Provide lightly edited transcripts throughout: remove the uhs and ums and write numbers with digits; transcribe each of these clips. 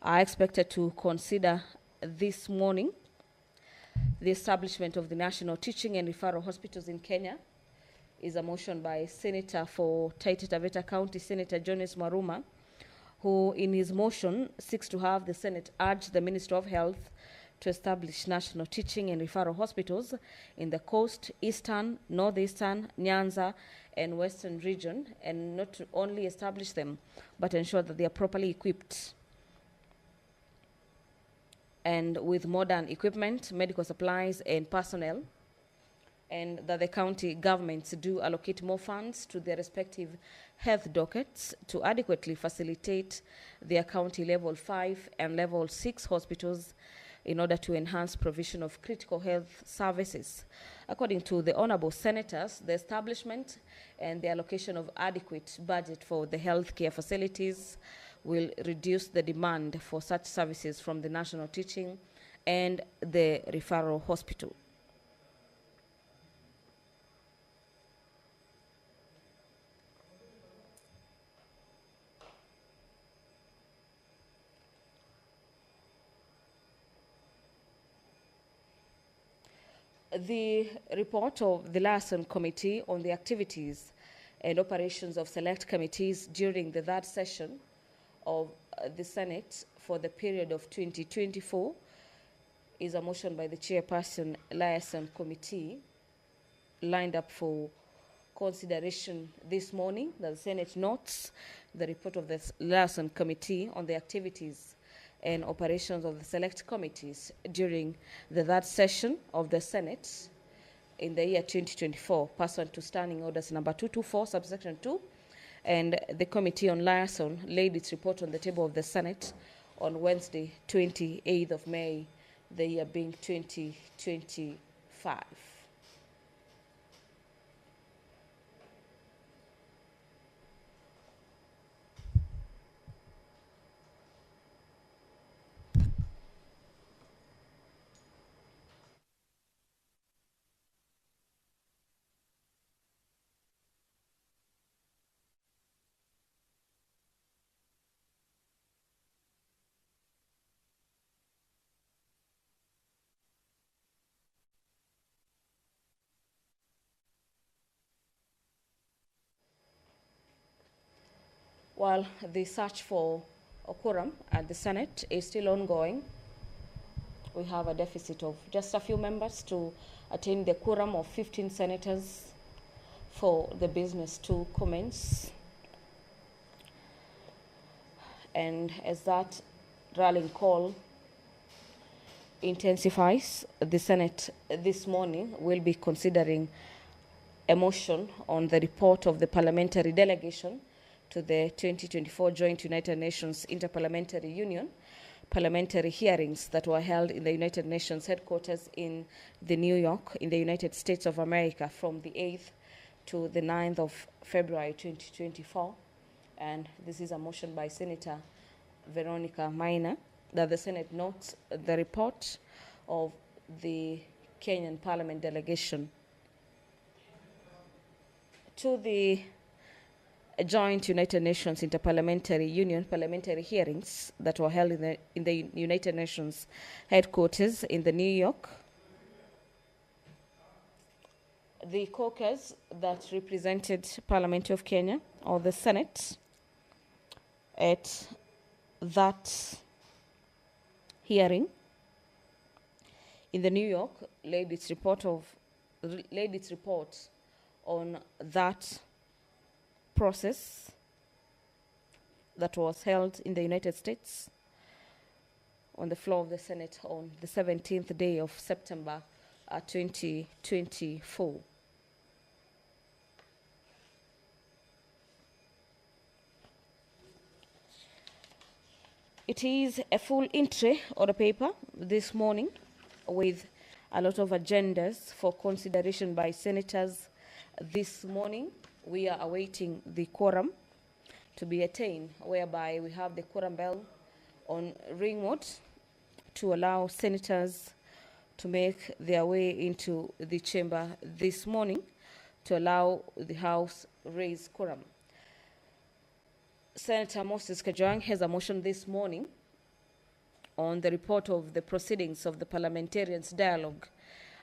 are expected to consider this morning the establishment of the National Teaching and Referral Hospitals in Kenya. Is a motion by Senator for Taita Taveta County, Senator Jonas Maruma, who in his motion seeks to have the Senate urge the Minister of Health to establish national teaching and referral hospitals in the coast, eastern, northeastern, Nyanza, and western region, and not to only establish them, but ensure that they are properly equipped and with modern equipment, medical supplies, and personnel, and that the county governments do allocate more funds to their respective health dockets to adequately facilitate their county level 5 and level 6 hospitals in order to enhance provision of critical health services. According to the honorable senators, the establishment and the allocation of adequate budget for the healthcare facilities will reduce the demand for such services from the national teaching and the referral hospital. The report of the Liaison Committee on the activities and operations of select committees during the third session of the Senate for the period of 2024 is a motion by the Chairperson Liaison Committee lined up for consideration this morning, that the Senate notes the report of the Liaison Committee on the activities and operations of the select committees during the third session of the Senate in the year 2024, pursuant to Standing Orders number 224, subsection 2, and the Committee on Liaison laid its report on the table of the Senate on Wednesday, 28th of May, the year being 2025. While the search for a quorum at the Senate is still ongoing, we have a deficit of just a few members to attain the quorum of 15 senators for the business to commence. And as that rallying call intensifies, the Senate this morning will be considering a motion on the report of the parliamentary delegation to the 2024 Joint United Nations Interparliamentary Union parliamentary hearings that were held in the United Nations headquarters in New York in the United States of America from the 8th to the 9th of February 2024. And this is a motion by Senator Veronica Maina that the Senate notes the report of the Kenyan Parliament delegation to the Joint United Nations Interparliamentary Union parliamentary hearings that were held in the United Nations headquarters in the New York. The caucus that represented Parliament of Kenya, or the Senate, at that hearing in the New York laid its report on that process that was held in the United States on the floor of the Senate on the 17th day of September 2024. It is a full entry on the paper this morning with a lot of agendas for consideration by senators this morning. We are awaiting the quorum to be attained, whereby we have the quorum bell on ring mode to allow senators to make their way into the chamber this morning to allow the House raise quorum. Senator Moses Kajwang has a motion this morning on the report of the proceedings of the Parliamentarians' Dialogue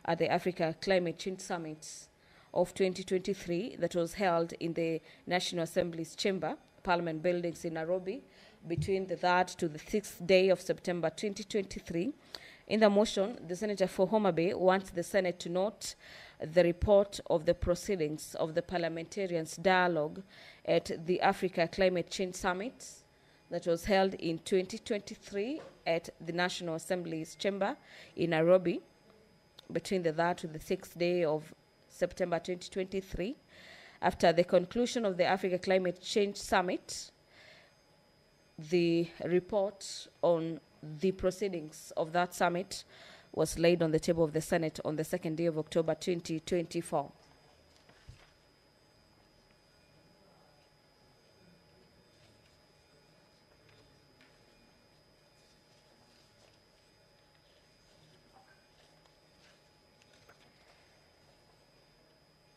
at the Africa Climate Change Summit of 2023 that was held in the National Assembly's Chamber, Parliament Buildings in Nairobi, between the 3rd to the 6th day of September 2023. In the motion, the Senator for Homa Bay wants the Senate to note the report of the proceedings of the Parliamentarians' Dialogue at the Africa Climate Change Summit that was held in 2023 at the National Assembly's Chamber in Nairobi between the 3rd to the 6th day of September 2023. After the conclusion of the Africa Climate Change Summit, the report on the proceedings of that summit was laid on the table of the Senate on the 2nd day of October 2024.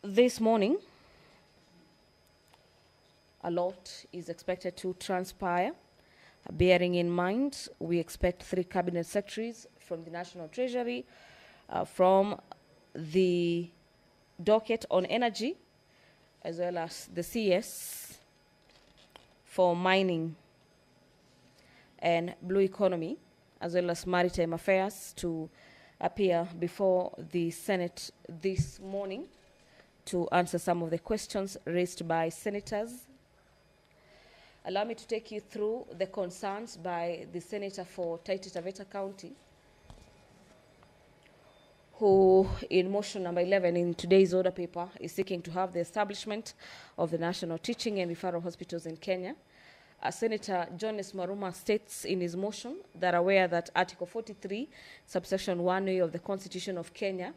This morning, a lot is expected to transpire. Bearing in mind, we expect 3 cabinet secretaries from the National Treasury, from the docket on energy, as well as the CS for mining and blue economy, as well as maritime affairs, to appear before the Senate this morning to answer some of the questions raised by senators. Allow me to take you through the concerns by the Senator for Taita Taveta County, who in motion number 11 in today's order paper is seeking to have the establishment of the national teaching and referral hospitals in Kenya. Senator Jonas Maruma states in his motion that aware that Article 43, subsection 1A of the Constitution of Kenya,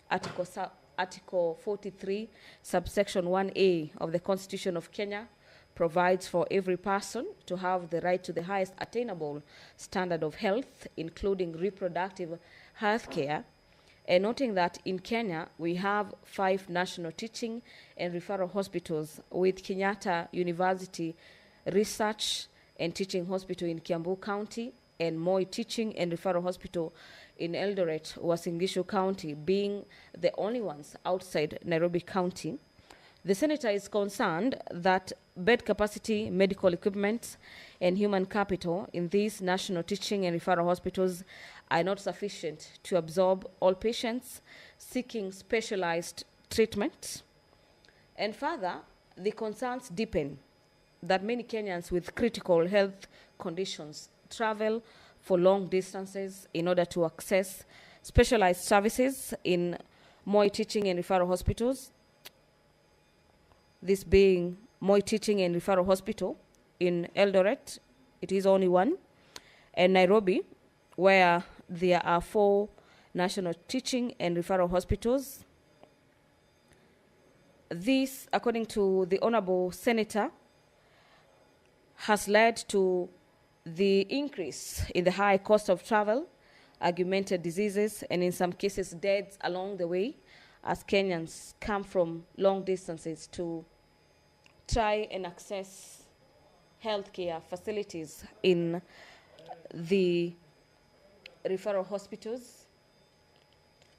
Article 43, subsection 1A of the Constitution of Kenya provides for every person to have the right to the highest attainable standard of health, including reproductive health care, and noting that in Kenya we have 5 national teaching and referral hospitals, with Kenyatta University Research and Teaching Hospital in Kiambu County and Moi Teaching and Referral Hospital in Eldoret, Uasin Gishu County being the only ones outside Nairobi County. The Senator is concerned that bed capacity, medical equipment, and human capital in these national teaching and referral hospitals are not sufficient to absorb all patients seeking specialized treatment. And further, the concerns deepen that many Kenyans with critical health conditions travel for long distances in order to access specialized services in Moi Teaching and Referral Hospitals, this being Moi Teaching and Referral Hospital in Eldoret, it is only one, and Nairobi, where there are 4 national teaching and referral hospitals. This, according to the Honorable Senator, has led to the increase in the high cost of travel, augmented diseases, and in some cases deaths along the way, as Kenyans come from long distances to try and access healthcare facilities in the referral hospitals,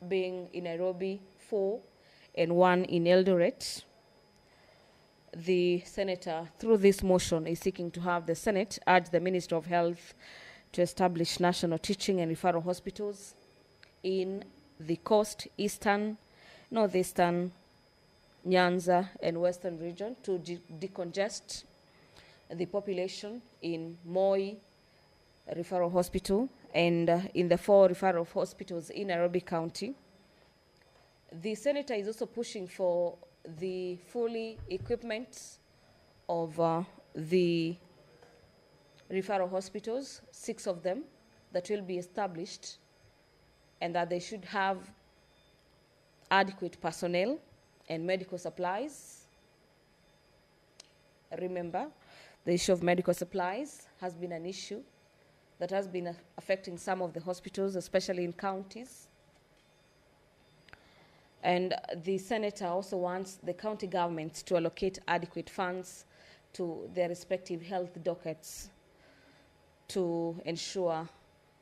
being in Nairobi 4 and 1 in Eldoret. The Senator, through this motion, is seeking to have the Senate urge the Minister of Health to establish national teaching and referral hospitals in the Coast, Eastern, Northeastern, Nyanza, and Western region to decongest the population in Moi Referral Hospital and in the 4 referral hospitals in Nairobi County. The Senator is also pushing for the fully equipment of the referral hospitals, 6 of them, that will be established, and that they should have adequate personnel and medical supplies. Remember, the issue of medical supplies has been an issue that has been affecting some of the hospitals, especially in counties. And the Senator also wants the county governments to allocate adequate funds to their respective health dockets to ensure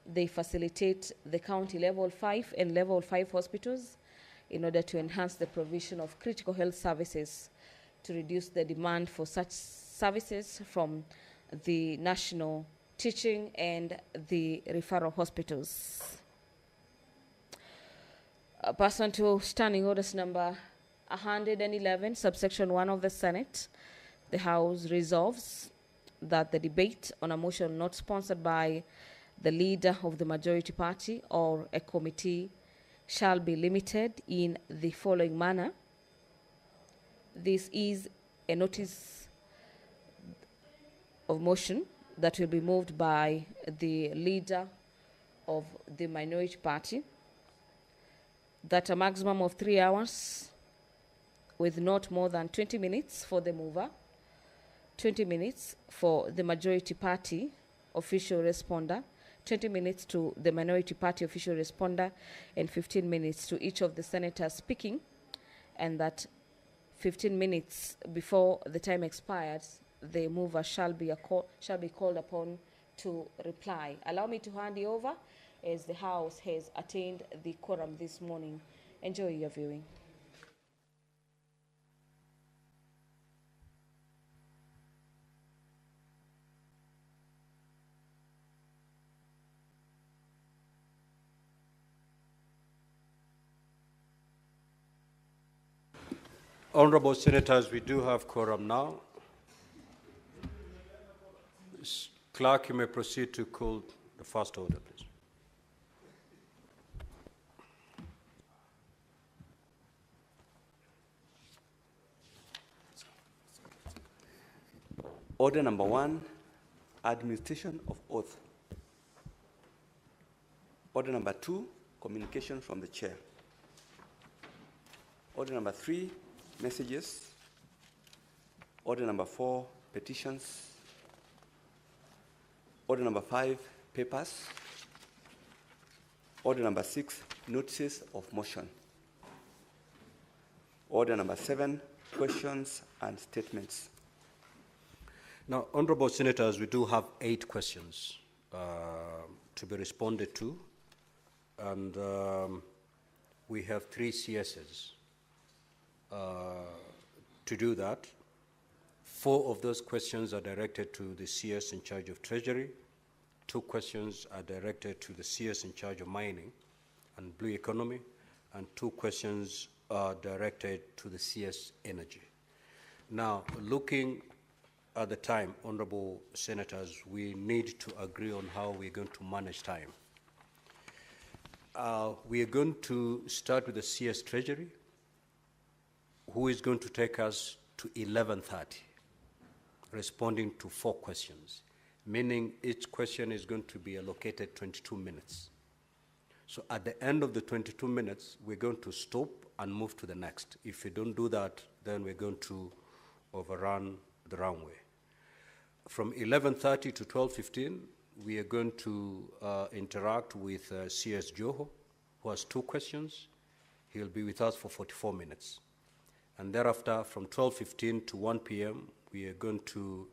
they facilitate the county level 5 and level 5 hospitals in order to enhance the provision of critical health services to reduce the demand for such services from the national teaching and the referral hospitals. Pursuant to Standing Orders number 111, subsection 1 of the Senate, the House resolves that the debate on a motion not sponsored by the leader of the majority party or a committee shall be limited in the following manner. This is a notice of motion that will be moved by the leader of the minority party, that a maximum of 3 hours with not more than 20 minutes for the mover, 20 minutes for the majority party official responder, 20 minutes to the minority party official responder, and 15 minutes to each of the senators speaking, and that 15 minutes before the time expires, the mover shall be called upon to reply. Allow me to hand you over as the House has attained the quorum this morning. Enjoy your viewing. Honorable Senators, we do have quorum now. Clerk, you may proceed to call the first order, please. Order number 1, administration of oath. Order number 2, communication from the chair. Order number 3, messages. Order number 4, petitions. Order number 5, papers. Order number 6, notices of motion. Order number 7, questions and statements. Now, Honorable Senators, we do have 8 questions to be responded to, and we have 3 CSs to do that. 4 of those questions are directed to the CS in charge of Treasury. 2 questions are directed to the CS in charge of mining and blue economy, and 2 questions are directed to the CS energy. Now, looking at the time, Honorable Senators, we need to agree on how we're going to manage time. We are going to start with the CS Treasury, who is going to take us to 11:30, responding to 4 questions, meaning each question is going to be allocated 22 minutes. So at the end of the 22 minutes, we're going to stop and move to the next. If we don't do that, then we're going to overrun the runway. From 11:30 to 12:15, we are going to interact with CS Joho, who has 2 questions. He'll be with us for 44 minutes. And thereafter, from 12:15 to 1 p.m., we are going to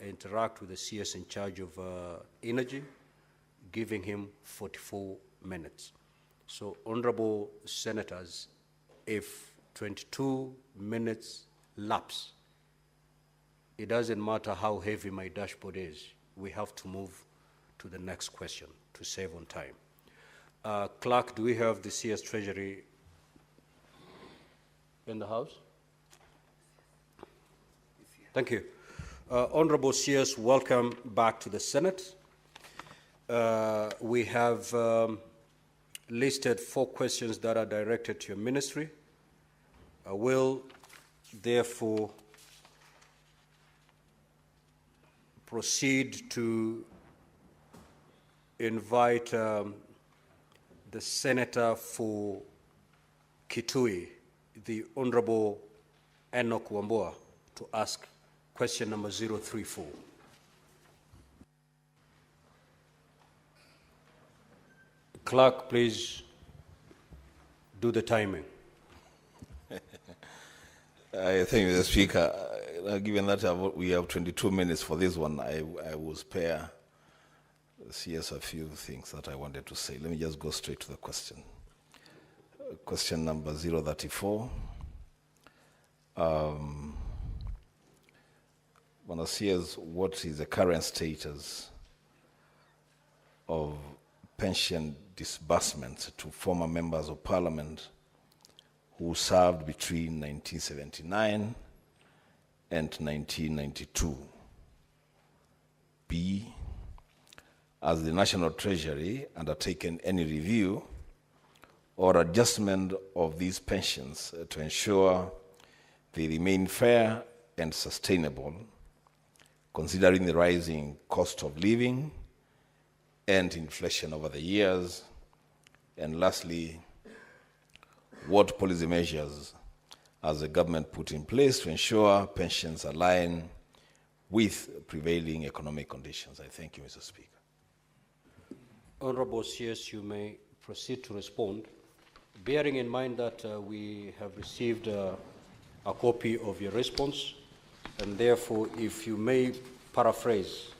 interact with the CS in charge of energy, giving him 44 minutes. So, Honorable Senators, if 22 minutes lapse, it doesn't matter how heavy my dashboard is, we have to move to the next question to save on time. Clerk, do we have the CS Treasury in the House? Thank you. Honorable CS, welcome back to the Senate. We have listed 4 questions that are directed to your ministry. I will therefore proceed to invite the Senator for Kitui, the Honorable Enoch Wambua, to ask question number 034. Clerk, please do the timing. Thank you, Mr. Speaker. Given that we have 22 minutes for this one, I will spare CS a few things that I wanted to say. Let me just go straight to the question. Question number 034. One CS, what is the current status of pension disbursements to former members of parliament who served between 1979 and 1992? B, has the National Treasury undertaken any review or adjustment of these pensions to ensure they remain fair and sustainable, considering the rising cost of living and inflation over the years? And lastly, what policy measures has the government put in place to ensure pensions align with prevailing economic conditions? I thank you, Mr. Speaker. Honorable CS, you may proceed to respond, bearing in mind that we have received a copy of your response, and therefore, if you may paraphrase,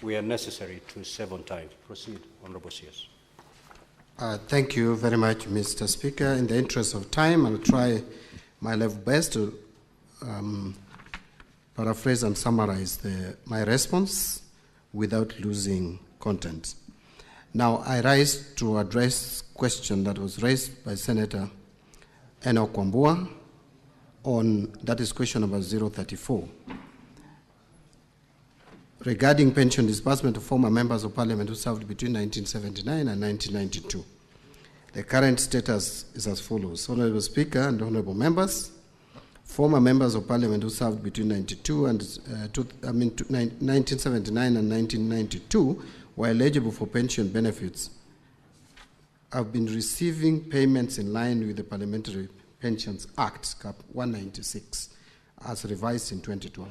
we are necessary to save on time. Proceed, Honorable CS. Thank you very much, Mr. Speaker. In the interest of time, I'll try my level best to paraphrase and summarize my response without losing content. Now, I rise to address a question that was raised by Senator Enoch Wambua that is question number 034. Regarding pension disbursement to former members of parliament who served between 1979 and 1992. The current status is as follows. Honorable Speaker and honorable members, former members of parliament who served between 1979 and 1992 were eligible for pension benefits have been receiving payments in line with the Parliamentary Pensions Act, Cap 196, as revised in 2012.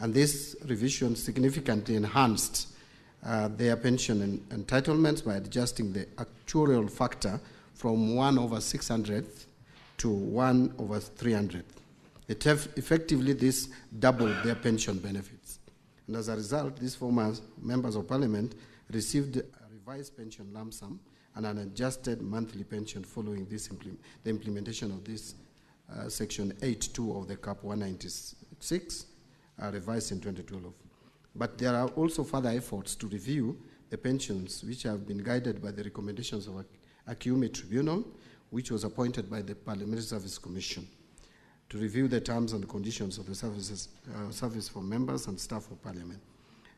And this revision significantly enhanced their pension entitlements by adjusting the actuarial factor from 1/600 to 1/300. Effectively, this doubled their pension benefits. And as a result, these former members of parliament received a revised pension lump sum and an adjusted monthly pension following the implementation of this Section 8.2 of the Cap 196, revised in 2012. But there are also further efforts to review the pensions which have been guided by the recommendations of a Kiumi Tribunal, which was appointed by the Parliamentary Service Commission to review the terms and conditions of the service for members and staff of Parliament.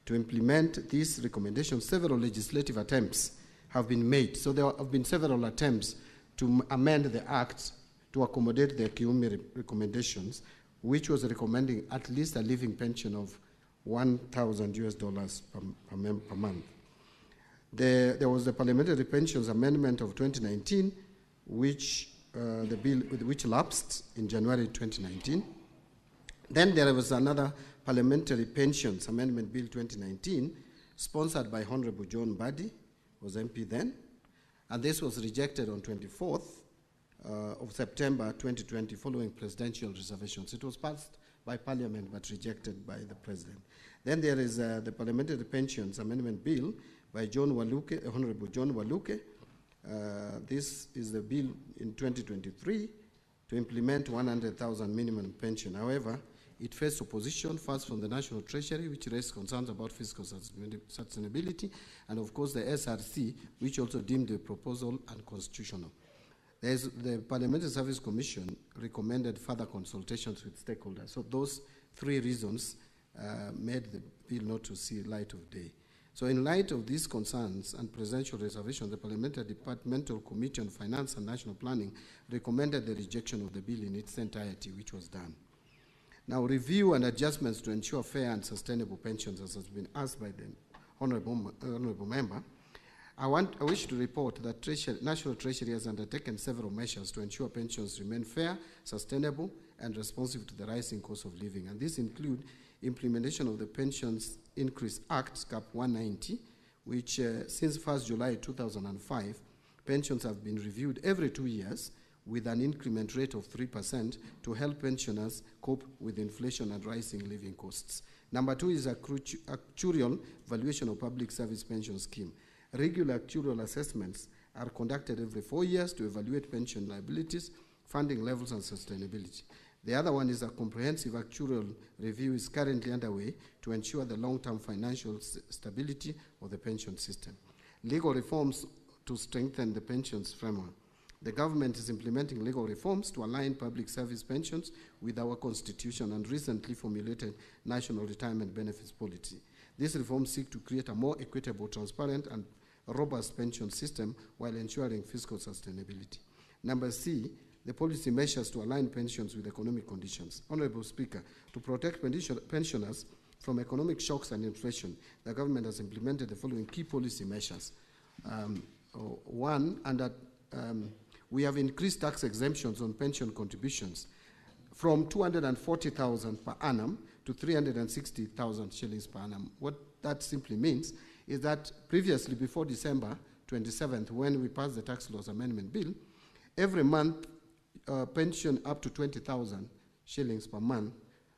To implement these recommendations, several legislative attempts have been made. So there have been several attempts to amend the Act to accommodate the Kiumi recommendations, which was recommending at least a living pension of $1,000 per month. There was the Parliamentary Pensions Amendment of 2019, which the bill which lapsed in January 2019. Then there was another Parliamentary Pensions Amendment Bill 2019, sponsored by Honorable John Mbadi, was MP then, and this was rejected on 24th of September 2020 following presidential reservations. It was passed by Parliament but rejected by the President. Then there is the Parliamentary Pensions Amendment Bill by Honorable John Waluke. This is the bill in 2023 to implement 100,000 minimum pension. However, it faced opposition first from the National Treasury, which raised concerns about fiscal sustainability, and of course the SRC, which also deemed the proposal unconstitutional. The Parliamentary Service Commission recommended further consultations with stakeholders. So those three reasons made the bill not to see light of day. So in light of these concerns and presidential reservations, the Parliamentary Departmental Committee on Finance and National Planning recommended the rejection of the bill in its entirety, which was done. Now, review and adjustments to ensure fair and sustainable pensions, as has been asked by the honorable member. I wish to report that National Treasury has undertaken several measures to ensure pensions remain fair, sustainable, and responsive to the rising cost of living. And these include implementation of the Pensions Increase Act, Cap 190, which since 1st July 2005, pensions have been reviewed every 2 years with an increment rate of 3% to help pensioners cope with inflation and rising living costs. Number 2 is actuarial valuation of public service pension scheme. Regular actuarial assessments are conducted every 4 years to evaluate pension liabilities, funding levels, and sustainability. The other one is a comprehensive actuarial review is currently underway to ensure the long-term financial stability of the pension system. Legal reforms to strengthen the pensions framework. The government is implementing legal reforms to align public service pensions with our constitution and recently formulated national retirement benefits policy. These reforms seek to create a more equitable, transparent, and robust pension system while ensuring fiscal sustainability. Number C, the policy measures to align pensions with economic conditions. Honorable Speaker, to protect pensioners from economic shocks and inflation, the government has implemented the following key policy measures. One, we have increased tax exemptions on pension contributions from 240,000 per annum to 360,000 shillings per annum. What that simply means is that previously, before December 27th, when we passed the Tax Laws Amendment Bill, every month, pension up to 20,000 shillings per month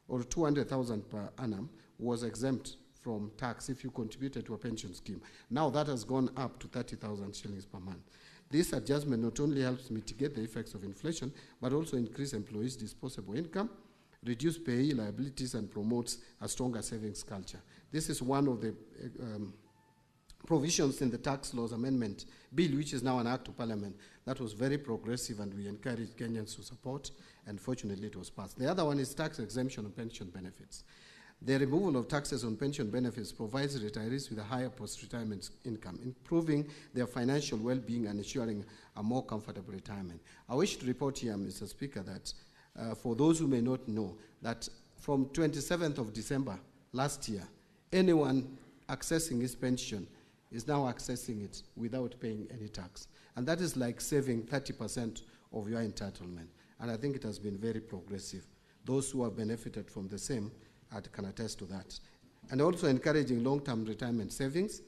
or 200,000 per annum was exempt from tax if you contributed to a pension scheme. Now that has gone up to 30,000 shillings per month. This adjustment not only helps mitigate the effects of inflation, but also increase employees' disposable income, reduce payee liabilities, and promotes a stronger savings culture. This is one of the provisions in the Tax Laws Amendment Bill, which is now an Act of Parliament, that was very progressive, and we encourage Kenyans to support, and fortunately it was passed. The other one is tax exemption on pension benefits. The removal of taxes on pension benefits provides retirees with a higher post-retirement income, improving their financial well-being and ensuring a more comfortable retirement. I wish to report here, Mr. Speaker, that for those who may not know, that from 27th of December last year, anyone accessing his pension is now accessing it without paying any tax. And that is like saving 30% of your entitlement. And I think it has been very progressive. Those who have benefited from the same can attest to that. And also encouraging long-term retirement savings.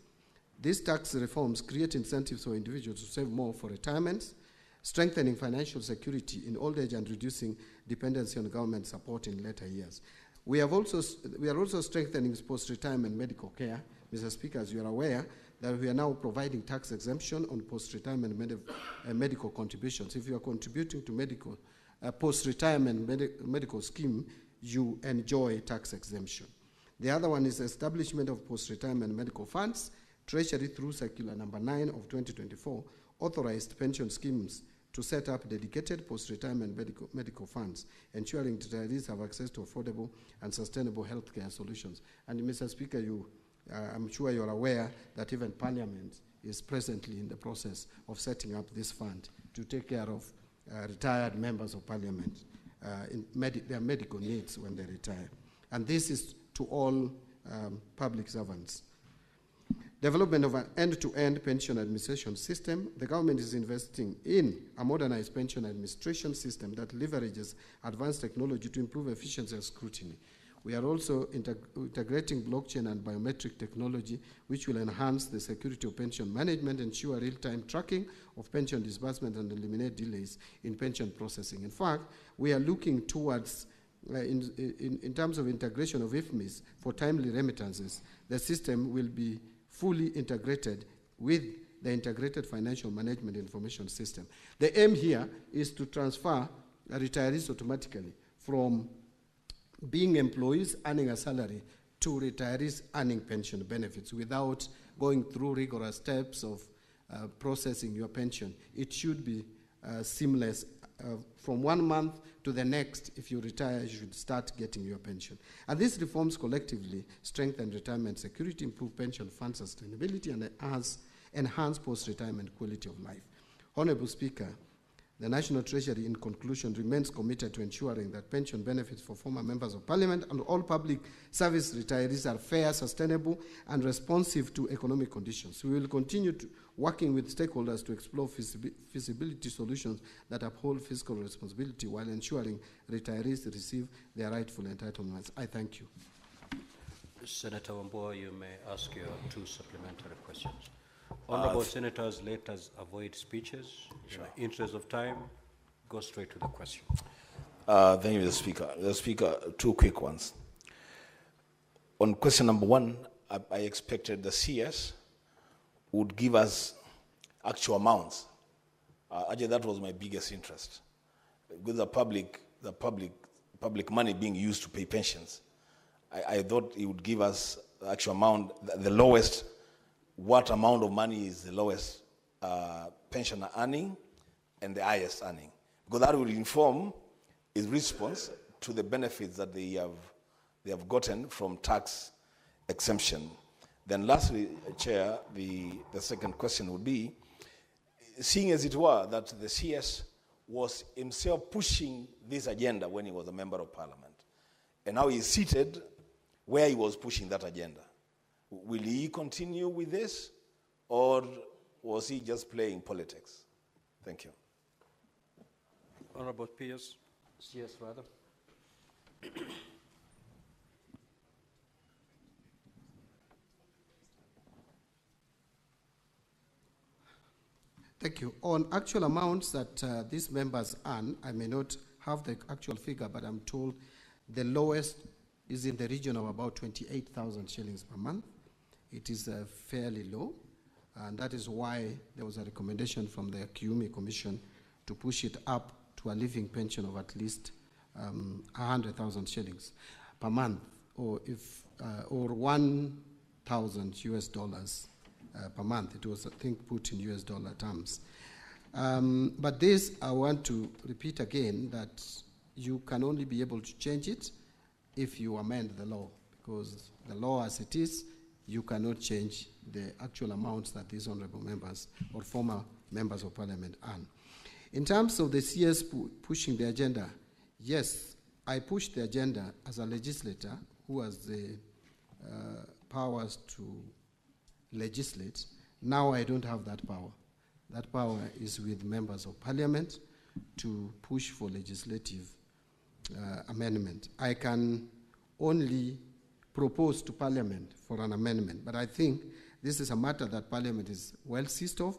These tax reforms create incentives for individuals to save more for retirement, strengthening financial security in old age and reducing dependency on government support in later years. We are also strengthening post-retirement medical care. Mr. Speaker, as you are aware, that we are now providing tax exemption on post-retirement medical contributions. If you are contributing to post-retirement medical scheme, you enjoy tax exemption. The other one is establishment of post-retirement medical funds. Treasury, through Circular Number 9 of 2024, authorized pension schemes to set up dedicated post-retirement medical funds, ensuring retirees have access to affordable and sustainable healthcare solutions. And Mr. Speaker, I'm sure you're aware that even Parliament is presently in the process of setting up this fund to take care of retired members of Parliament in their medical needs when they retire. And this is to all public servants. Development of an end-to-end pension administration system. The government is investing in a modernized pension administration system that leverages advanced technology to improve efficiency and scrutiny. We are also integrating blockchain and biometric technology, which will enhance the security of pension management, ensure real-time tracking of pension disbursement, and eliminate delays in pension processing. In fact, we are looking towards, in terms of integration of IFMIs for timely remittances, the system will be fully integrated with the Integrated Financial Management Information System. The aim here is to transfer retirees automatically from being employees earning a salary to retirees earning pension benefits without going through rigorous steps of processing your pension. It should be seamless. From 1 month to the next, if you retire, you should start getting your pension. And these reforms collectively strengthen retirement security, improve pension fund sustainability, and enhance post-retirement quality of life. Honorable Speaker, the National Treasury, in conclusion, remains committed to ensuring that pension benefits for former members of Parliament and all public service retirees are fair, sustainable, and responsive to economic conditions. We will continue working with stakeholders to explore feasibility solutions that uphold fiscal responsibility while ensuring retirees receive their rightful entitlements. I thank you. Senator Wambua, you may ask your 2 supplementary questions. Honorable Senators, let us avoid speeches. Sure. In the interest of time, go straight to the question. Thank you, Mr. Speaker. Mr. Speaker, 2 quick ones. On question number 1, I expected the CS would give us actual amounts. Actually, that was my biggest interest. With the public money being used to pay pensions, I thought he would give us the actual amount, the lowest, what amount of money is the lowest pensioner earning and the highest earning. Because that will inform his response to the benefits that they have gotten from tax exemption. Then lastly, Chair, the second question would be, seeing as it were that the CS was himself pushing this agenda when he was a member of parliament, and now he's seated where he was pushing that agenda, will he continue with this, or was he just playing politics? Thank you. Honorable Pierce, CS rather. Thank you. On actual amounts that these members earn, I may not have the actual figure, but I'm told the lowest is in the region of about 28,000 shillings per month. It is fairly low, and that is why there was a recommendation from the Kiumi Commission to push it up to a living pension of at least 100,000 shillings per month, or 1,000 US dollars per month. It was, I think, put in US dollar terms. But this, I want to repeat again, that you can only be able to change it if you amend the law, because the law as it is, you cannot change the actual amounts that these honorable members or former members of parliament earn. In terms of the CS pushing the agenda, yes, I pushed the agenda as a legislator who has the powers to legislate. Now I don't have that power. That power is with members of parliament to push for legislative amendment. I can only propose to parliament for an amendment, but I think this is a matter that parliament is well seized of.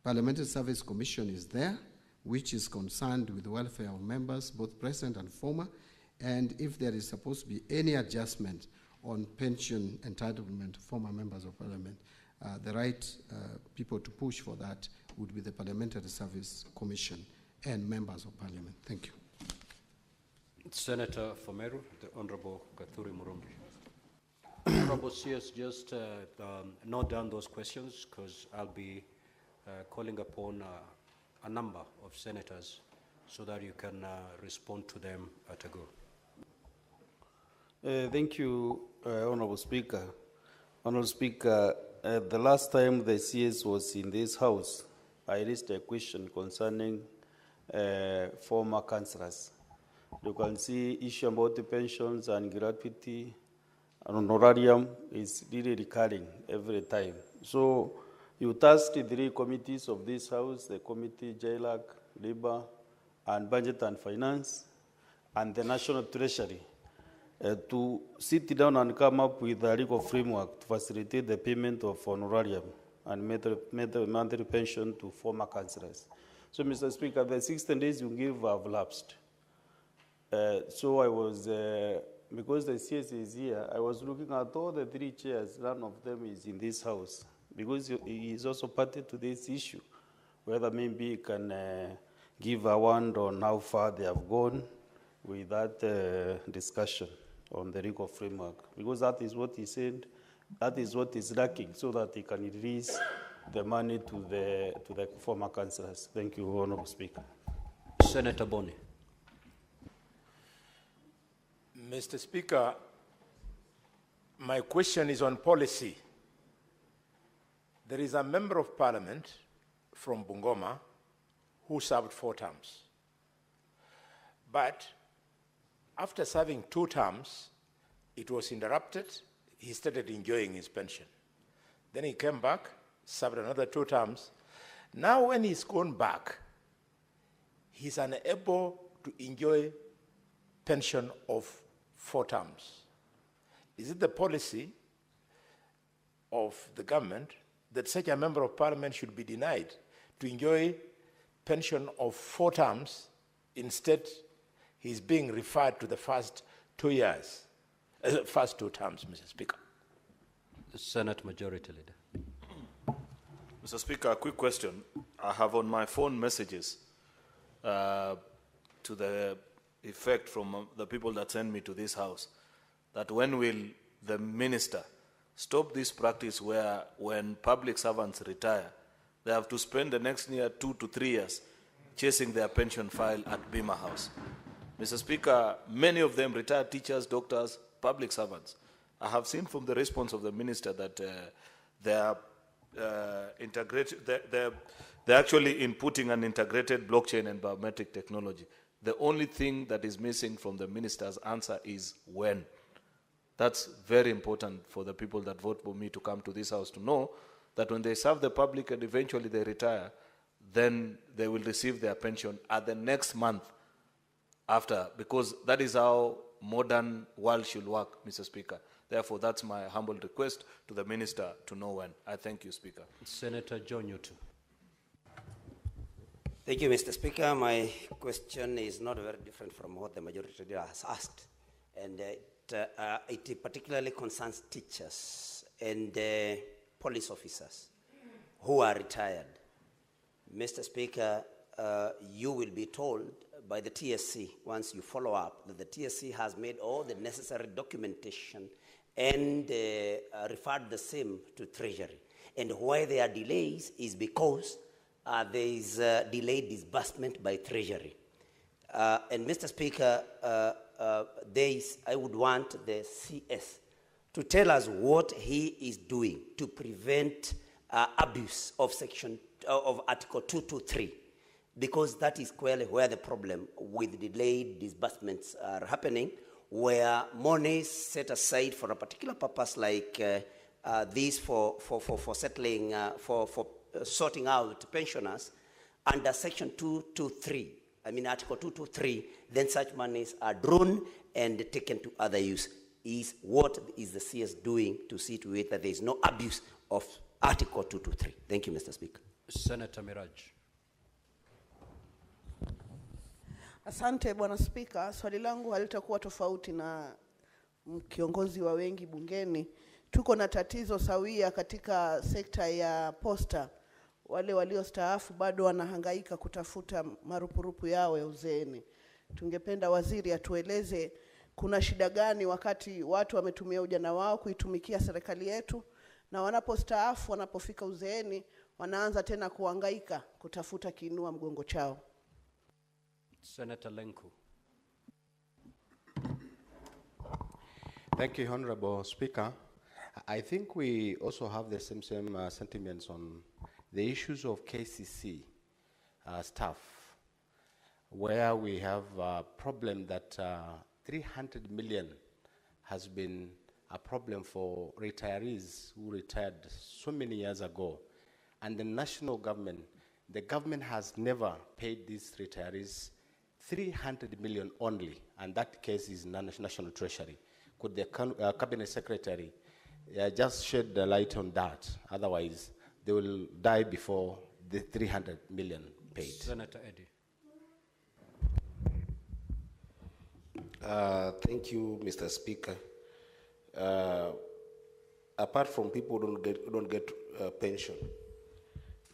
Parliamentary Service Commission is there, which is concerned with the welfare of members, both present and former, and if there is supposed to be any adjustment on pension entitlement to former members of parliament, the right people to push for that would be the Parliamentary Service Commission and members of parliament. Thank you. Senator Fomeru, the Honorable Gathuri Murumbi. Honorable CS, just note down those questions, because I'll be calling upon a number of senators so that you can respond to them at a go. Thank you, Honorable Speaker. Honorable Speaker, the last time the CS was in this House, I raised a question concerning former councillors. You can see issue about the pensions and gratuity and honorarium is really recurring every time. So you tasked the 3 committees of this House, the committee, JLAC, Labour, and Budget and Finance, and the National Treasury, to sit down and come up with a legal framework to facilitate the payment of honorarium and monthly pension to former councillors. So, Mr. Speaker, the 16 days you give have lapsed. So I was, because the CS is here, I was looking at all the 3 chairs, none of them is in this House, because he is also party to this issue, whether maybe he can give a word on how far they have gone with that discussion on the legal framework, because that is what he said, that is what is lacking, so that he can release the money to the former councillors. Thank you, Honourable Speaker. Senator Boni. Mr. Speaker, my question is on policy. There is a member of parliament from Bungoma who served 4 terms. But after serving 2 terms, it was interrupted. He started enjoying his pension. Then he came back, served another 2 terms. Now when he's gone back, he's unable to enjoy pension of 4 terms. Is it the policy of the government that such a member of parliament should be denied to enjoy pension of 4 terms? Instead, he's being referred to the first 2 years. first 2 terms, Mr. Speaker. Senate Majority Leader. Mr. Speaker, a quick question. I have on my phone messages to the effect from the people that send me to this house that when will the minister stop this practice where when public servants retire, they have to spend the next near 2 to 3 years chasing their pension file at Bima House. Mr. Speaker, many of them retired teachers, doctors, public servants. I have seen from the response of the minister that they are they're actually inputting an integrated blockchain and biometric technology. The only thing that is missing from the minister's answer is when. That's very important for the people that vote for me to come to this house to know that when they serve the public and eventually they retire, then they will receive their pension at the next month after, because that is how modern world should work, Mr. Speaker. Therefore, that's my humble request to the minister to know when. I thank you, Speaker. Senator John Newton. Thank you, Mr. Speaker. My question is not very different from what the majority leader has asked, and it particularly concerns teachers and police officers who are retired. Mr. Speaker, you will be told by the TSC, once you follow up, that the TSC has made all the necessary documentation and referred the same to Treasury. And why there are delays is because there is delayed disbursement by Treasury. And Mr. Speaker, I would want the CS to tell us what he is doing to prevent abuse of Article 223, because that is clearly where the problem with delayed disbursements are happening, where money set aside for a particular purpose like this for settling, for sorting out pensioners under Section 223, Article 223, then such monies are drawn and taken to other use. What is the CS doing to see to it that there is no abuse of Article 223? Thank you, Mr. Speaker. Senator Miraj. Asante Bwana Spika, swali langu halitakuwa tofauti na kiongozi wa wengi bungeni. Tuko na tatizo sawia katika sekta ya posta. Wale waliostaafu bado wanahangaika kutafuta marupurupu yao ya uzeeni. Tungependa waziri atueleze kuna shida gani wakati watu wametumia ujana wao kuitumikia serikali yetu, na wanapostaafu, wanapofika uzeeni, wanaanza tena kuhangaika kutafuta kiinua mgongo chao. Senator Lenku. Thank you, Honorable Speaker. I think we also have the same sentiments on the issues of KCC staff, where we have a problem that 300 million has been a problem for retirees who retired so many years ago. And the national government, the government has never paid these retirees 300 million only, and that case is National Treasury. Could the Cabinet Secretary just shed the light on that? Otherwise, they will die before the 300 million paid. Senator Eddy. Thank you, Mr. Speaker. Apart from people who don't get pension,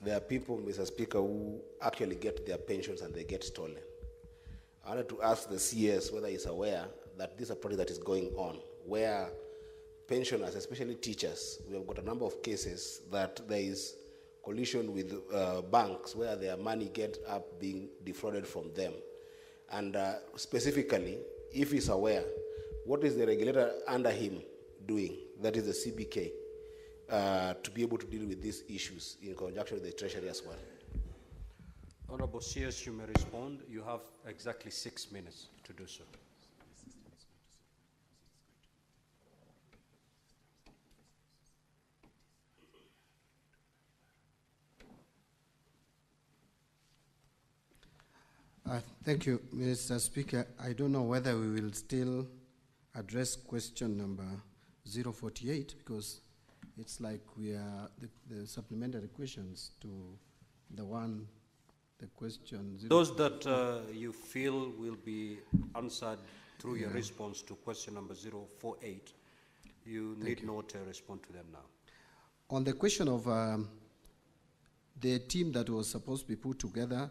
there are people, Mr. Speaker, who actually get their pensions and they get stolen. I wanted to ask the CS whether he's aware that this is a project that is going on, where pensioners, especially teachers, we have got a number of cases that there is collusion with banks where their money gets up being defrauded from them. And specifically, if he's aware, what is the regulator under him doing, that is the CBK, to be able to deal with these issues in conjunction with the Treasury as well? Honorable CS, you may respond. You have exactly 6 minutes to do so. Thank you, Mr. Speaker. I don't know whether we will still address question number 048, because it's like we are the supplementary questions to the question. Those that you feel will be answered through your response to question number 048. You need not respond to them now. On the question of the team that was supposed to be put together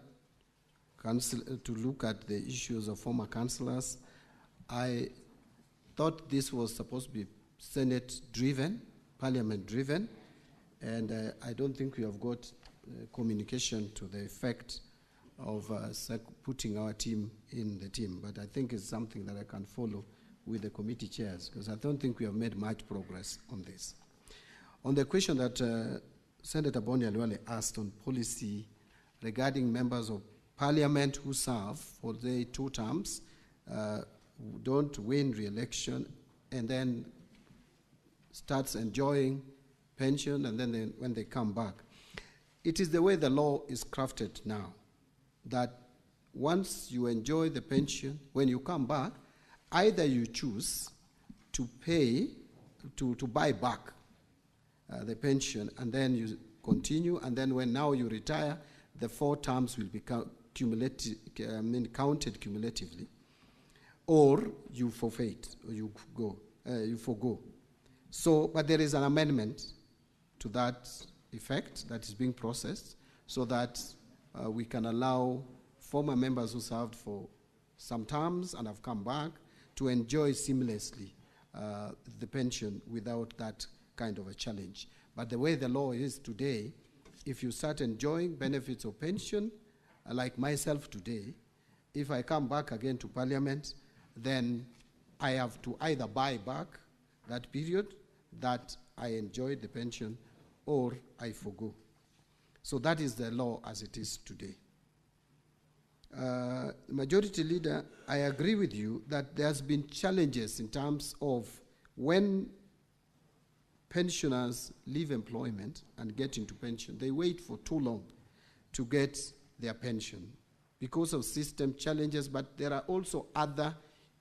to look at the issues of former councillors, I thought this was supposed to be Senate-driven, Parliament-driven, and I don't think we have got communication to the effect of putting our team in the team. But I think it's something that I can follow with the committee chairs, because I don't think we have made much progress on this. On the question that Senator Boni Alwale asked on policy regarding members of Parliament who serve for the 2 terms, don't win re-election, and then starts enjoying pension, and then when they come back. It is the way the law is crafted now, that once you enjoy the pension, when you come back, either you choose to pay, to buy back the pension, and then you continue, and then when now you retire, the 4 terms will be counted cumulatively, or you forfeit, or you forgo. So, but there is an amendment to that effect that is being processed, so that we can allow former members who served for some terms and have come back to enjoy seamlessly the pension without that kind of a challenge. But the way the law is today, if you start enjoying benefits of pension, like myself today, if I come back again to Parliament, then I have to either buy back that period that I enjoyed the pension, or I forgo. So that is the law as it is today. Majority Leader, I agree with you that there's been challenges in terms of when pensioners leave employment and get into pension, they wait for too long to get their pension because of system challenges, but there are also other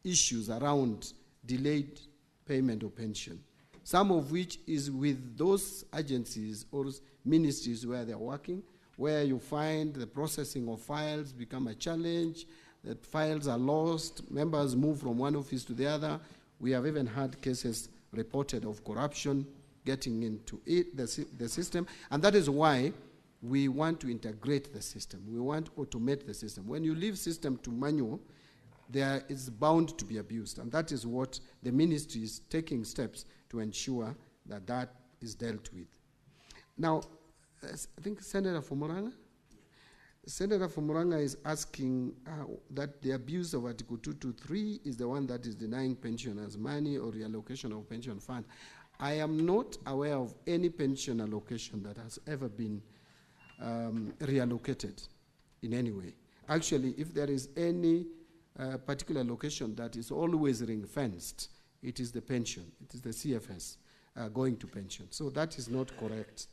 issues around delayed payment of pension, some of which is with those agencies or ministries where they're working, where you find the processing of files become a challenge, that files are lost, members move from one office to the other. We have even had cases reported of corruption getting into the system, and that is why we want to integrate the system. We want to automate the system. When you leave system to manual, there is bound to be abused, and that is what the ministry is taking steps to ensure that that is dealt with. Now, I think Senator Fumuranga is asking that the abuse of Article 223 is the one that is denying pensioners money or reallocation of pension fund. I am not aware of any pension allocation that has ever been reallocated in any way. Actually, if there is any particular location that is always ring-fenced, it is the pension, it is the CFS going to pension. So that is not correct.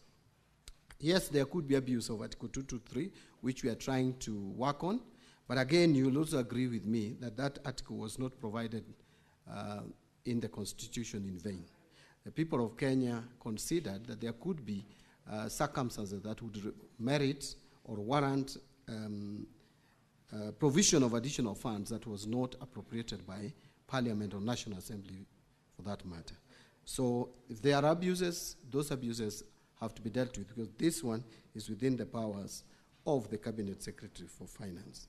Yes, there could be abuse of Article 223, which we are trying to work on, but again, you'll also agree with me that that article was not provided in the Constitution in vain. The people of Kenya considered that there could be circumstances that would merit or warrant provision of additional funds that was not appropriated by Parliament or National Assembly for that matter. So if there are abuses, those abuses have to be dealt with, because this one is within the powers of the Cabinet Secretary for Finance.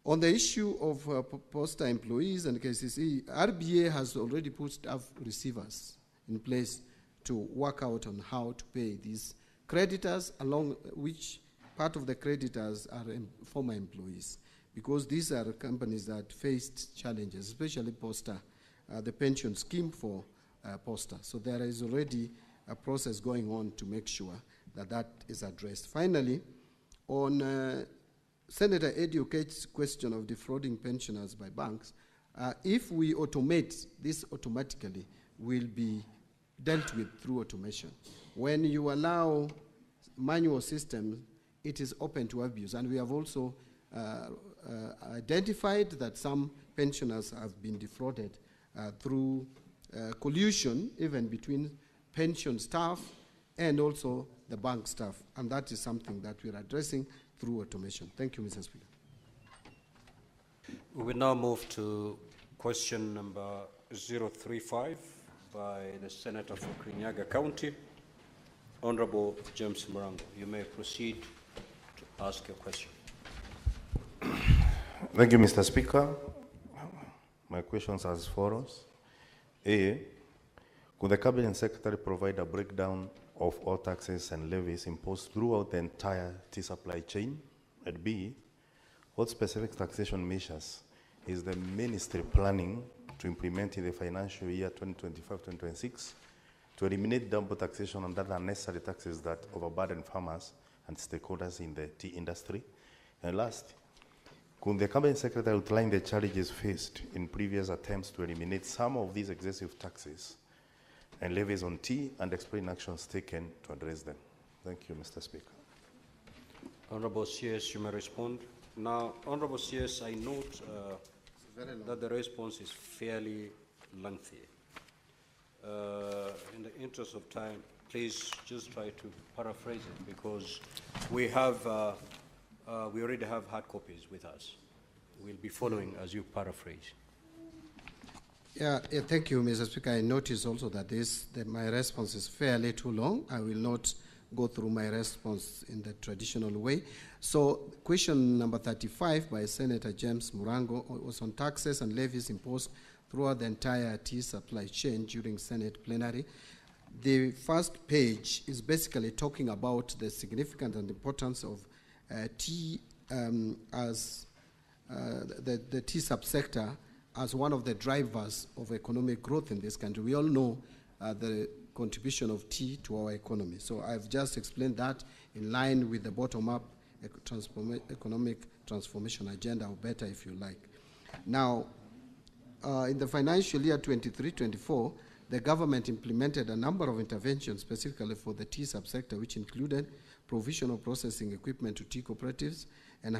On the issue of poster employees and KCC, RBA has already put staff receivers in place to work out on how to pay these creditors, along which part of the creditors are former employees, because these are companies that faced challenges, especially Posta, the pension scheme for Posta. So there is already a process going on to make sure that that is addressed. Finally, on Senator Eddie Okech's question of defrauding pensioners by banks, if we automate this automatically, will be dealt with through automation. When you allow manual systems, it is open to abuse. And we have also identified that some pensioners have been defrauded through collusion, even between pension staff and also the bank staff. And that is something that we're addressing through automation. Thank you, Mr. Speaker. We will now move to Question number 035 by the Senator for Kirinyaga County, Honorable James Murango. You may proceed to ask your question. Thank you, Mr. Speaker. My questions are as follows. A, could the Cabinet Secretary provide a breakdown of all taxes and levies imposed throughout the entire tea supply chain? And B, what specific taxation measures is the Ministry planning to implement in the financial year 2025-2026 to eliminate double taxation and other unnecessary taxes that overburden farmers and stakeholders in the tea industry? And last, could the Cabinet Secretary outline the challenges faced in previous attempts to eliminate some of these excessive taxes and levies on tea and explain actions taken to address them? Thank you, Mr. Speaker. Honorable CS, you may respond. Now, Honorable CS, I note that the response is fairly lengthy. In the interest of time, please just try to paraphrase it, because we have, we already have hard copies with us. We'll be following as you paraphrase. Yeah, thank you, Mr. Speaker. I notice also that my response is fairly too long. I will not go through my response in the traditional way. So, question number 35 by Senator James Murango was on taxes and levies imposed throughout the entire tea supply chain during Senate plenary. The first page is basically talking about the significance and importance of tea as the tea subsector as one of the drivers of economic growth in this country. We all know the contribution of tea to our economy. So I've just explained that in line with the bottom-up economic transformation agenda, or better if you like. Now, in the financial year 23-24, the government implemented a number of interventions specifically for the tea subsector, which included provision of processing equipment to tea cooperatives and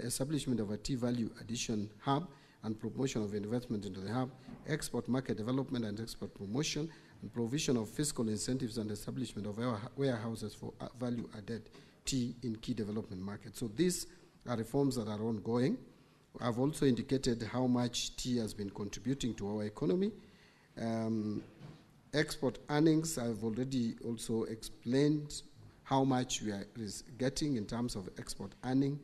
establishment of a tea value addition hub and promotion of investment into the hub, export market development and export promotion, and provision of fiscal incentives and establishment of warehouses for value-added tea in key development markets. So these are reforms that are ongoing. I've also indicated how much tea has been contributing to our economy. Export earnings, I've already also explained how much we are getting in terms of export earning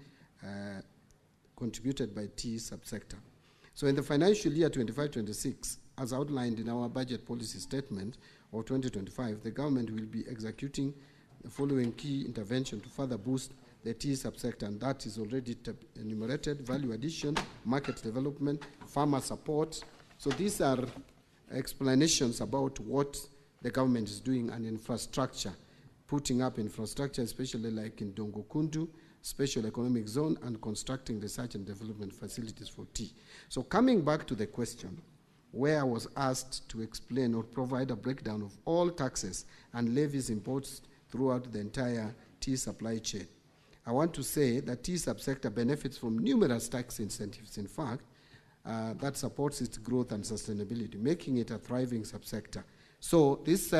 contributed by tea subsector. So in the financial year 25-26, as outlined in our budget policy statement of 2025, the government will be executing the following key intervention to further boost the tea subsector, and that is already enumerated: value addition, market development, farmer support. So these are explanations about what the government is doing, and infrastructure, putting up infrastructure, especially like in Dongo Kundu, special economic zone, and constructing research and development facilities for tea. So coming back to the question, where I was asked to explain or provide a breakdown of all taxes and levies imposed throughout the entire tea supply chain, I want to say that tea subsector benefits from numerous tax incentives, in fact, that supports its growth and sustainability, making it a thriving subsector. So this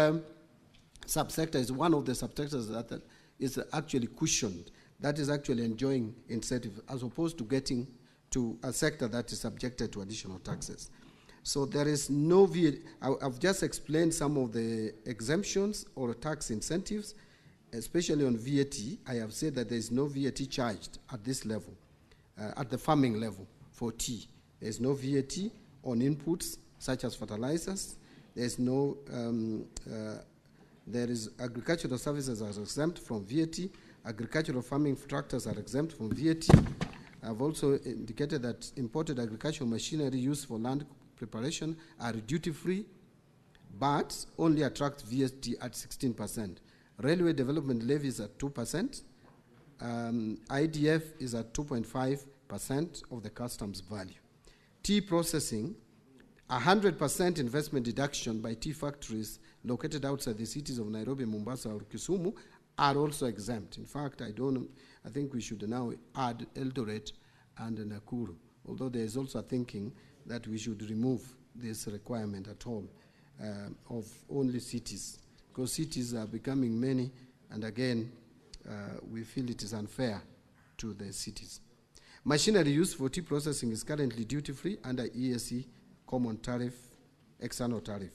subsector is one of the subsectors that is actually cushioned, that is actually enjoying incentives, as opposed to getting to a sector that is subjected to additional taxes. So there is no VAT. I've just explained some of the exemptions or tax incentives, especially on VAT. I have said that there is no VAT charged at this level, at the farming level for tea. There is no VAT on inputs such as fertilizers. There is no, there is agricultural services are exempt from VAT. Agricultural farming tractors are exempt from VAT. I've also indicated that imported agricultural machinery used for land preparation are duty-free, but only attract VAT at 16%. Railway development levies at 2%. IDF is at 2.5% of the customs value. Tea processing, 100% investment deduction by tea factories located outside the cities of Nairobi, Mombasa, or Kisumu are also exempt. In fact, I think we should now add Eldoret and Nakuru, although there is also a thinking that we should remove this requirement at all of only cities, because cities are becoming many, and again, we feel it is unfair to the cities. Machinery used for tea processing is currently duty-free under EAC common tariff, external tariff.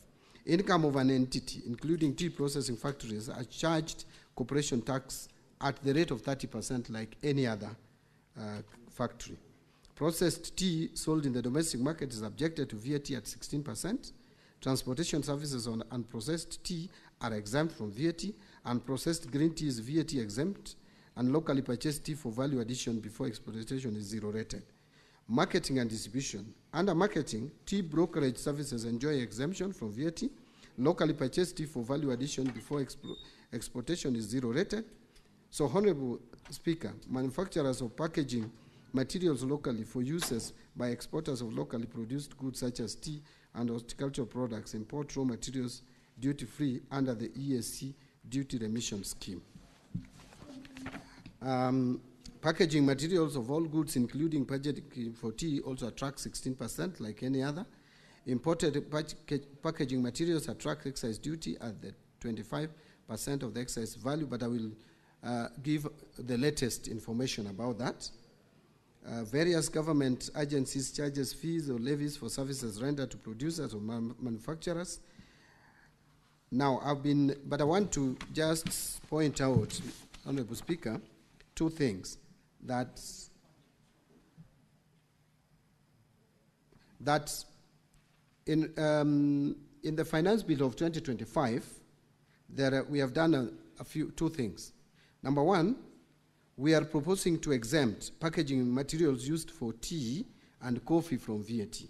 Income of an entity, including tea processing factories, are charged corporation tax at the rate of 30% like any other factory. Processed tea sold in the domestic market is subjected to VAT at 16%. Transportation services on unprocessed tea are exempt from VAT, and processed green tea is VAT exempt, and locally purchased tea for value addition before exportation is zero rated. Marketing and distribution. Under marketing, tea brokerage services enjoy exemption from VAT. Locally purchased tea for value addition before exportation is zero rated. So, Honorable Speaker, manufacturers of packaging materials locally for uses by exporters of locally produced goods such as tea and horticultural products import raw materials duty-free under the ESC duty remission scheme. Packaging materials of all goods, including packaging for tea, also attract 16% like any other. Imported packaging materials attract excise duty at the 25% of the excise value, but I will give the latest information about that. Various government agencies charges fees or levies for services rendered to producers or manufacturers. Now, but I want to just point out, Honorable Speaker, two things. That in the finance bill of 2025, we have done two things. Number one, we are proposing to exempt packaging materials used for tea and coffee from VAT.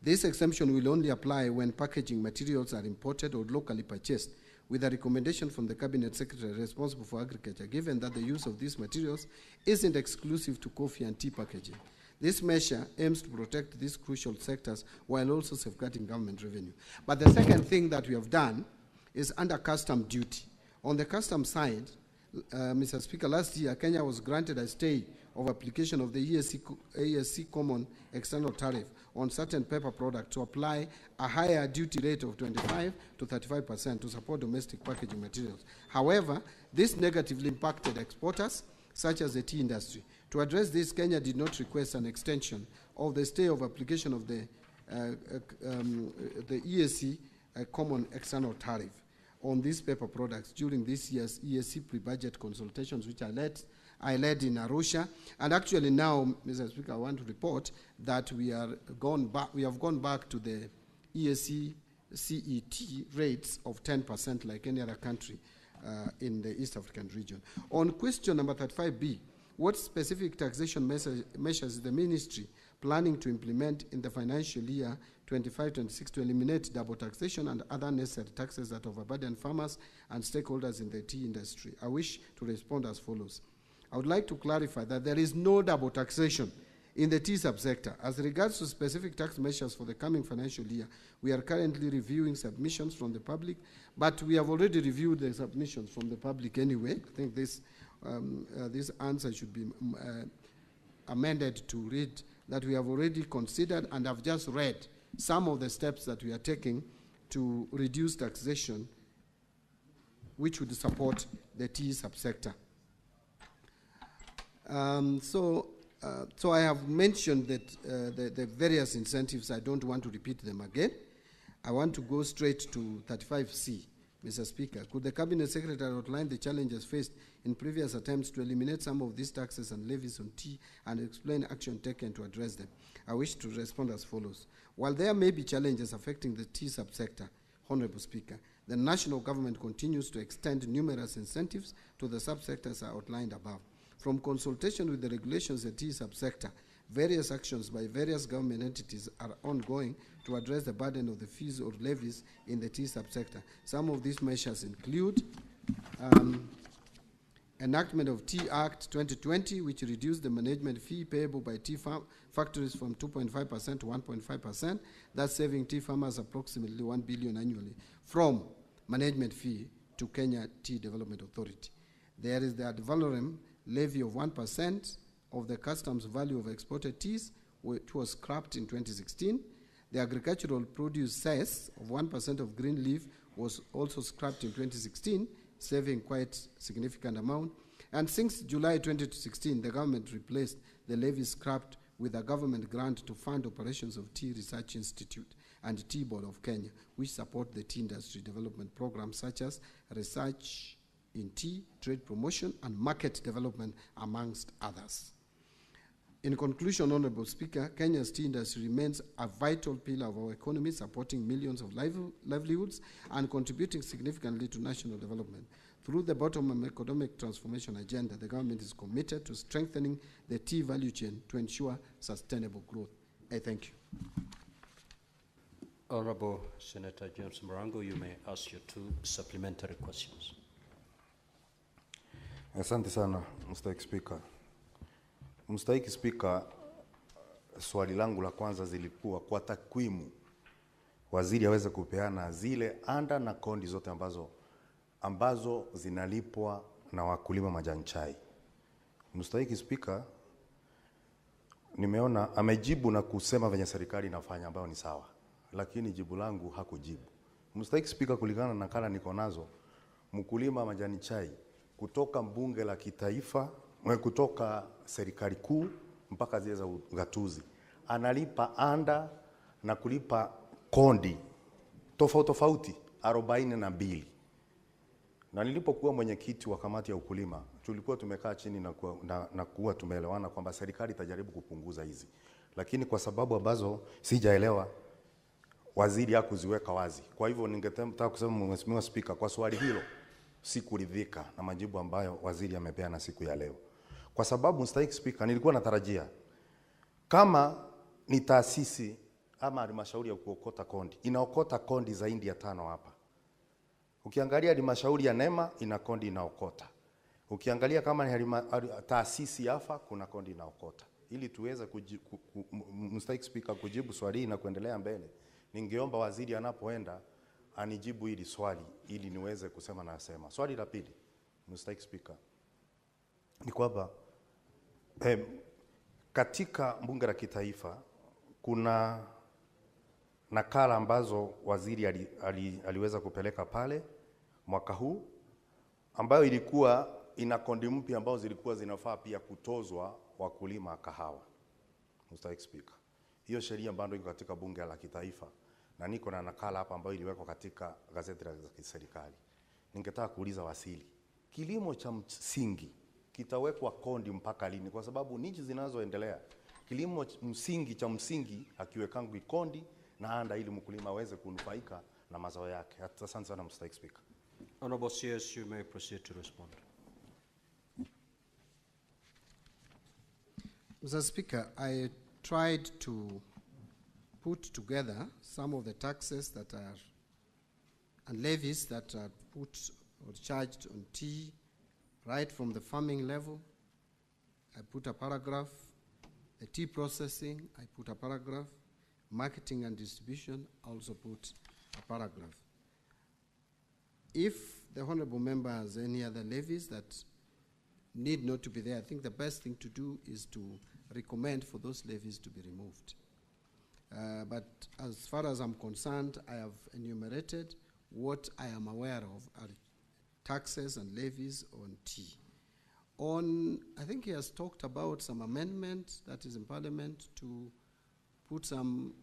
This exemption will only apply when packaging materials are imported or locally purchased, with a recommendation from the Cabinet Secretary responsible for agriculture, given that the use of these materials isn't exclusive to coffee and tea packaging. This measure aims to protect these crucial sectors while also safeguarding government revenue. But the second thing that we have done is under custom duty. On the custom side, Mr. Speaker, last year, Kenya was granted a stay of application of the ESC Common External Tariff on certain paper products to apply a higher duty rate of 25 to 35% to support domestic packaging materials. However, this negatively impacted exporters, such as the tea industry. To address this, Kenya did not request an extension of the stay of application of the ESC Common External Tariff on these paper products during this year's ESC pre-budget consultations, which I led in Arusha. And actually now, Mr. Speaker, I want to report that we have gone back to the ESC CET rates of 10% like any other country in the East African region. On question number 35B, what specific taxation measures is the ministry planning to implement in the financial year 25-26 to eliminate double taxation and other necessary taxes that overburden farmers and stakeholders in the tea industry? I wish to respond as follows. I would like to clarify that there is no double taxation in the tea subsector. As regards to specific tax measures for the coming financial year, we are currently reviewing submissions from the public, but we have already reviewed the submissions from the public anyway. I think this answer should be amended to read that we have already considered and have just read some of the steps that we are taking to reduce taxation, which would support the tea subsector. So I have mentioned that the various incentives. I don't want to repeat them again. I want to go straight to 35C, Mr. Speaker. Could the Cabinet Secretary outline the challenges faced in previous attempts to eliminate some of these taxes and levies on tea and explain action taken to address them? I wish to respond as follows. While there may be challenges affecting the tea subsector, Honorable Speaker, the national government continues to extend numerous incentives to the subsectors outlined above. From consultation with the regulations of the tea subsector, various actions by various government entities are ongoing to address the burden of the fees or levies in the tea subsector. Some of these measures include enactment of Tea Act 2020, which reduced the management fee payable by tea factories from 2.5% to 1.5%, thus saving tea farmers approximately 1 billion annually from management fee to Kenya Tea Development Authority. There is the ad valorem levy of 1% of the customs value of exported teas, which was scrapped in 2016. The agricultural produce cess of 1% of green leaf was also scrapped in 2016, saving quite significant amount. And since July 2016, the government replaced the levy scrapped with a government grant to fund operations of Tea Research Institute and Tea Board of Kenya, which support the tea industry development programs such as research in tea, trade promotion, and market development, amongst others. In conclusion, Honorable Speaker, Kenya's tea industry remains a vital pillar of our economy, supporting millions of livelihoods and contributing significantly to national development. Through the bottom-up economic transformation agenda, the government is committed to strengthening the tea value chain to ensure sustainable growth. I thank you. Honorable Senator James Morango, you may ask your 2 supplementary questions. Asante sana, Mstahiki Speaker. Mstahiki Speaker, swali langu la kwanza zilikuwa kwa takwimu waziri aweze kupeana zile anda na kondi zote ambazo zinalipwa na wakulima majani chai. Mstahiki Speaker, nimeona amejibu na kusema venye serikali inafanya ambayo ni sawa, lakini jibu langu hakujibu. Mstahiki Speaker, kulingana na nakala niko nazo, mkulima majani chai kutoka mbunge la kitaifa, kutoka serikali kuu mpaka zile za ugatuzi, analipa anda na kulipa kondi tofauti 42. Na nilipokuwa mwenyekiti wa kamati ya ukulima, tulikuwa tumekaa chini na kuwa tumeelewana kwamba serikali itajaribu kupunguza hizi. Lakini kwa sababu ambazo sijaelewa, waziri hakuziweka wazi. Kwa hivyo ningetaka kusema, Mheshimiwa Speaker, kwa swali hilo sikuridhika na majibu ambayo waziri amepeana siku ya leo. Kwa sababu, Mstahiki Speaker, nilikuwa natarajia kama ni taasisi ama halmashauri ya kuokota kondi, inaokota kondi zaidi ya 5 hapa. Ukiangalia halmashauri ya Nema ina kondi inaokota. Ukiangalia kama ni taasisi yafa kuna kondi inaokota. Ili tuweze Mstahiki Speaker, kujibu swali hili na kuendelea mbele, ningeomba waziri anapoenda anijibu hili swali ili niweze kusema na asema. Swali la pili, Mstahiki Speaker, ni kwamba katika bunge la kitaifa kuna nakala ambazo waziri aliweza kupeleka pale mwaka huu, ambayo ilikuwa ina kondi mpya ambazo zilikuwa zinafaa pia kutozwa wakulima kahawa. Mstahiki Speaker, hiyo sheria bado iko katika bunge la kitaifa na niko na nakala hapa ambayo iliwekwa katika gazeti la serikali. Ningetaka kuuliza waziri, kilimo cha msingi kitawekwa kondi mpaka lini? Kwa sababu nchi zinazoendelea kilimo cha msingi akiwekangu kondi na anda ili mkulima aweze kunufaika na mazao yake. Asante sana, Mstahiki Speaker. Honorable CS, you may proceed to respond. Mr. Speaker, I tried to put together some of the taxes that are and levies that are put or charged on tea, right from the farming level. I put a paragraph. The tea processing, I put a paragraph. Marketing and distribution, I also put a paragraph. If the honorable member has any other levies that need not to be there, I think the best thing to do is to recommend for those levies to be removed. But as far as I'm concerned, I have enumerated what I am aware of are taxes and levies on tea. I think he has talked about some amendment that is in Parliament to put some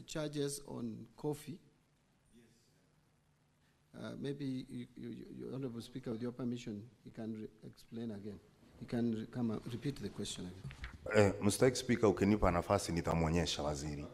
charges on coffee. Yes. Maybe you, Honorable Speaker, with your permission, you can explain again. You can come and repeat the question again. Mstahiki Speaker, ukinipa nafasi nitamwonyesha waziri.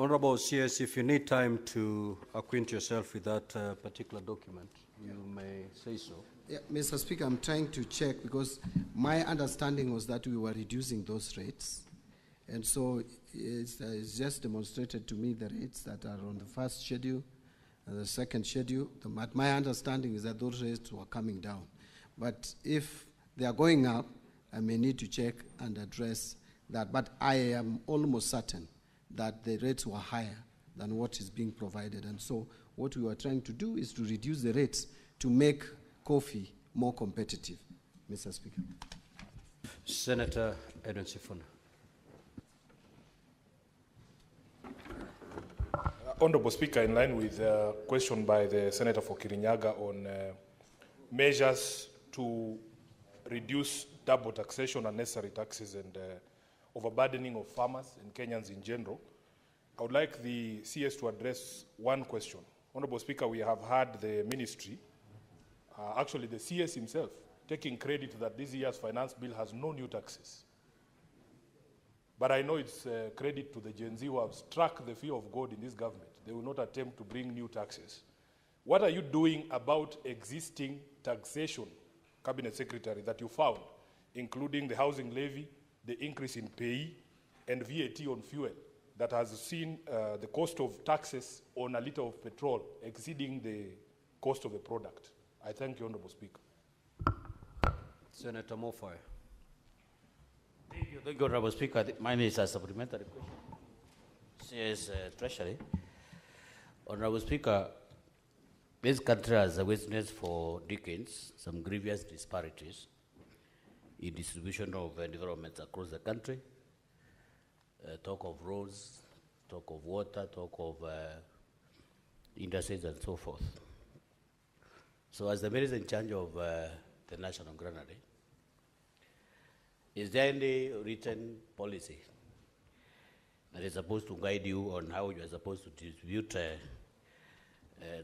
Honorable CS, if you need time to acquaint yourself with that particular document, you may say so. Yeah, Mr. Speaker, I'm trying to check because my understanding was that we were reducing those rates. And so it's just demonstrated to me the rates that are on the first schedule and the second schedule. My understanding is that those rates were coming down. But if they are going up, I may need to check and address that. But I am almost certain that the rates were higher than what is being provided. And so what we are trying to do is to reduce the rates to make coffee more competitive, Mr. Speaker. Senator Edwin Sifuna. Honorable Speaker, in line with the question by the Senator for Kirinyaga on measures to reduce double taxation, unnecessary taxes, and overburdening of farmers and Kenyans in general, I would like the CS to address one question. Honorable Speaker, we have heard the ministry, actually the CS himself, taking credit that this year's finance bill has no new taxes. But I know it's credit to the Gen Z who have struck the fear of God in this government. They will not attempt to bring new taxes. What are you doing about existing taxation, Cabinet Secretary, that you found, including the housing levy, the increase in pay, and VAT on fuel, that has seen the cost of taxes on a liter of petrol exceeding the cost of the product? I thank you, Honorable Speaker. Senator Mofai. Thank you, Honorable Speaker. Mine is a supplementary question. Says Treasury. Honorable Speaker, this country has witnessed for decades some grievous disparities in distribution of developments across the country. Talk of roads, talk of water, talk of industries and so forth. So as the minister in charge of the national granary, is there any written policy that is supposed to guide you on how you are supposed to distribute the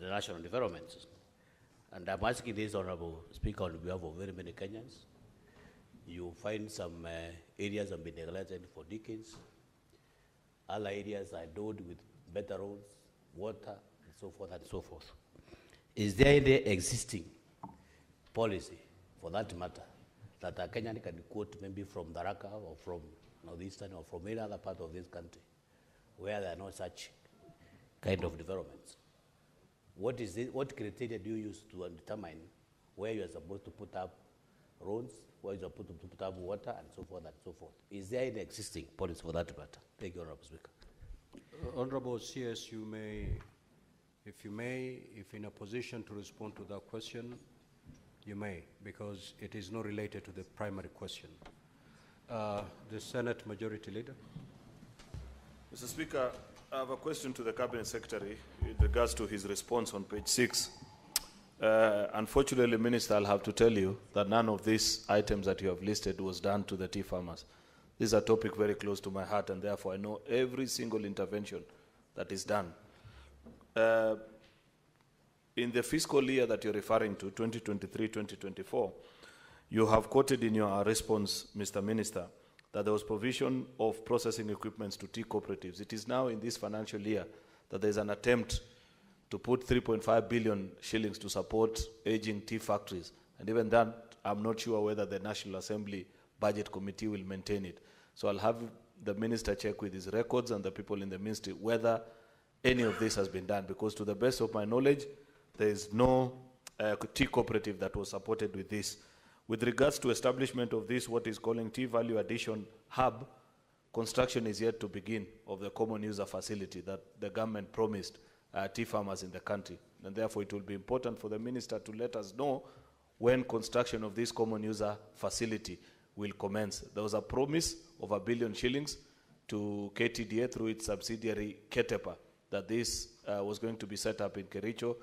national developments? And I'm asking this, Honorable Speaker, on behalf of very many Kenyans. You find some areas have been neglected for decades. Other areas are endowed with better roads, water, and so forth and so forth. Is there any existing policy, for that matter, that a Kenyan can quote maybe from Tharaka or from Northeastern or from any other part of this country where there are no such kind of developments? What is it, what criteria do you use to determine where you are supposed to put up roads, where you are supposed to put up water, and so forth and so forth? Is there any existing policy for that matter? Thank you, Honorable Speaker. Honorable CS, you may, if in a position to respond to that question, you may, because it is not related to the primary question. The Senate Majority Leader. Mr. Speaker, I have a question to the Cabinet Secretary in regards to his response on page 6. Unfortunately, Minister, I'll have to tell you that none of these items that you have listed was done to the tea farmers. This is a topic very close to my heart, and therefore I know every single intervention that is done. In the fiscal year that you're referring to, 2023-2024, you have quoted in your response, Mr. Minister, that there was provision of processing equipments to tea cooperatives. It is now in this financial year that there's an attempt to put 3.5 billion shillings to support aging tea factories. And even that, I'm not sure whether the National Assembly Budget Committee will maintain it. So I'll have the minister check with his records and the people in the ministry whether any of this has been done, because to the best of my knowledge, there is no tea cooperative that was supported with this. With regards to establishment of this, what is calling Tea Value Addition Hub, construction is yet to begin of the common user facility that the government promised tea farmers in the country. And therefore, it will be important for the minister to let us know when construction of this common user facility will commence. There was a promise of £1 billion shillings to KTDA through its subsidiary Ketepa that this was going to be set up in Kericho.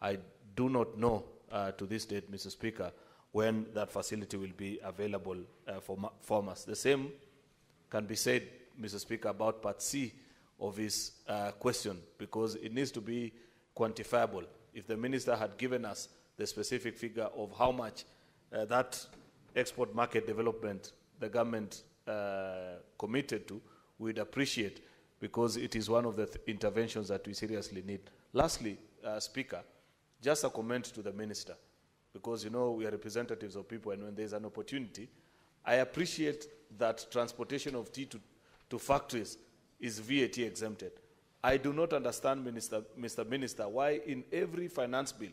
I do not know to this date, Mr. Speaker, when that facility will be available for farmers. The same can be said, Mr. Speaker, about Part C of his question, because it needs to be quantifiable. If the minister had given us the specific figure of how much that export market development the government committed to, we'd appreciate, because it is one of the interventions that we seriously need. Lastly, Speaker, just a comment to the minister, because, you know, we are representatives of people, and when there's an opportunity, I appreciate that transportation of tea to factories is VAT exempted. I do not understand, Mr. Minister, why in every finance bill,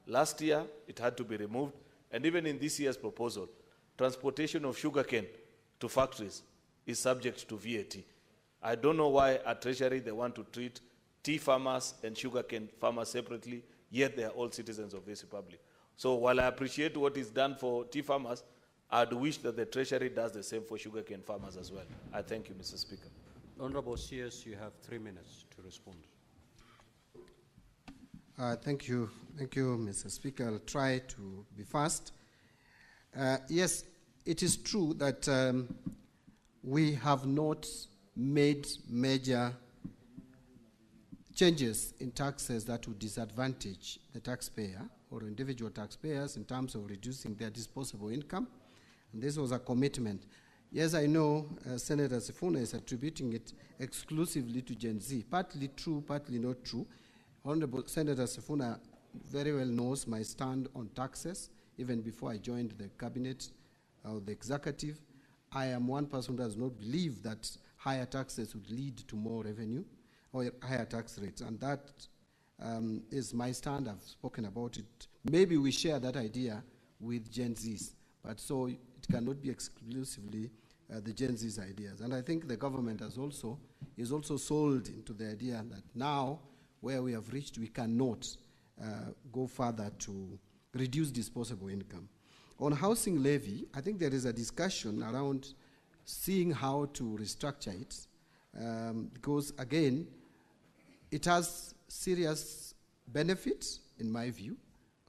last year it had to be removed, and even in this year's proposal, transportation of sugarcane to factories is subject to VAT. I don't know why at Treasury they want to treat tea farmers and sugarcane farmers separately, yet they are all citizens of this republic. So while I appreciate what is done for tea farmers, I'd wish that the Treasury does the same for sugarcane farmers as well. I thank you, Mr. Speaker. Honorable CS, you have 3 minutes to respond. Thank you, Mr. Speaker. I'll try to be fast. Yes, it is true that we have not made major changes in taxes that would disadvantage the taxpayer or individual taxpayers in terms of reducing their disposable income. And this was a commitment. Yes, I know Senator Sifuna is attributing it exclusively to Gen Z. Partly true, partly not true. Honorable Senator Sifuna very well knows my stand on taxes. Even before I joined the cabinet or the executive, I am one person who does not believe that higher taxes would lead to more revenue or higher tax rates. And that is my stand. I've spoken about it. Maybe we share that idea with Gen Zs, but so it cannot be exclusively the Gen Z's ideas. And I think the government is also sold into the idea that now, where we have reached, we cannot go further to reduce disposable income. On housing levy, I think there is a discussion around seeing how to restructure it, because again, it has serious benefits, in my view.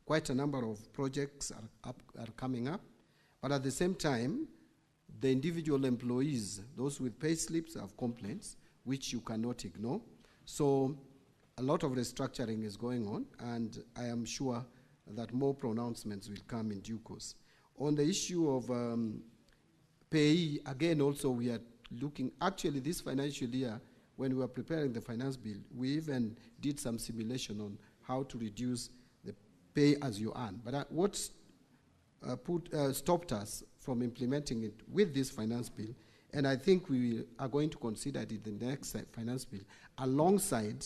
Quite a number of projects are coming up, but at the same time, the individual employees, those with pay slips, have complaints, which you cannot ignore. So a lot of restructuring is going on, and I am sure that more pronouncements will come in due course. On the issue of payee, again, also we are looking, actually this financial year, when we were preparing the finance bill, we even did some simulation on how to reduce the pay as you earn. But what stopped us from implementing it with this finance bill, and I think we are going to consider it in the next finance bill, alongside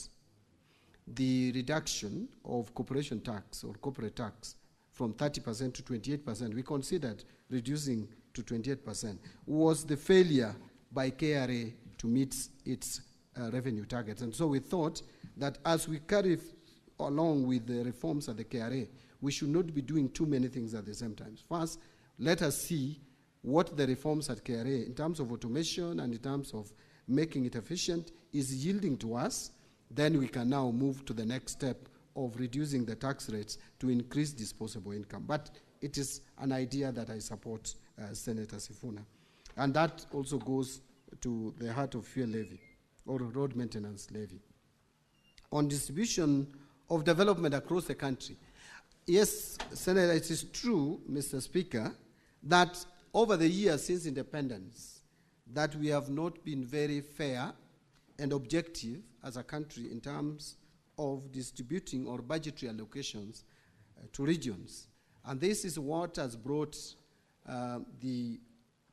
the reduction of corporation tax or corporate tax from 30% to 28%, we considered reducing to 28%, was the failure by KRA to meet its revenue targets. And so we thought that as we carry along with the reforms at the KRA, we should not be doing too many things at the same time. First, let us see what the reforms at KRA, in terms of automation and in terms of making it efficient, is yielding to us. Then we can now move to the next step of reducing the tax rates to increase disposable income. But it is an idea that I support, Senator Sifuna. And that also goes to the heart of fuel levy or road maintenance levy. On distribution of development across the country, yes, Senator, it is true, Mr. Speaker, that over the years since independence, that we have not been very fair and objective as a country in terms of distributing or budgetary allocations to regions. And this is what has brought the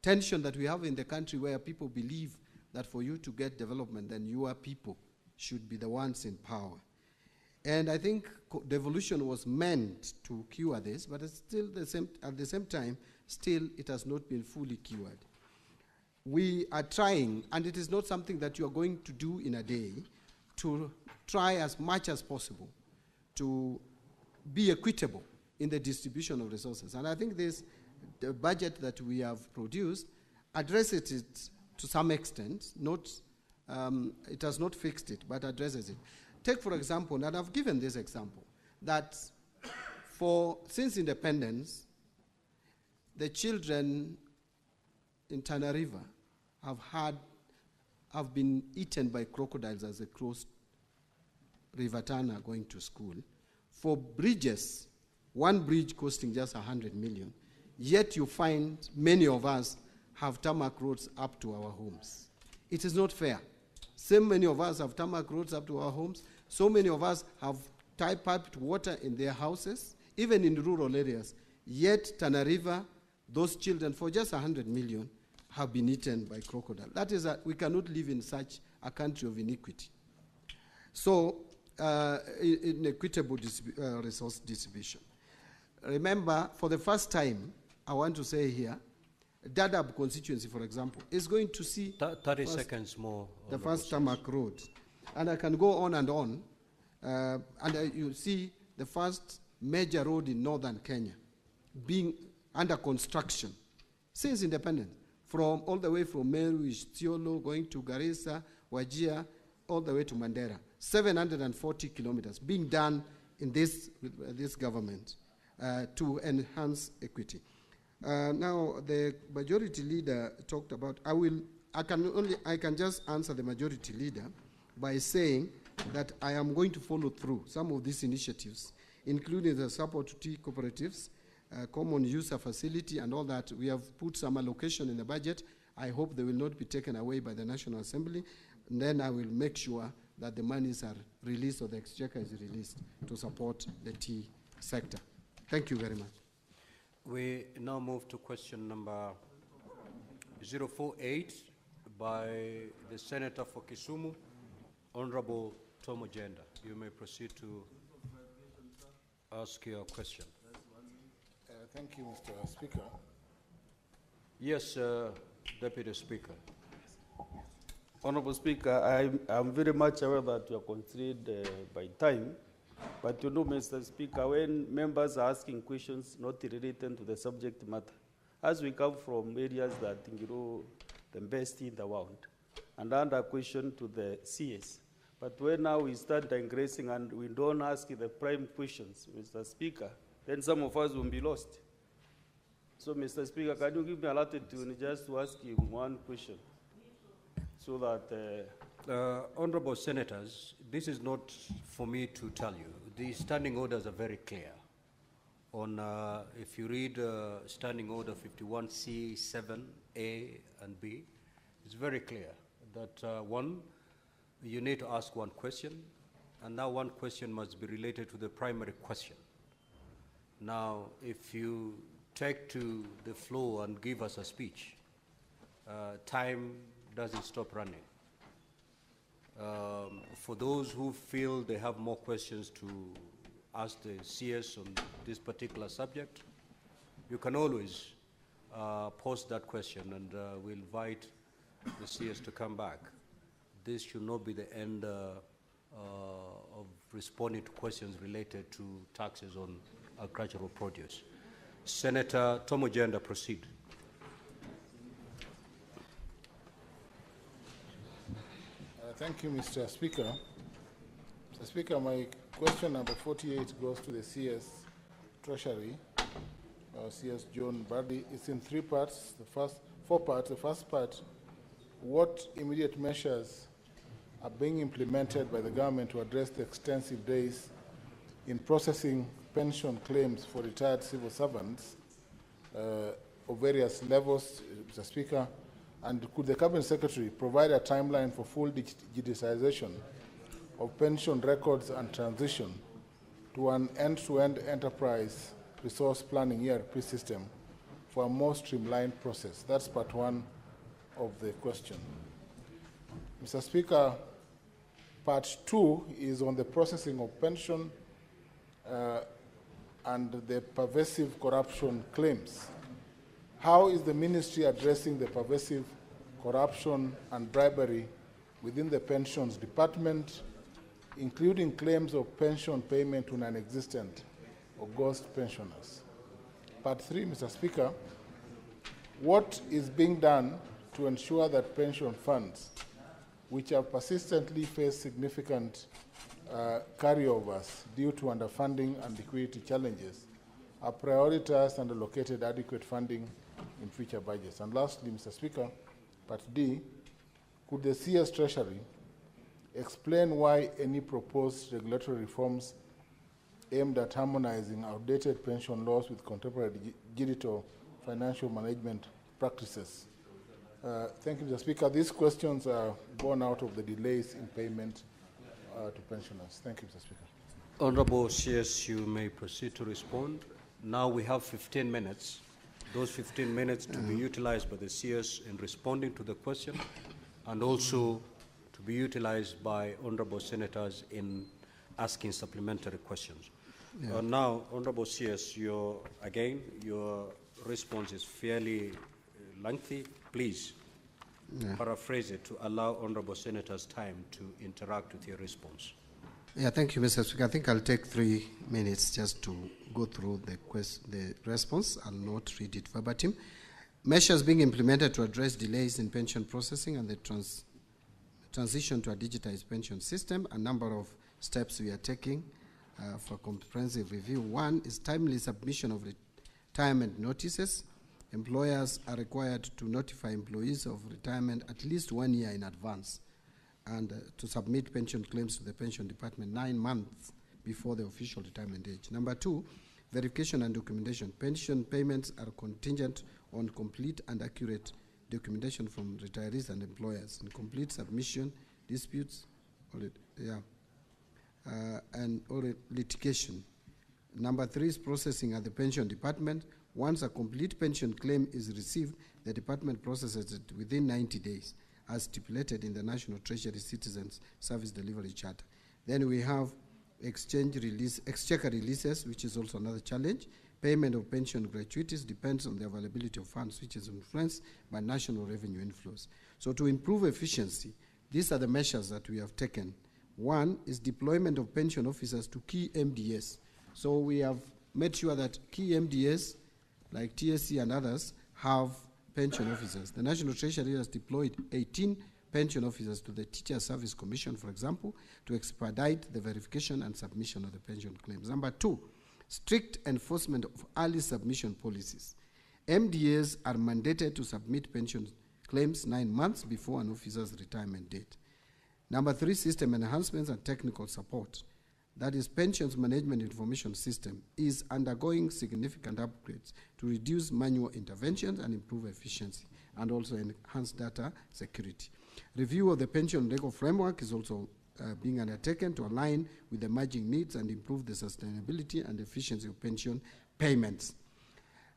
tension that we have in the country, where people believe that for you to get development, then your people should be the ones in power. And I think devolution was meant to cure this, but it's still at the same time, still it has not been fully cured. We are trying, and it is not something that you are going to do in a day, to try as much as possible to be equitable in the distribution of resources. And I think the budget that we have produced addresses it to some extent. It has not fixed it, but addresses it. Take, for example, and I've given this example, that since independence, the children in Tana River have been eaten by crocodiles as they crossed River Tana going to school. For bridges, one bridge costing just 100 million, yet you find many of us have tarmac roads up to our homes. It is not fair. So many of us have tarmac roads up to our homes. So many of us have piped water in their houses, even in rural areas. Yet Tana River, those children, for just 100 million, have been eaten by crocodile. That is that we cannot live in such a country of iniquity. So, inequitable resource distribution. Remember, for the first time, I want to say here, Dadaab constituency, for example, is going to see 30 seconds more. The first tarmac road. And I can go on and on. You see the first major road in northern Kenya being under construction since independence, from all the way from Meru, Isiolo, going to Garissa, Wajir, all the way to Mandera. 740 kilometers being done in this government to enhance equity. Now, the majority leader talked about, I can just answer the majority leader by saying that I am going to follow through some of these initiatives, including the support to tea cooperatives, common user facility and all that. We have put some allocation in the budget. I hope they will not be taken away by the National Assembly. And then I will make sure that the monies are released or the exchequer is released to support the tea sector. Thank you very much. We now move to question number 048 by the Senator for Kisumu, Honorable Tom Ojenda. You may proceed to ask your question. Thank you, Mr. Speaker. Yes, Deputy Speaker. Honorable Speaker, I'm very much aware that you are constrained by time, but you know, Mr. Speaker, when members are asking questions not related to the subject matter, as we come from areas that you know the best in the world, and under question to the CS, but when now we start digressing and we don't ask the prime questions, Mr. Speaker, then some of us will be lost. So, Mr. Speaker, can you give me a latitude just to ask you one question? So that... Honorable Senators, this is not for me to tell you. The standing orders are very clear. On, if you read Standing Order 51C, 7A and B, it's very clear that one, you need to ask one question, and that one question must be related to the primary question. Now, if you take to the floor and give us a speech, time doesn't stop running. For those who feel they have more questions to ask the CS on this particular subject, you can always post that question, and we'll invite the CS to come back. This should not be the end of responding to questions related to taxes on agricultural produce. Senator Tom Ojenda, proceed. Thank you, Mr. Speaker. Mr. Speaker, my question number 48 goes to the CS Treasury, CS John Mbadi. It's in three parts. Four parts. The first part, what immediate measures are being implemented by the government to address the extensive days in processing pension claims for retired civil servants of various levels, Mr. Speaker? And could the Cabinet Secretary provide a timeline for full digitization of pension records and transition to an end-to-end enterprise resource planning ERP system for a more streamlined process? That's part one of the question. Mr. Speaker, part two is on the processing of pension and the pervasive corruption claims. How is the ministry addressing the pervasive corruption and bribery within the pensions department, including claims of pension payment to non-existent or ghost pensioners? Part three, Mr. Speaker, what is being done to ensure that pension funds, which have persistently faced significant carryovers due to underfunding and liquidity challenges, are prioritized and allocated adequate funding in future budgets? And lastly, Mr. Speaker, part D, could the CS Treasury explain why any proposed regulatory reforms aimed at harmonizing outdated pension laws with contemporary digital financial management practices? Thank you, Mr. Speaker. These questions are born out of the delays in payment to pensioners. Thank you, Mr. Speaker. Honorable CS, you may proceed to respond. Now we have 15 minutes those 15 minutes to be utilized by the CS in responding to the question, and also to be utilized by honorable senators in asking supplementary questions. Yeah. Now, honorable CS, your response is fairly lengthy. Please paraphrase it to allow honorable senators time to interact with your response. Yeah, thank you, Mr. Speaker. I think I'll take 3 minutes just to go through the response. I'll not read it verbatim. Measures being implemented to address delays in pension processing and the transition to a digitized pension system. A number of steps we are taking for comprehensive review. One is timely submission of retirement notices. Employers are required to notify employees of retirement at least 1 year in advance, and to submit pension claims to the pension department 9 months before the official retirement age. Number 2, verification and documentation. Pension payments are contingent on complete and accurate documentation from retirees and employers. Incomplete submission, disputes, and litigation. Number 3 is processing at the pension department. Once a complete pension claim is received, the department processes it within 90 days, as stipulated in the National Treasury Citizens Service Delivery Charter. Then we have exchequer releases, which is also another challenge. Payment of pension gratuities depends on the availability of funds, which is influenced by national revenue inflows. So to improve efficiency, these are the measures that we have taken. One is deployment of pension officers to key MDS. So we have made sure that key MDS, like TSC and others, have pension officers. The National Treasury has deployed 18 pension officers to the Teacher Service Commission, for example, to expedite the verification and submission of the pension claims. Number 2, strict enforcement of early submission policies. MDAs are mandated to submit pension claims 9 months before an officer's retirement date. Number 3, system enhancements and technical support. That is, pensions management information system is undergoing significant upgrades to reduce manual interventions and improve efficiency, and also enhance data security. Review of the pension legal framework is also being undertaken to align with emerging needs and improve the sustainability and efficiency of pension payments.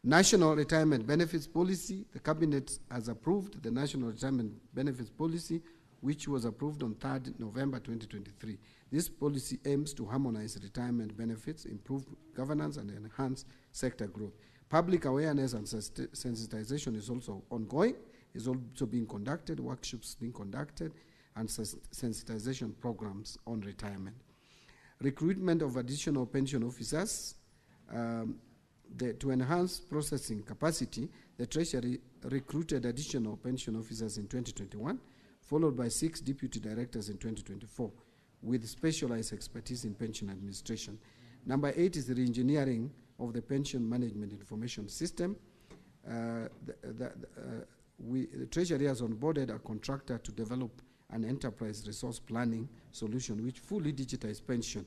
National Retirement Benefits Policy. The Cabinet has approved the National Retirement Benefits Policy, which was approved on 3rd November 2023. This policy aims to harmonize retirement benefits, improve governance, and enhance sector growth. Public awareness and sensitization is also ongoing, is also being conducted, workshops being conducted, and sensitization programs on retirement. Recruitment of additional pension officers. To enhance processing capacity, the Treasury recruited additional pension officers in 2021, followed by 6 deputy directors in 2024, with specialized expertise in pension administration. Number 8 is the re-engineering of the pension management information system. The Treasury has onboarded a contractor to develop an enterprise resource planning solution which fully digitizes pension,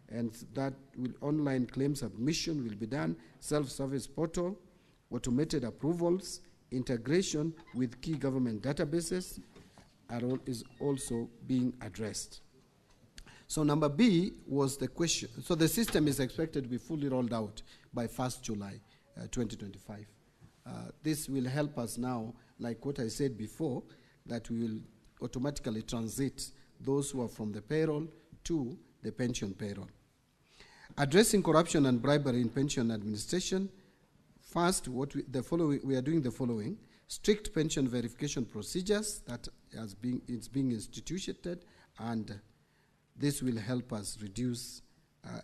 and that online claim submission will be done, self-service portal, automated approvals, integration with key government databases is also being addressed. So number B was the question. So the system is expected to be fully rolled out by 1st July 2025. This will help us now, like what I said before, that we will automatically transit those who are from the payroll to the pension payroll. Addressing corruption and bribery in pension administration. First, we are doing the following. Strict pension verification procedures that it's being instituted, and this will help us reduce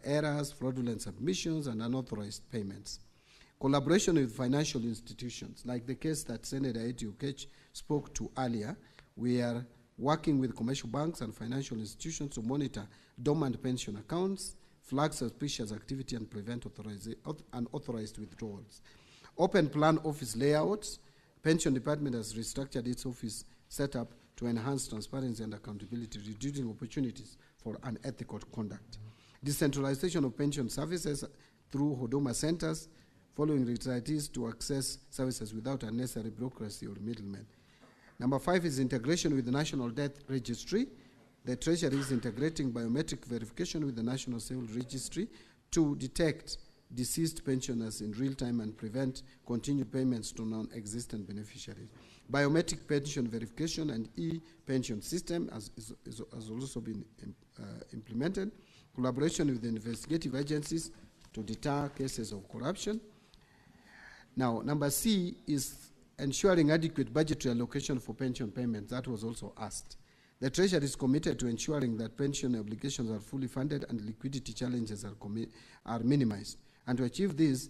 errors, fraudulent submissions, and unauthorized payments. Collaboration with financial institutions, like the case that Senator Eti Ukech spoke to earlier. We are working with commercial banks and financial institutions to monitor dormant pension accounts, flag suspicious activity, and prevent unauthorized withdrawals. Open plan office layouts. Pension Department has restructured its office setup to enhance transparency and accountability, reducing opportunities for unethical conduct. Decentralization of pension services through Huduma centers, following retirees to access services without unnecessary bureaucracy or middlemen. Number 5 is integration with the National Death Registry. The Treasury is integrating biometric verification with the National Civil Registry to detect deceased pensioners in real time and prevent continued payments to non-existent beneficiaries. Biometric pension verification and e-pension system has also been implemented. Collaboration with the investigative agencies to deter cases of corruption. Now, number C is ensuring adequate budgetary allocation for pension payments. That was also asked. The Treasury is committed to ensuring that pension obligations are fully funded and liquidity challenges are minimized. And to achieve this,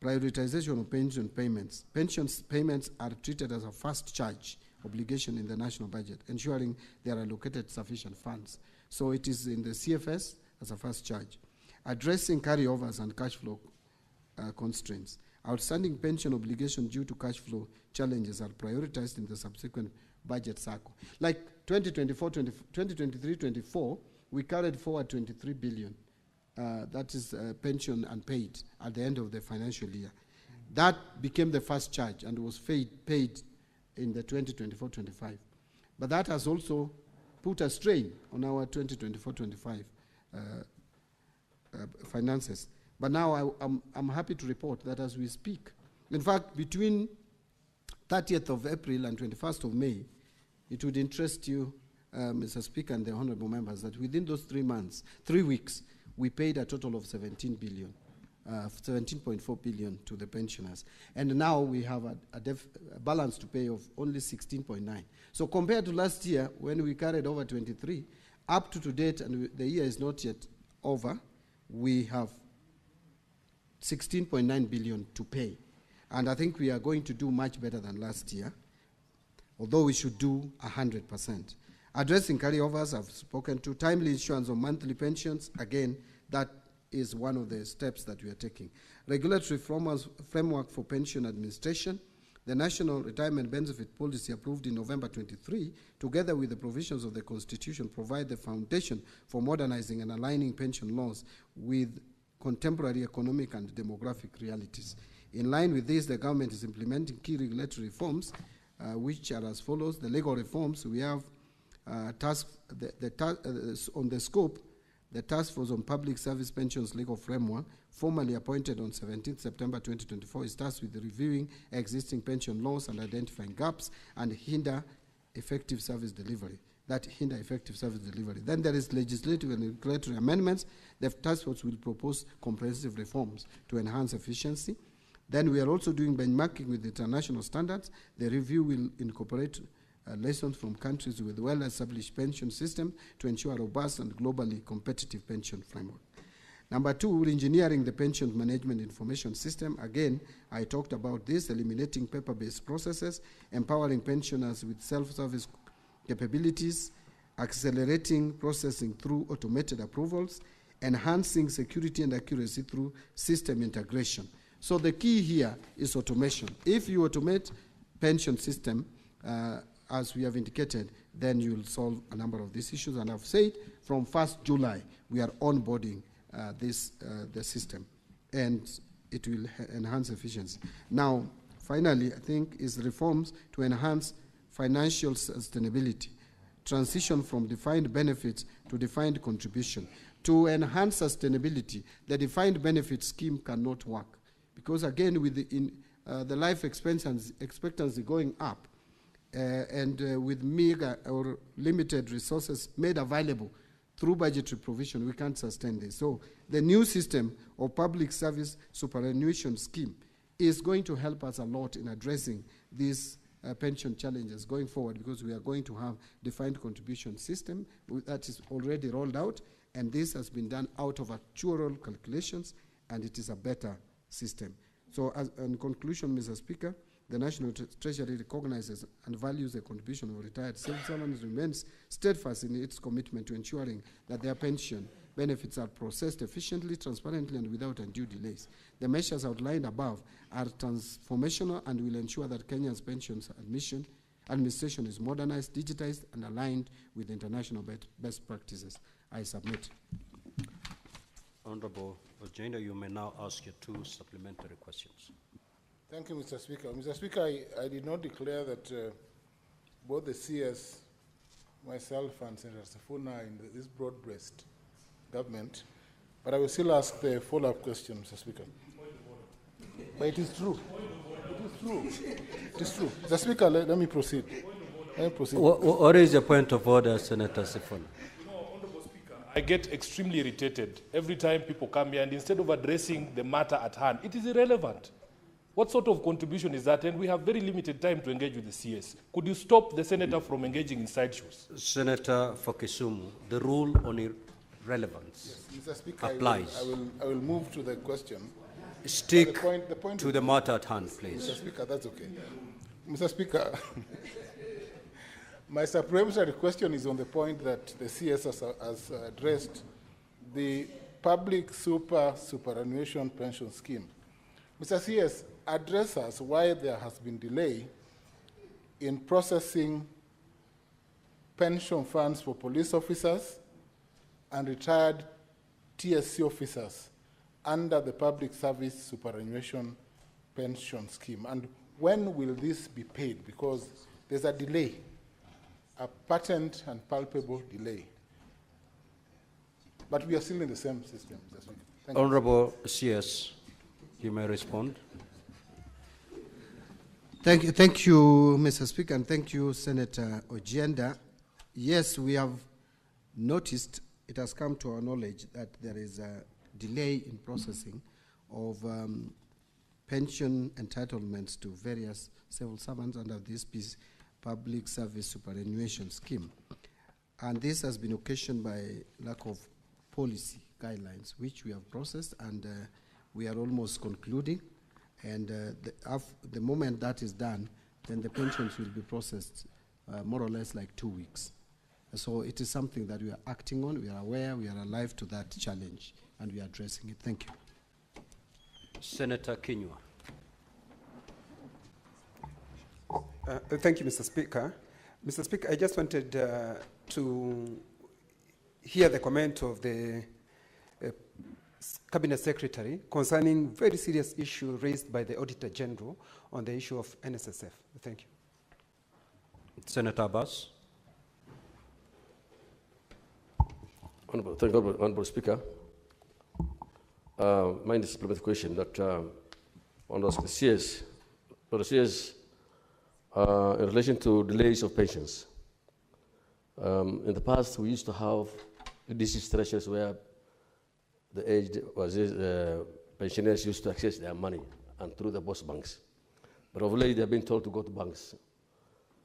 prioritization of pension payments. Pension payments are treated as a first charge obligation in the national budget, ensuring they are allocated sufficient funds. So it is in the CFS as a first charge. Addressing carryovers and cash flow constraints. Outstanding pension obligations due to cash flow challenges are prioritized in the subsequent budget cycle. Like 2023-24, we carried forward 23 billion. That is pension unpaid at the end of the financial year. That became the first charge and was paid in the 2024-25. But that has also put a strain on our 2024-25 finances. But now I'm happy to report that as we speak, in fact, between 30th of April and 21st of May, it would interest you, Mr. Speaker and the honorable members, that within those 3 weeks, we paid a total of 17 billion, 17.4 billion to the pensioners. And now we have a balance to pay of only 16.9. So compared to last year, when we carried over 23, up to date, and the year is not yet over, we have 16.9 billion to pay. And I think we are going to do much better than last year, although we should do 100%. Addressing carryovers, I've spoken to. Timely issuance of monthly pensions, again, that is one of the steps that we are taking. Regulatory framework for pension administration. The National Retirement Benefit Policy approved in November 23, together with the provisions of the Constitution, provide the foundation for modernizing and aligning pension laws with contemporary economic and demographic realities. In line with this, the government is implementing key regulatory reforms, which are as follows. The legal reforms, we have on the scope, the Task Force on Public Service Pensions Legal Framework, formally appointed on 17 September 2024, is tasked with reviewing existing pension laws and identifying gaps and hinder effective service delivery. Then there is legislative and regulatory amendments. The task force will propose comprehensive reforms to enhance efficiency. Then we are also doing benchmarking with international standards. The review will incorporate lessons from countries with well-established pension systems to ensure a robust and globally competitive pension framework. Number 2, engineering the pension management information system. Again, I talked about this, eliminating paper-based processes, empowering pensioners with self-service capabilities, accelerating processing through automated approvals, enhancing security and accuracy through system integration. So the key here is automation. If you automate pension system, as we have indicated, then you will solve a number of these issues. And I've said from 1st July, we are onboarding the system, and it will enhance efficiency. Now, finally, I think is reforms to enhance financial sustainability, transition from defined benefits to defined contribution. To enhance sustainability, the defined benefit scheme cannot work, because again, with the life expectancy going up, and with meager or limited resources made available through budgetary provision, we can't sustain this. So the new system of public service superannuation scheme is going to help us a lot in addressing these pension challenges going forward, because we are going to have defined contribution system that is already rolled out, and this has been done out of actuarial calculations, and it is a better system. So in conclusion, Mr. Speaker, the National Treasury recognizes and values the contribution of retired civil servants, remains steadfast in its commitment to ensuring that their pension benefits are processed efficiently, transparently, and without undue delays. The measures outlined above are transformational and will ensure that Kenya's pensions administration is modernized, digitized, and aligned with international best practices. I submit. Honorable Ojenda, you may now ask your 2 supplementary questions. Thank you, Mr. Speaker. Mr. Speaker, I did not declare that both the CS, myself, and Senator Sifuna in this broad-based government But I will still ask the follow-up question, Mr. Speaker. But it is true. It is true. It is true. Mr. Speaker, let me proceed. Let me proceed. What is the point of order, Senator Sifuna? I get extremely irritated every time people come here, and instead of addressing the matter at hand, it is irrelevant. What sort of contribution is that? And we have very limited time to engage with the CS. Could you stop the senator from engaging in side shows? Senator for Kisumu, the rule on irrelevance Mr. Speaker, applies. I will move to the question. Stick the point to the matter at hand, please. Mr. Speaker, that's okay. Mr. Speaker, my supplementary question is on the point that the CS has addressed the public superannuation pension scheme. Mr. CS, address us why there has been delay in processing pension funds for police officers and retired TSC officers under the Public Service Superannuation Pension Scheme. And when will this be paid? Because there's a delay, a patent and palpable delay. But we are still in the same system, Mr. Speaker. Thank Honorable CS, you may respond. Thank you, Mr. Speaker, and thank you, Senator Ojienda. Yes, we have noticed, it has come to our knowledge that there is a delay in processing of pension entitlements to various civil servants under this Public Service Superannuation Scheme. And this has been occasioned by lack of policy guidelines, which we have processed, and we are almost concluding. And the moment that is done, then the pensions will be processed more or less like 2 weeks. So it is something that we are acting on. We are aware, we are alive to that challenge, and we are addressing it. Thank you. Senator Kinyua. Thank you, Mr. Speaker. Mr. Speaker, I just wanted to hear the comment of the Cabinet Secretary concerning very serious issue raised by the Auditor General on the issue of NSSF. Thank you. Senator Abbas. Thank you, Honorable Speaker. My supplementary question that on the CS, in relation to delays of pensions. In the past, we used to have disease thresholds where the aged pensioners used to access their money and through the post banks. But of late, they've been told to go to banks.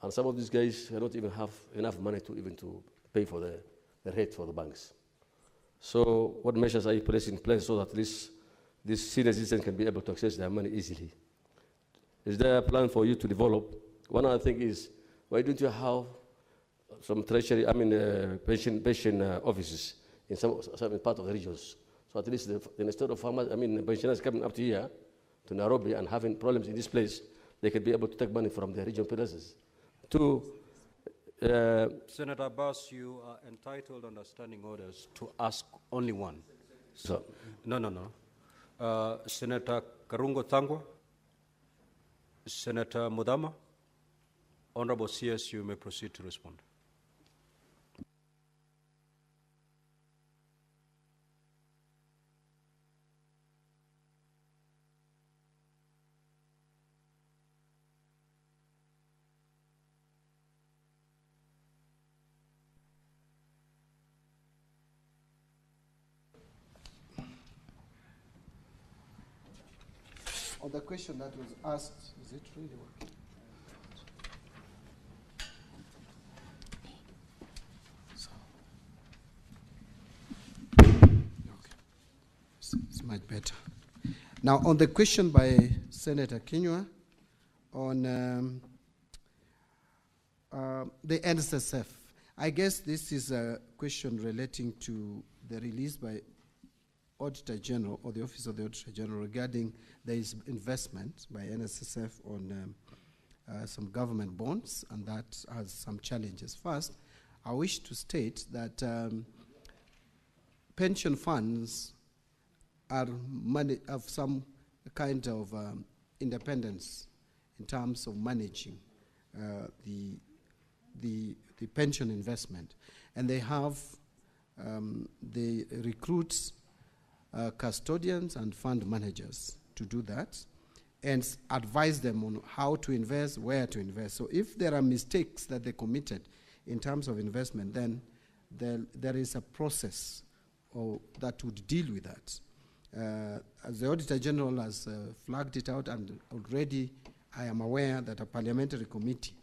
And some of these guys don't even have enough money to pay for the rate for the banks. So what measures are you placing in place so that at least these senior citizens can be able to access their money easily? Is there a plan for you to develop? One other thing is, why don't you have some treasury, pension offices in some part of the regions? So at least instead of farmers, pensioners coming up to here, to Nairobi, and having problems in this place, they could be able to take money from the regional places. Senator Abbas, you are entitled under standing orders to ask only one. So, no. Senator Karungo Thangwa, Senator Mudama, Honorable CS, you may proceed to respond. On the question that was asked, is it really working? It's much better. Now, on the question by Senator Kinyua on the NSSF, I guess this is a question relating to the release by Auditor General or the Office of the Auditor General regarding the investment by NSSF on some government bonds, and that has some challenges. First, I wish to state that pension funds have some kind of independence in terms of managing the pension investment, and they have they recruit custodians and fund managers to do that and advise them on how to invest, where to invest. So if there are mistakes that they committed in terms of investment, then there is a process that would deal with that. As the Auditor General has flagged it out, and already I am aware that a parliamentary committee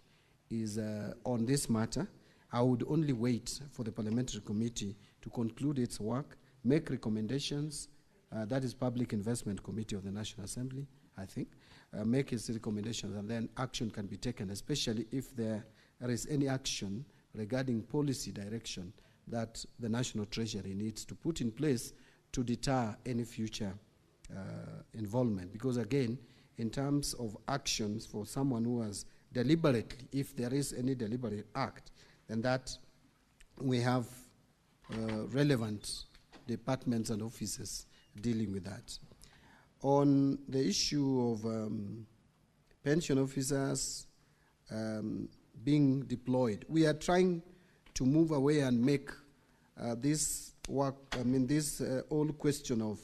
is on this matter. I would only wait for the parliamentary committee to conclude its work, make recommendations. That is Public Investment Committee of the National Assembly, I think. Make its recommendations, and then action can be taken, especially if there is any action regarding policy direction that the National Treasury needs to put in place to deter any future involvement. Because again, in terms of actions for someone who has deliberately, if there is any deliberate act, then that we have relevant departments and offices dealing with that. On the issue of pension officers being deployed, we are trying to move away and make this work, this whole question of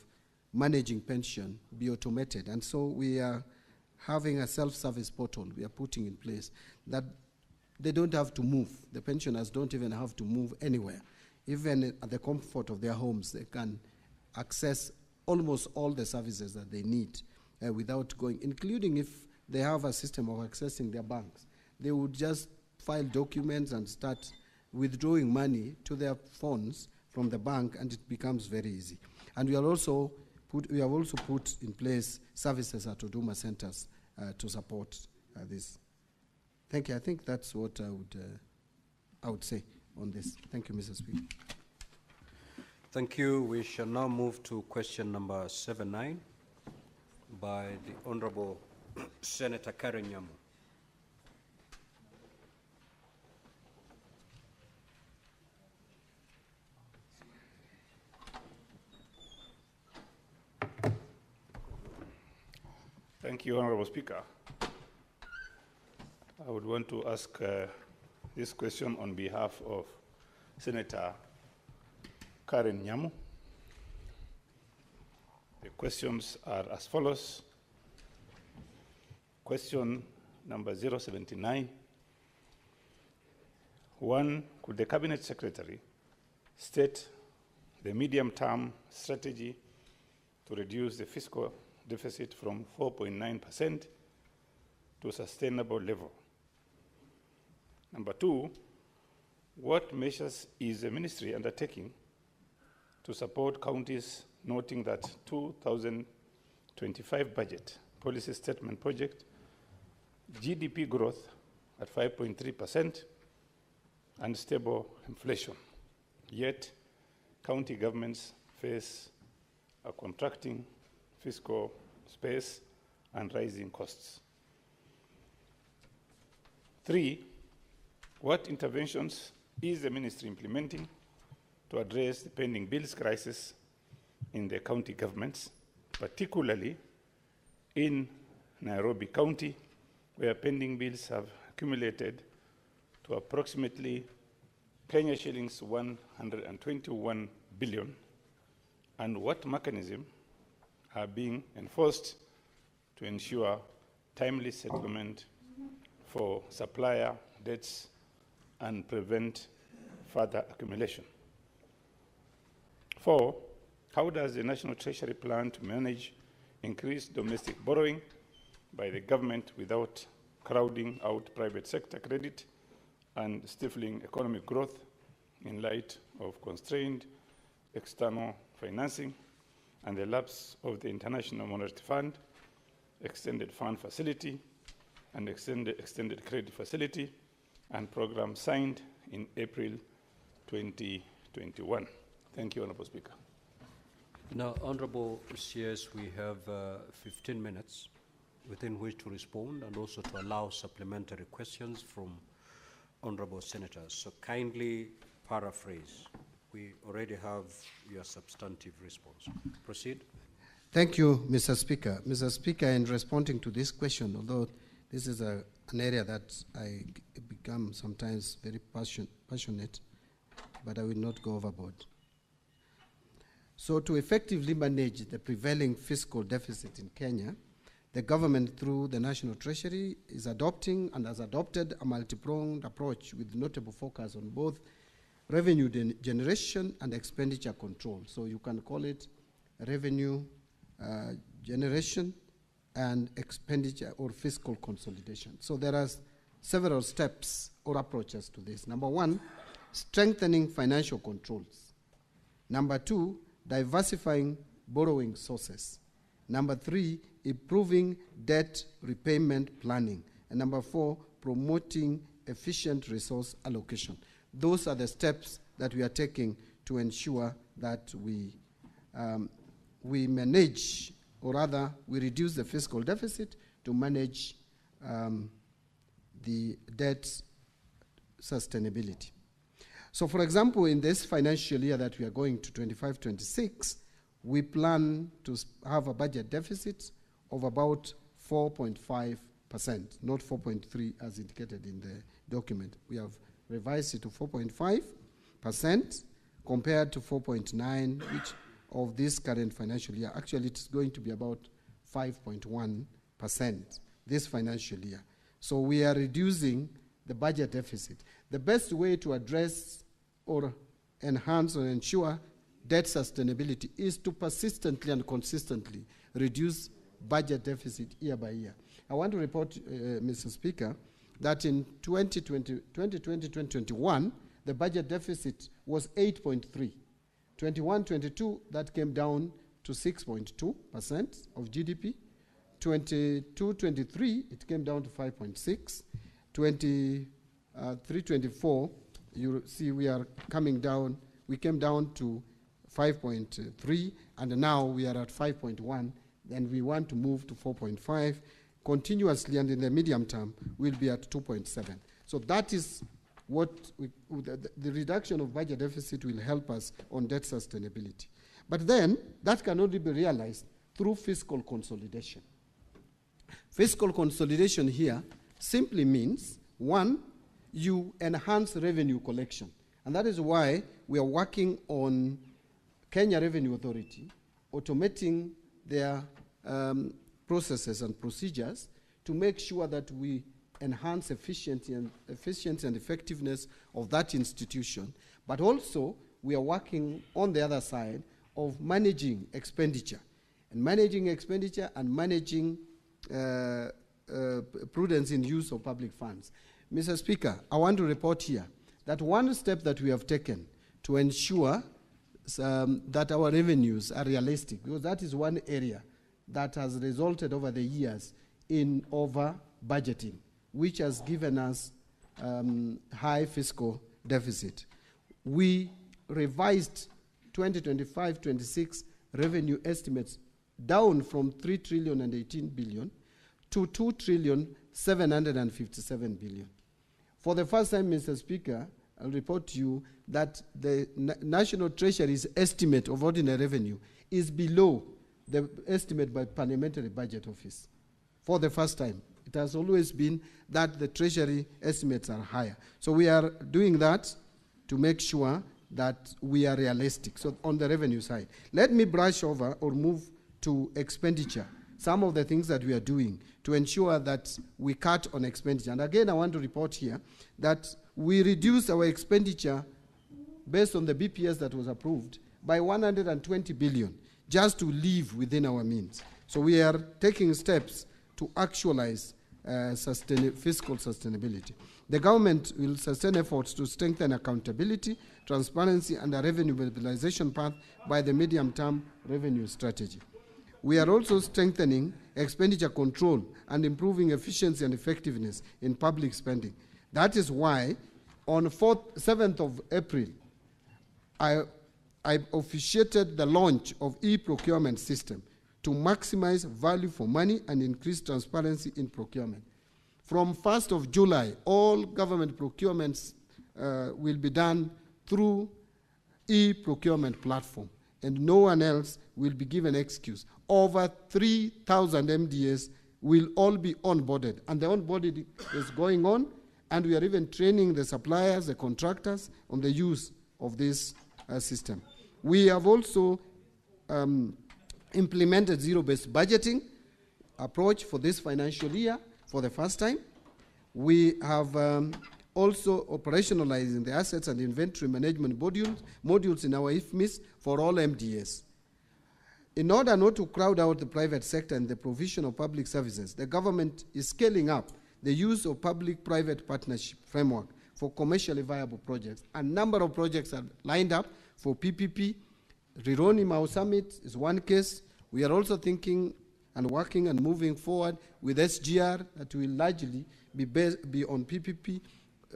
managing pension be automated. And so we are having a self-service portal we are putting in place that they don't have to move. The pensioners don't even have to move anywhere. Even at the comfort of their homes, they can access almost all the services that they need without going, including if they have a system of accessing their banks. They would just file documents and start withdrawing money to their phones from the bank, and it becomes very easy. And we have also put in place services at Huduma centers to support this. Thank you. I think that's what I would say on this. Thank you, Mr. Speaker. Thank you. We shall now move to question number 79 by the Honorable Senator Karen Nyamu. Thank you, Honorable Speaker. I would want to ask this question on behalf of Senator Karen Nyamu. The questions are as follows. Question number 079. 1, could the Cabinet Secretary state the medium-term strategy to reduce the fiscal deficit from 4.9% to a sustainable level? Number 2, what measures is the ministry undertaking to support counties, noting that 2025 budget policy statement project GDP growth at 5.3% and stable inflation, yet county governments face a contracting fiscal space and rising costs? 3, what interventions is the ministry implementing to address the pending bills crisis in the county governments, particularly in Nairobi County, where pending bills have accumulated to approximately Kenya shillings 121 billion, and what mechanism are being enforced to ensure timely settlement for supplier debts and prevent further accumulation? 4, how does the National Treasury plan to manage increased domestic borrowing by the government without crowding out private sector credit and stifling economic growth in light of constrained external financing and the lapse of the International Monetary Fund, Extended Fund Facility, and Extended Credit Facility, and program signed in April 2021? Thank you, Honorable Speaker. Now, Honorable CS, we have 15 minutes within which to respond and also to allow supplementary questions from Honorable Senators. So kindly paraphrase. We already have your substantive response. Proceed. Thank you, Mr. Speaker. Mr. Speaker, in responding to this question, although this is an area that I become sometimes very passionate, but I will not go overboard. So to effectively manage the prevailing fiscal deficit in Kenya, the government through the National Treasury is adopting and has adopted a multi-pronged approach with notable focus on both revenue generation and expenditure control. So you can call it revenue generation and expenditure or fiscal consolidation. So there are several steps or approaches to this. Number one, strengthening financial controls. Number two, diversifying borrowing sources. Number three, improving debt repayment planning. And number four, promoting efficient resource allocation. Those are the steps that we are taking to ensure that we manage, or rather, we reduce the fiscal deficit to manage the debt sustainability. So, for example, in this financial year that we are going to 25-26, we plan to have a budget deficit of about 4.5%, not 4.3 as indicated in the document. We have revised it to 4.5% compared to 4.9, which of this current financial year. Actually, it's going to be about 5.1% this financial year. So we are reducing the budget deficit. The best way to address or enhance or ensure debt sustainability is to persistently and consistently reduce budget deficit year by year. I want to report, Mr. Speaker, that in 2020-2021, the budget deficit was 8.3. 21-22, that came down to 6.2% of GDP. 22-23, it came down to 5.6. 23-24, you see we are coming down. We came down to 5.3, and now we are at 5.1, and we want to move to 4.5 continuously, and in the medium term, we'll be at 2.7. So that is what the reduction of budget deficit will help us on debt sustainability. But then, that can only be realized through fiscal consolidation. Fiscal consolidation here simply means, one, you enhance revenue collection. And that is why we are working on Kenya Revenue Authority, automating their processes and procedures to make sure that we enhance efficiency and effectiveness of that institution. But also, we are working on the other side of managing expenditure. And managing expenditure and managing prudence in use of public funds. Mr. Speaker, I want to report here that one step that we have taken to ensure that our revenues are realistic, because that is one area that has resulted over the years in over-budgeting, which has given us high fiscal deficit. We revised 2025-26 revenue estimates down from 3 trillion and 18 billion to 2 trillion 757 billion. For the first time, Mr. Speaker, I'll report to you that the National Treasury's estimate of ordinary revenue is below the estimate by Parliamentary Budget Office. For the first time. It has always been that the Treasury estimates are higher. So we are doing that to make sure that we are realistic. So on the revenue side, let me brush over or move to expenditure. Some of the things that we are doing to ensure that we cut on expenditure. And again, I want to report here that we reduced our expenditure based on the BPS that was approved by 120 billion just to live within our means. So we are taking steps to actualize fiscal sustainability. The government will sustain efforts to strengthen accountability, transparency, and a revenue mobilization path by the medium-term revenue strategy. We are also strengthening expenditure control and improving efficiency and effectiveness in public spending. That is why on 7th of April, I officiated the launch of e-procurement system to maximize value for money and increase transparency in procurement. From 1st of July, all government procurements will be done through e-procurement platform, and no one else will be given excuse. Over 3,000 MDAs will all be onboarded, and the onboarding is going on, and we are even training the suppliers, the contractors, on the use of this system. We have also implemented zero-based budgeting approach for this financial year for the first time. We have also operationalizing the assets and inventory management modules in our IFMIS for all MDAs. In order not to crowd out the private sector and the provision of public services, the government is scaling up the use of public-private partnership framework for commercially viable projects. A number of projects are lined up for PPP. Rironi Mau Summit is one case. We are also thinking and working and moving forward with SGR that will largely be on PPP.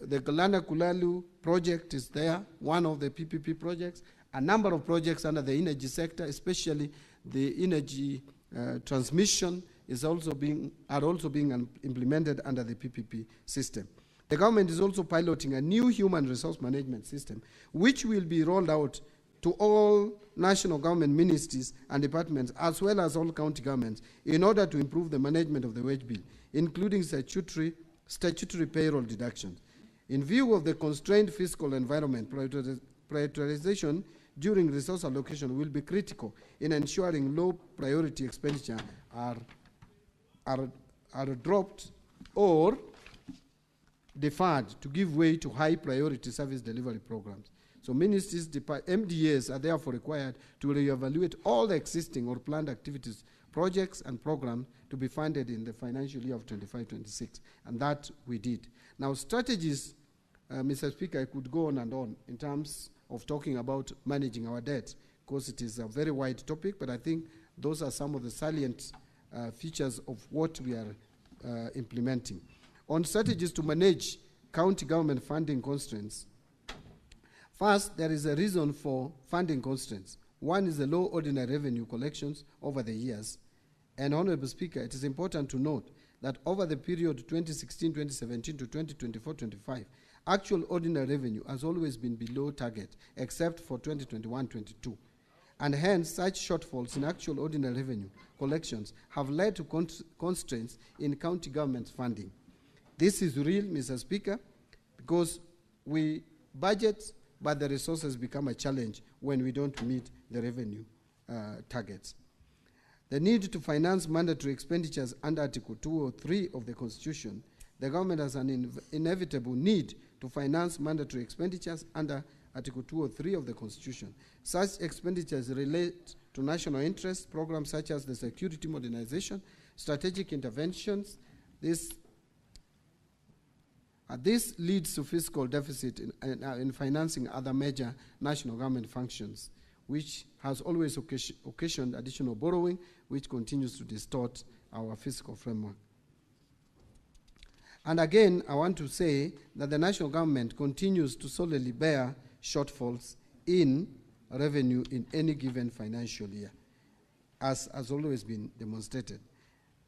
The Galana Kulalu project is there, one of the PPP projects. A number of projects under the energy sector, especially the energy transmission, are also being implemented under the PPP system. The government is also piloting a new human resource management system, which will be rolled out to all national government ministries and departments, as well as all county governments, in order to improve the management of the wage bill, including statutory payroll deductions. In view of the constrained fiscal environment, prioritization during resource allocation will be critical in ensuring low priority expenditure are dropped or deferred to give way to high priority service delivery programs. So ministries, MDAs are therefore required to reevaluate all the existing or planned activities, projects and programs to be funded in the financial year of 25-26, and that we did. Now strategies, Mr. Speaker, I could go on and on in terms of talking about managing our debt, because it is a very wide topic, but I think those are some of the salient features of what we are implementing. On strategies to manage county government funding constraints, first, there is a reason for funding constraints. One is the low ordinary revenue collections over the years. And Honorable Speaker, it is important to note that over the period 2016-2017 to 2024-25, actual ordinary revenue has always been below target, except for 2021-22. And hence, such shortfalls in actual ordinary revenue collections have led to constraints in county government funding. This is real, Mr. Speaker, because we budget, but the resources become a challenge when we don't meet the revenue targets. The need to finance mandatory expenditures under Article 203 of the Constitution, the government has an inevitable need to finance mandatory expenditures under Article 203 of the Constitution. Such expenditures relate to national interest programs such as the security modernization, strategic interventions. This leads to fiscal deficit in financing other major national government functions, which has always occasioned additional borrowing, which continues to distort our fiscal framework. And again, I want to say that the national government continues to solely bear shortfalls in revenue in any given financial year, as has always been demonstrated.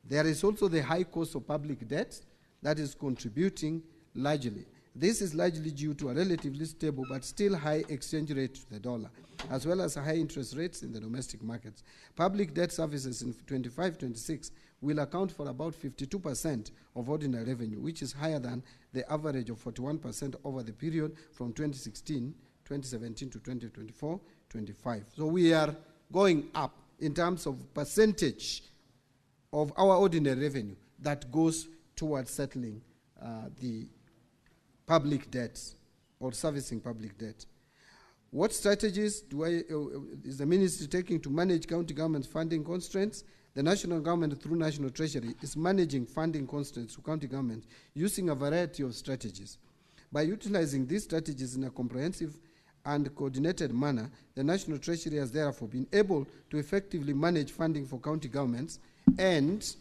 There is also the high cost of public debt that is contributing largely. This is largely due to a relatively stable but still high exchange rate to the dollar, as well as high interest rates in the domestic markets. Public debt services in 25-26 will account for about 52% of ordinary revenue, which is higher than the average of 41% over the period from 2017 to 2024-25. So we are going up in terms of percentage of our ordinary revenue that goes towards settling the public debt or servicing public debt. What strategies is the ministry taking to manage county government funding constraints? The national government, through National Treasury, is managing funding constraints to county government using a variety of strategies. By utilizing these strategies in a comprehensive and coordinated manner, the National Treasury has therefore been able to effectively manage funding for county governments and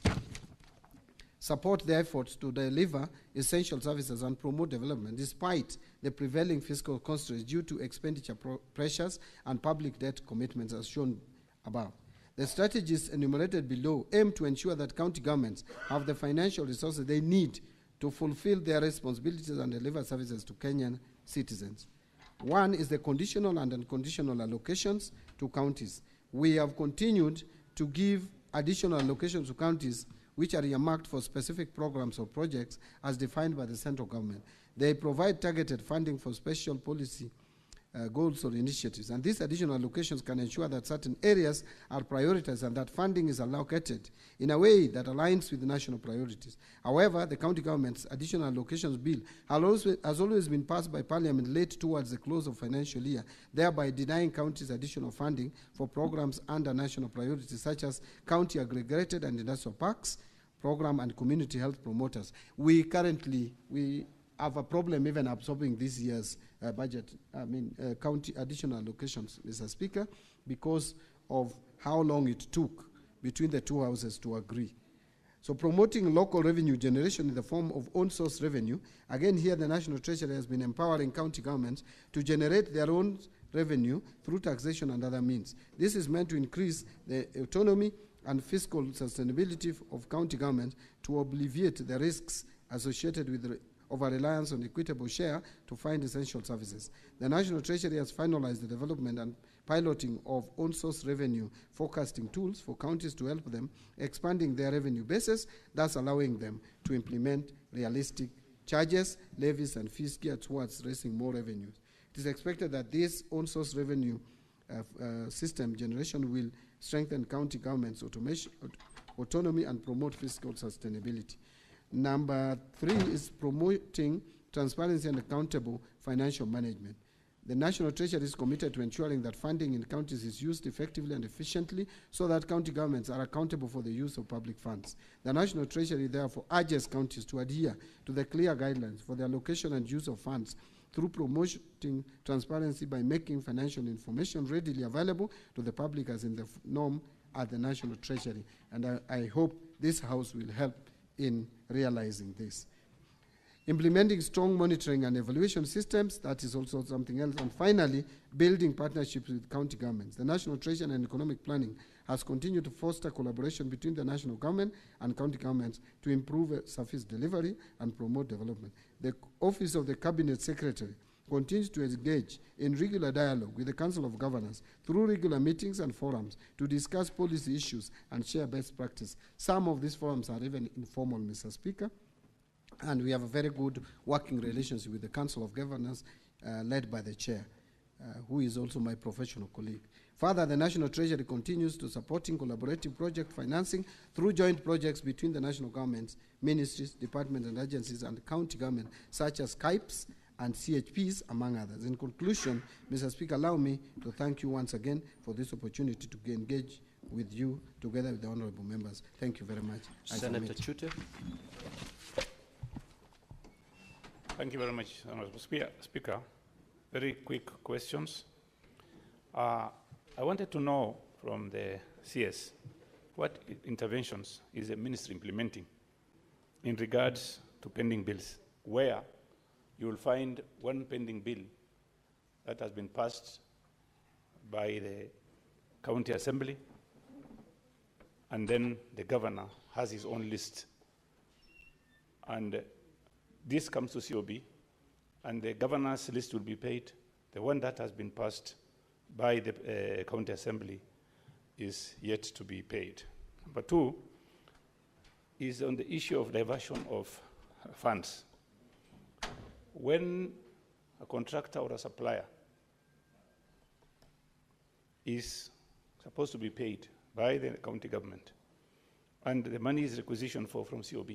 support their efforts to deliver essential services and promote development despite the prevailing fiscal constraints due to expenditure pressures and public debt commitments as shown above. The strategies enumerated below aim to ensure that county governments have the financial resources they need to fulfill their responsibilities and deliver services to Kenyan citizens. One is the conditional and unconditional allocations to counties. We have continued to give additional allocations to counties which are earmarked for specific programs or projects as defined by the central government. They provide targeted funding for special policy goals or initiatives. And these additional allocations can ensure that certain areas are prioritized and that funding is allocated in a way that aligns with the national priorities. However, the county government's additional allocations bill has always been passed by Parliament late towards the close of financial year, thereby denying counties additional funding for programs under national priorities such as county aggregated and industrial parks, program and community health promoters. We currently have a problem even absorbing this year's budget, county additional allocations, Mr. Speaker, because of how long it took between the two houses to agree. So promoting local revenue generation in the form of own source revenue, again here the National Treasury has been empowering county governments to generate their own revenue through taxation and other means. This is meant to increase the autonomy and fiscal sustainability of county government to alleviate the risks associated with the over-reliance on equitable share to find essential services. The National Treasury has finalized the development and piloting of own-source revenue forecasting tools for counties to help them expanding their revenue bases, thus allowing them to implement realistic charges, levies, and fees geared towards raising more revenues. It is expected that this own-source revenue system generation will strengthen county government's autonomy and promote fiscal sustainability. Number 3 is promoting transparency and accountable financial management. The National Treasury is committed to ensuring that funding in counties is used effectively and efficiently so that county governments are accountable for the use of public funds. The National Treasury therefore urges counties to adhere to the clear guidelines for the allocation and use of funds through promoting transparency by making financial information readily available to the public as in the norm at the National Treasury. And I hope this House will help in realizing this. Implementing strong monitoring and evaluation systems, that is also something else. And finally, building partnerships with county governments. The National Treasury and Economic Planning has continued to foster collaboration between the national government and county governments to improve service delivery and promote development. The Office of the Cabinet Secretary continues to engage in regular dialogue with the Council of Governors through regular meetings and forums to discuss policy issues and share best practice. Some of these forums are even informal, Mr. Speaker, and we have a very good working relationship with the Council of Governors led by the Chair, who is also my professional colleague. Further, the National Treasury continues to supporting collaborative project financing through joint projects between the national governments, ministries, departments, and agencies, and county government, such as KIPES and CHPs, among others. In conclusion, Mr. Speaker, allow me to thank you once again for this opportunity to engage with you together with the honorable members. Thank you very much. Senator Chute. Thank you very much, Honorable Speaker. Very quick questions. I wanted to know from the CS what interventions is the ministry implementing in regards to pending bills, where you will find one pending bill that has been passed by the county assembly, and then the governor has his own list. And this comes to COB, and the governor's list will be paid. The one that has been passed by the county assembly is yet to be paid. Number 2 is on the issue of diversion of funds. When a contractor or a supplier is supposed to be paid by the county government, and the money is requisitioned from COB,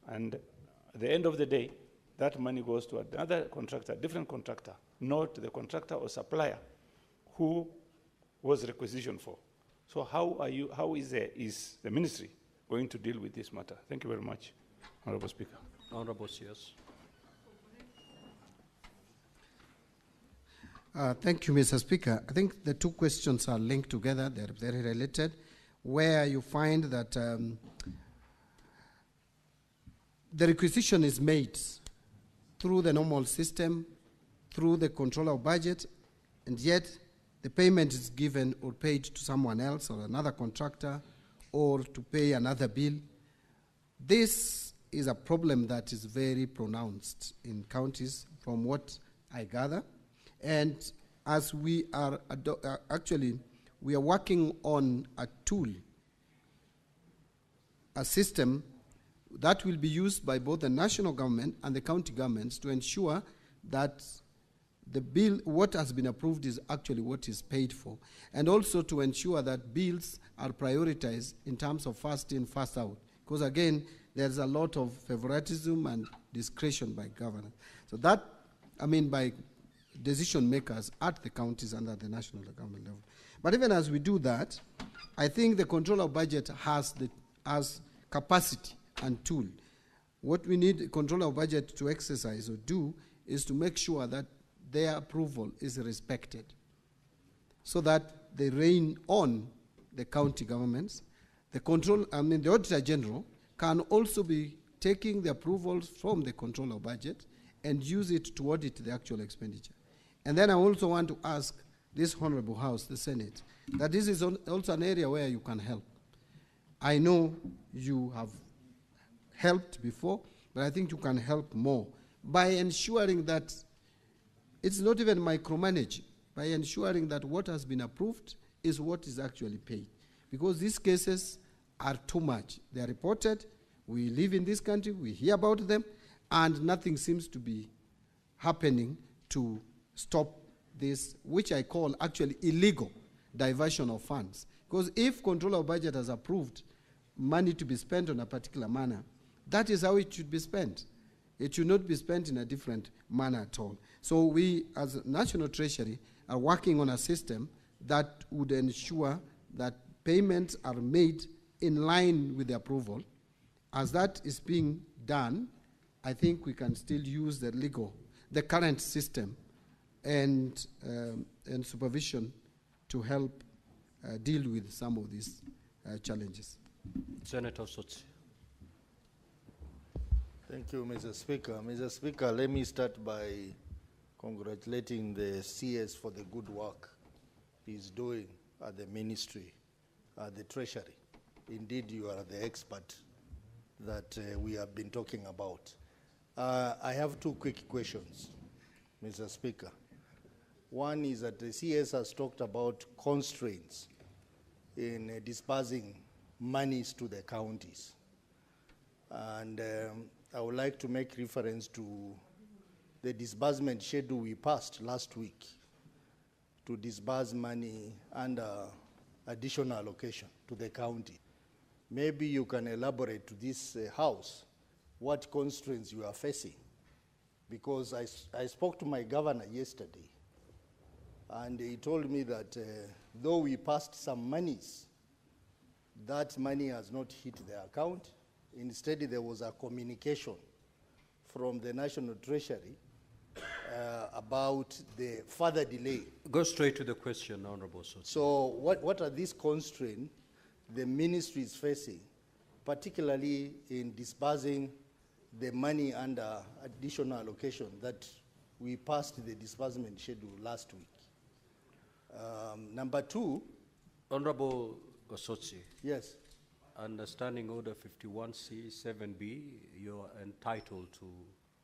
and at the end of the day, that money goes to another contractor, different contractor, not the contractor or supplier who was requisitioned for. So how is the ministry going to deal with this matter? Thank you very much, Honorable Speaker. Honorable CS. Thank you, Mr. Speaker. I think the two questions are linked together. They're very related, where you find that the requisition is made through the normal system, through the control of budget, and yet the payment is given or paid to someone else or another contractor or to pay another bill. This is a problem that is very pronounced in counties from what I gather. And as we are we are working on a tool, a system that will be used by both the national government and the county governments to ensure that the bill, what has been approved is actually what is paid for, and also to ensure that bills are prioritized in terms of first in, first out. Because again, there's a lot of favoritism and discretion by governors. So that, I mean, by decision makers at the counties and at the national government level. But even as we do that, I think the controller of budget has capacity and tool. What we need the controller of budget to exercise or do is to make sure that their approval is respected, so that they rein on the county governments. The Auditor General can also be taking the approvals from the controller of budget and use it to audit the actual expenditure. And then I also want to ask this Honorable House, the Senate, that this is also an area where you can help. I know you have helped before, but I think you can help more by ensuring that it's not even micromanaging, by ensuring that what has been approved is what is actually paid. Because these cases are too much. They are reported, we live in this country, we hear about them, and nothing seems to be happening to stop this, which I call actually illegal diversion of funds. Because if controller of budget has approved money to be spent on a particular manner, that is how it should be spent. It should not be spent in a different manner at all. So we, as National Treasury, are working on a system that would ensure that payments are made in line with the approval. As that is being done, I think we can still use the current system and supervision to help deal with some of these challenges. Senator Sotsi. Thank you, Mr. Speaker. Mr. Speaker, let me start by congratulating the CS for the good work he's doing at the ministry, at the Treasury. Indeed, you are the expert that we have been talking about. I have two quick questions, Mr. Speaker. One is that the CS has talked about constraints in disbursing monies to the counties. And I would like to make reference to the disbursement schedule we passed last week to disburse money under additional allocation to the county. Maybe you can elaborate to this House what constraints you are facing. Because I spoke to my governor yesterday, and he told me that though we passed some monies, that money has not hit the account. Instead, there was a communication from the National Treasury about the further delay. Go straight to the question, Honorable Sotsi. So what are these constraints the ministry is facing, particularly in disbursing the money under additional allocation that we passed the disbursement schedule last week? Number two. Honorable Sotsi. Yes. Understanding Order 51C 7B, you're entitled to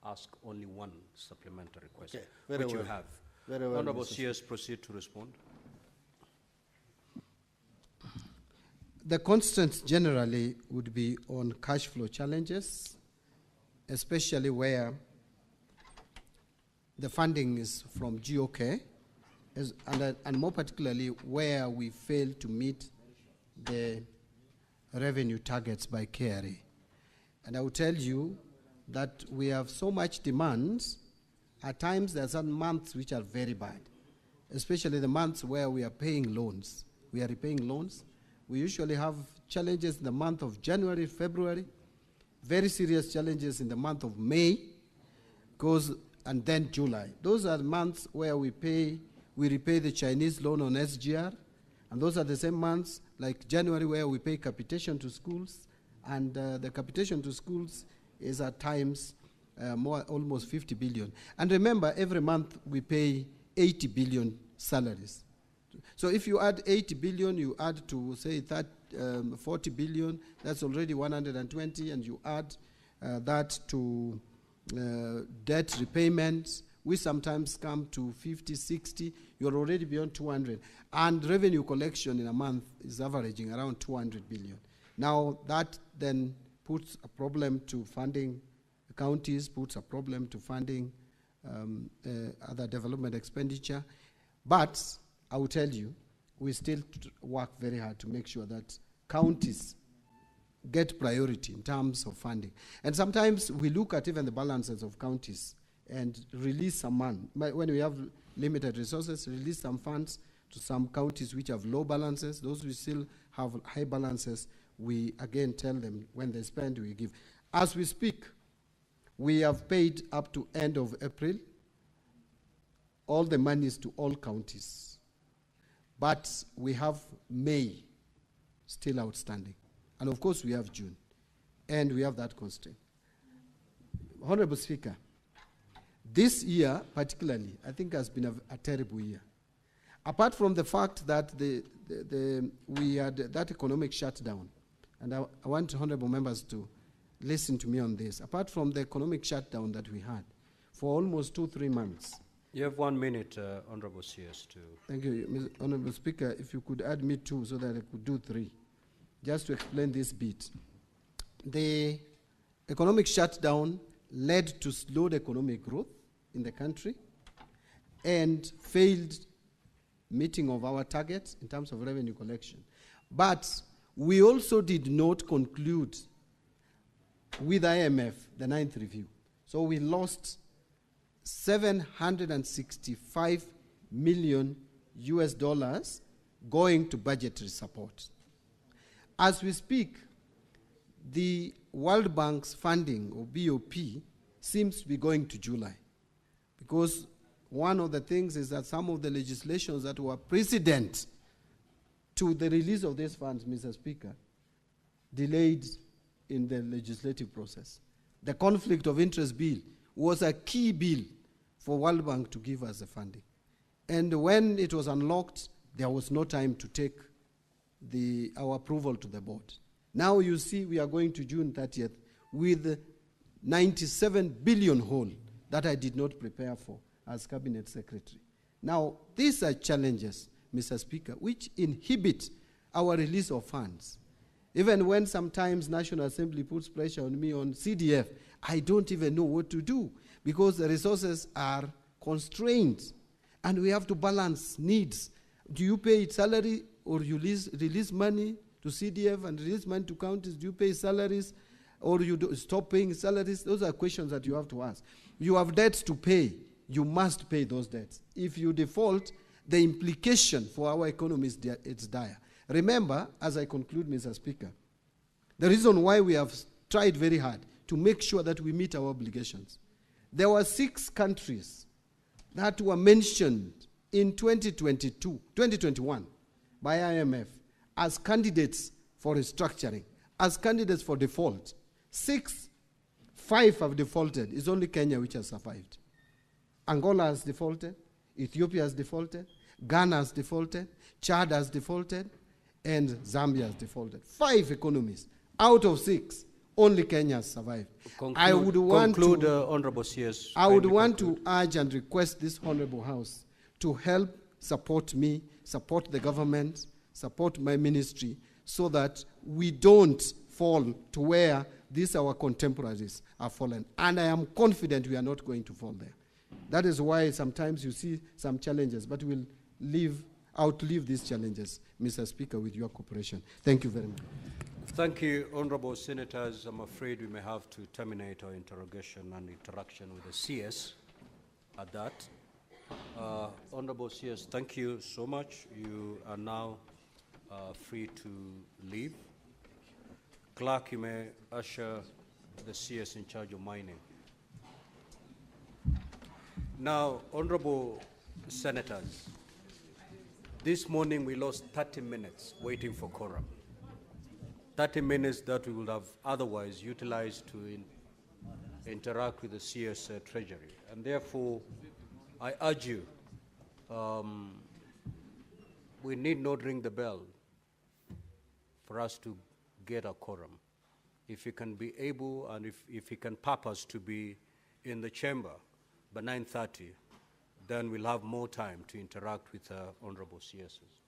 ask only one supplementary question, okay, which well. you have. Very well, Honorable Mr. CS, proceed to respond. The constraints generally would be on cash flow challenges, especially where the funding is from GOK, and more particularly where we fail to meet the revenue targets by KRA. And I will tell you that we have so much demands. At times there are some months which are very bad, especially the months where we are paying loans. We are repaying loans. We usually have challenges in the month of January, February, very serious challenges in the month of May, and then July. Those are the months where we repay the Chinese loan on SGR, and those are the same months like January where we pay capitation to schools, and the capitation to schools is at times almost 50 billion. And remember, every month we pay 80 billion salaries. So if you add 80 billion, you add to say 40 billion, that's already 120, and you add that to debt repayments, we sometimes come to 50, 60, you're already beyond 200. And revenue collection in a month is averaging around 200 billion. Now that then puts a problem to funding counties, puts a problem to funding other development expenditure. But I will tell you, we still work very hard to make sure that counties get priority in terms of funding. And sometimes we look at even the balances of counties and release some money. When we have limited resources, release some funds to some counties which have low balances. Those who still have high balances, we again tell them when they spend, we give. As we speak, we have paid up to end of April all the monies to all counties. But we have May still outstanding. And of course we have June. And we have that constraint. Honorable Speaker, this year particularly, I think has been a terrible year. Apart from the fact that we had that economic shutdown, and I want honorable members to listen to me on this. Apart from the economic shutdown that we had for almost 2-3 months. You have 1 minute, Honorable CS, to... Thank you, Honorable Speaker. If you could add me 2 so that I could do 3, just to explain this bit. The economic shutdown led to slowed economic growth in the country and failed meeting of our targets in terms of revenue collection. But we also did not conclude with IMF the 9th review. So we lost 765 million US dollars going to budgetary support. As we speak, the World Bank's funding, or BOP, seems to be going to July. Because one of the things is that some of the legislations that were precedent to the release of these funds, Mr. Speaker, delayed in the legislative process. The conflict of interest bill was a key bill for World Bank to give us the funding. And when it was unlocked, there was no time to take our approval to the board. Now you see we are going to June 30th with 97 billion whole that I did not prepare for as Cabinet Secretary. Now, these are challenges, Mr. Speaker, which inhibit our release of funds. Even when sometimes National Assembly puts pressure on me on CDF, I don't even know what to do because the resources are constrained and we have to balance needs. Do you pay salary or you release money to CDF and release money to counties? Do you pay salaries or you stop paying salaries? Those are questions that you have to ask. You have debts to pay. You must pay those debts. If you default, the implication for our economy is dire. Remember, as I conclude, Mr. Speaker, the reason why we have tried very hard to make sure that we meet our obligations. There were 6 countries that were mentioned in 2021 by IMF as candidates for restructuring, as candidates for default. 5 have defaulted. It's only Kenya which has survived. Angola has defaulted, Ethiopia has defaulted, Ghana has defaulted, Chad has defaulted, and Zambia has defaulted. 5 economies out of 6, only Kenya has survived. I would want Honorable CS. I would want to urge and request this Honorable House to help support me, support the government, support my ministry, so that we don't fall to where these our contemporaries are fallen. And I am confident we are not going to fall there. That is why sometimes you see some challenges, but we'll outlive these challenges, Mr. Speaker, with your cooperation. Thank you very much. Thank you, Honorable Senators. I'm afraid we may have to terminate our interrogation and interaction with the CS at that. Honorable CS, thank you so much. You are now free to leave. Clerk, you may usher the CS in charge of mining. Now, Honorable Senators, this morning we lost 30 minutes waiting for quorum. 30 minutes that we would have otherwise utilized to interact with the CS Treasury. And therefore, I urge you, we need not ring the bell for us to get a quorum. If you can be able and if you can purpose to be in the chamber by 9:30, then we'll have more time to interact with honorable CSs.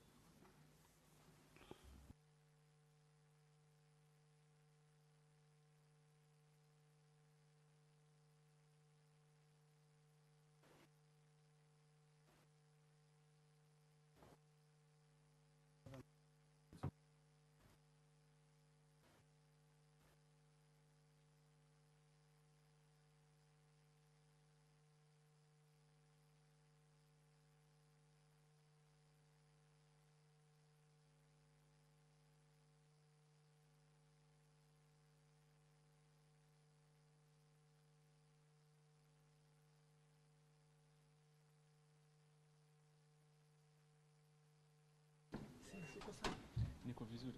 Niko vizuri.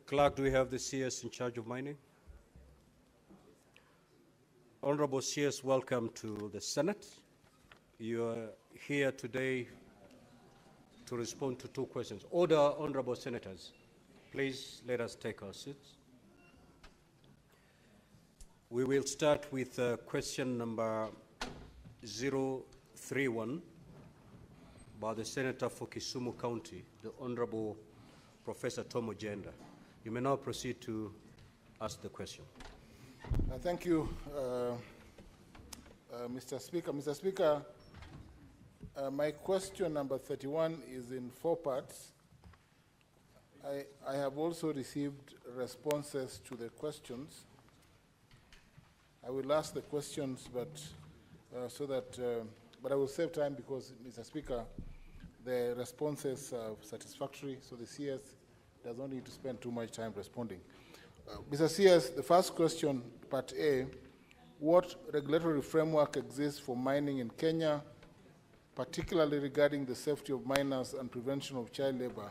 Clerk, do we have the CS in charge of mining? Honorable CS, welcome to the Senate. You are here today to respond to two questions. Order, honorable senators. Please let us take our seats. We will start with question number 031 by the Senator for Kisumu County, the Honorable Professor Tom Ojenda. You may now proceed to ask the question. Thank you, Mr. Speaker. Mr. Speaker, my question number 31 is in 4 parts. I have also received responses to the questions. I will ask the questions, but but I will save time because, Mr. Speaker, the responses are satisfactory, so the CS does not need to spend too much time responding. Mr. CS, the first question, part A, what regulatory framework exists for mining in Kenya, particularly regarding the safety of miners and prevention of child labor?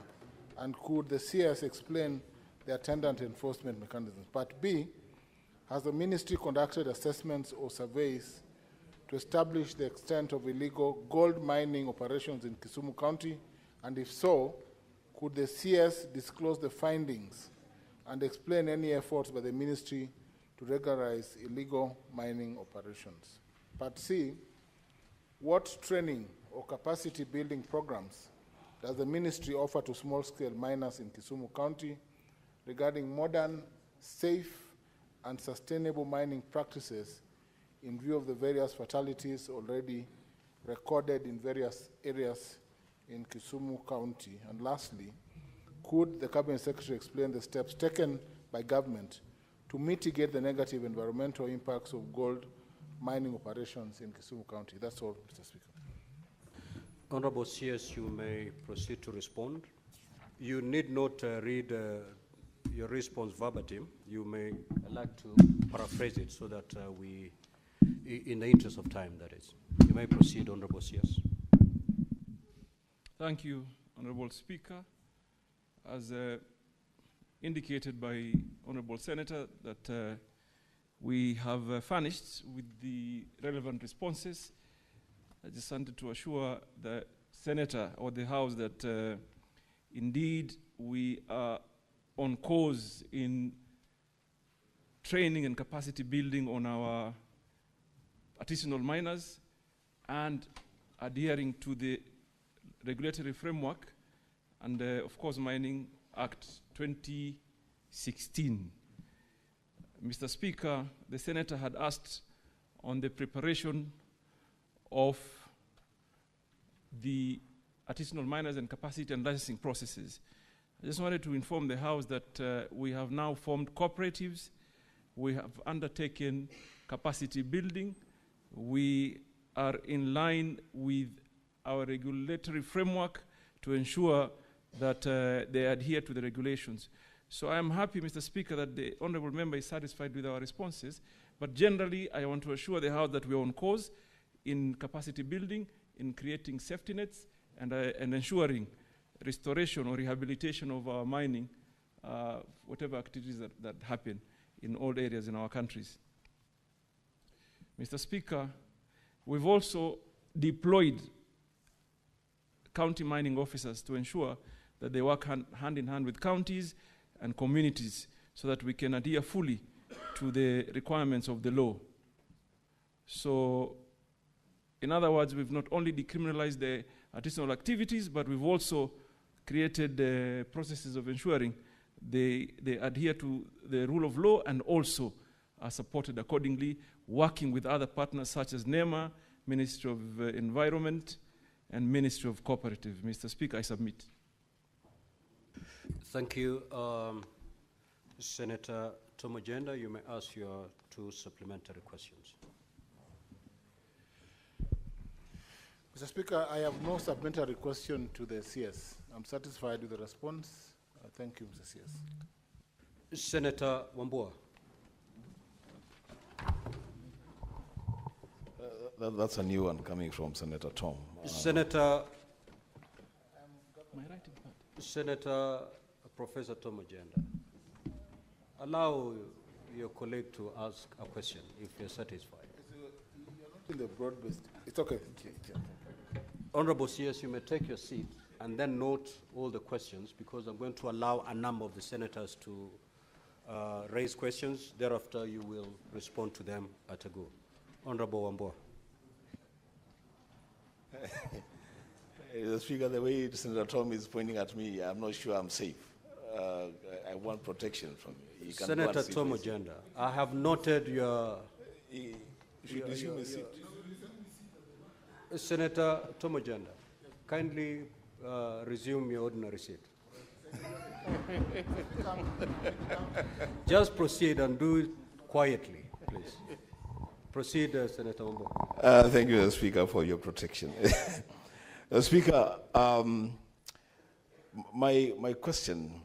And could the CS explain the attendant enforcement mechanisms? Part B, has the ministry conducted assessments or surveys to establish the extent of illegal gold mining operations in Kisumu County? And if so, could the CS disclose the findings and explain any efforts by the ministry to regularize illegal mining operations? Part C, what training or capacity building programs does the ministry offer to small-scale miners in Kisumu County regarding modern, safe, and sustainable mining practices in view of the various fatalities already recorded in various areas in Kisumu County? And lastly, could the Cabinet Secretary explain the steps taken by government to mitigate the negative environmental impacts of gold mining operations in Kisumu County? That's all, Mr. Speaker. Honorable CS, you may proceed to respond. You need not read your response verbatim. You may elect to paraphrase it so that we, in the interest of time, that is. You may proceed, Honorable CS. Thank you, Honorable Speaker. As indicated by Honorable Senator, that we have furnished with the relevant responses. I just wanted to assure the Senator or the House that indeed we are on course in training and capacity building on our artisanal miners and adhering to the regulatory framework and, of course, Mining Act 2016. Mr. Speaker, the Senator had asked on the preparation of the artisanal miners and capacity and licensing processes. I just wanted to inform the House that we have now formed cooperatives. We have undertaken capacity building. We are in line with our regulatory framework to ensure that they adhere to the regulations. So I am happy, Mr. Speaker, that the Honourable Member is satisfied with our responses. But generally, I want to assure the House that we are on course in capacity building, in creating safety nets, and ensuring restoration or rehabilitation of our mining, whatever activities that happen in all areas in our countries. Mr. Speaker, we've also deployed county mining officers to ensure that they work hand in hand with counties and communities so that we can adhere fully to the requirements of the law. So, in other words, we've not only decriminalized the artisanal activities, but we've also created processes of ensuring they adhere to the rule of law and also are supported accordingly, working with other partners such as NEMA, Ministry of Environment, and Ministry of Cooperative. Mr. Speaker, I submit. Thank you. Senator Tomojenda, you may ask your 2 supplementary questions. Mr. Speaker, I have no supplementary question to the CS. I'm satisfied with the response. Thank you, Mr. CS. Senator Wambua. That's a new one coming from Senator Tom. Senator Professor Tomojenda, allow your colleague to ask a question if you're satisfied. In the broad-based, it's okay. Honorable CS, you may take your seat and then note all the questions, because I'm going to allow a number of the senators to raise questions. Thereafter, you will respond to them at a go. Honorable Wambua. The Speaker, the way Senator Tom is pointing at me, I'm not sure I'm safe. I want protection from you. Senator Tomojenda, I have noted your... Senator Tomojenda, kindly resume your ordinary seat. Just proceed and do it quietly, please. Proceed, Senator Wambua. Thank you, Speaker, for your protection. Speaker, my question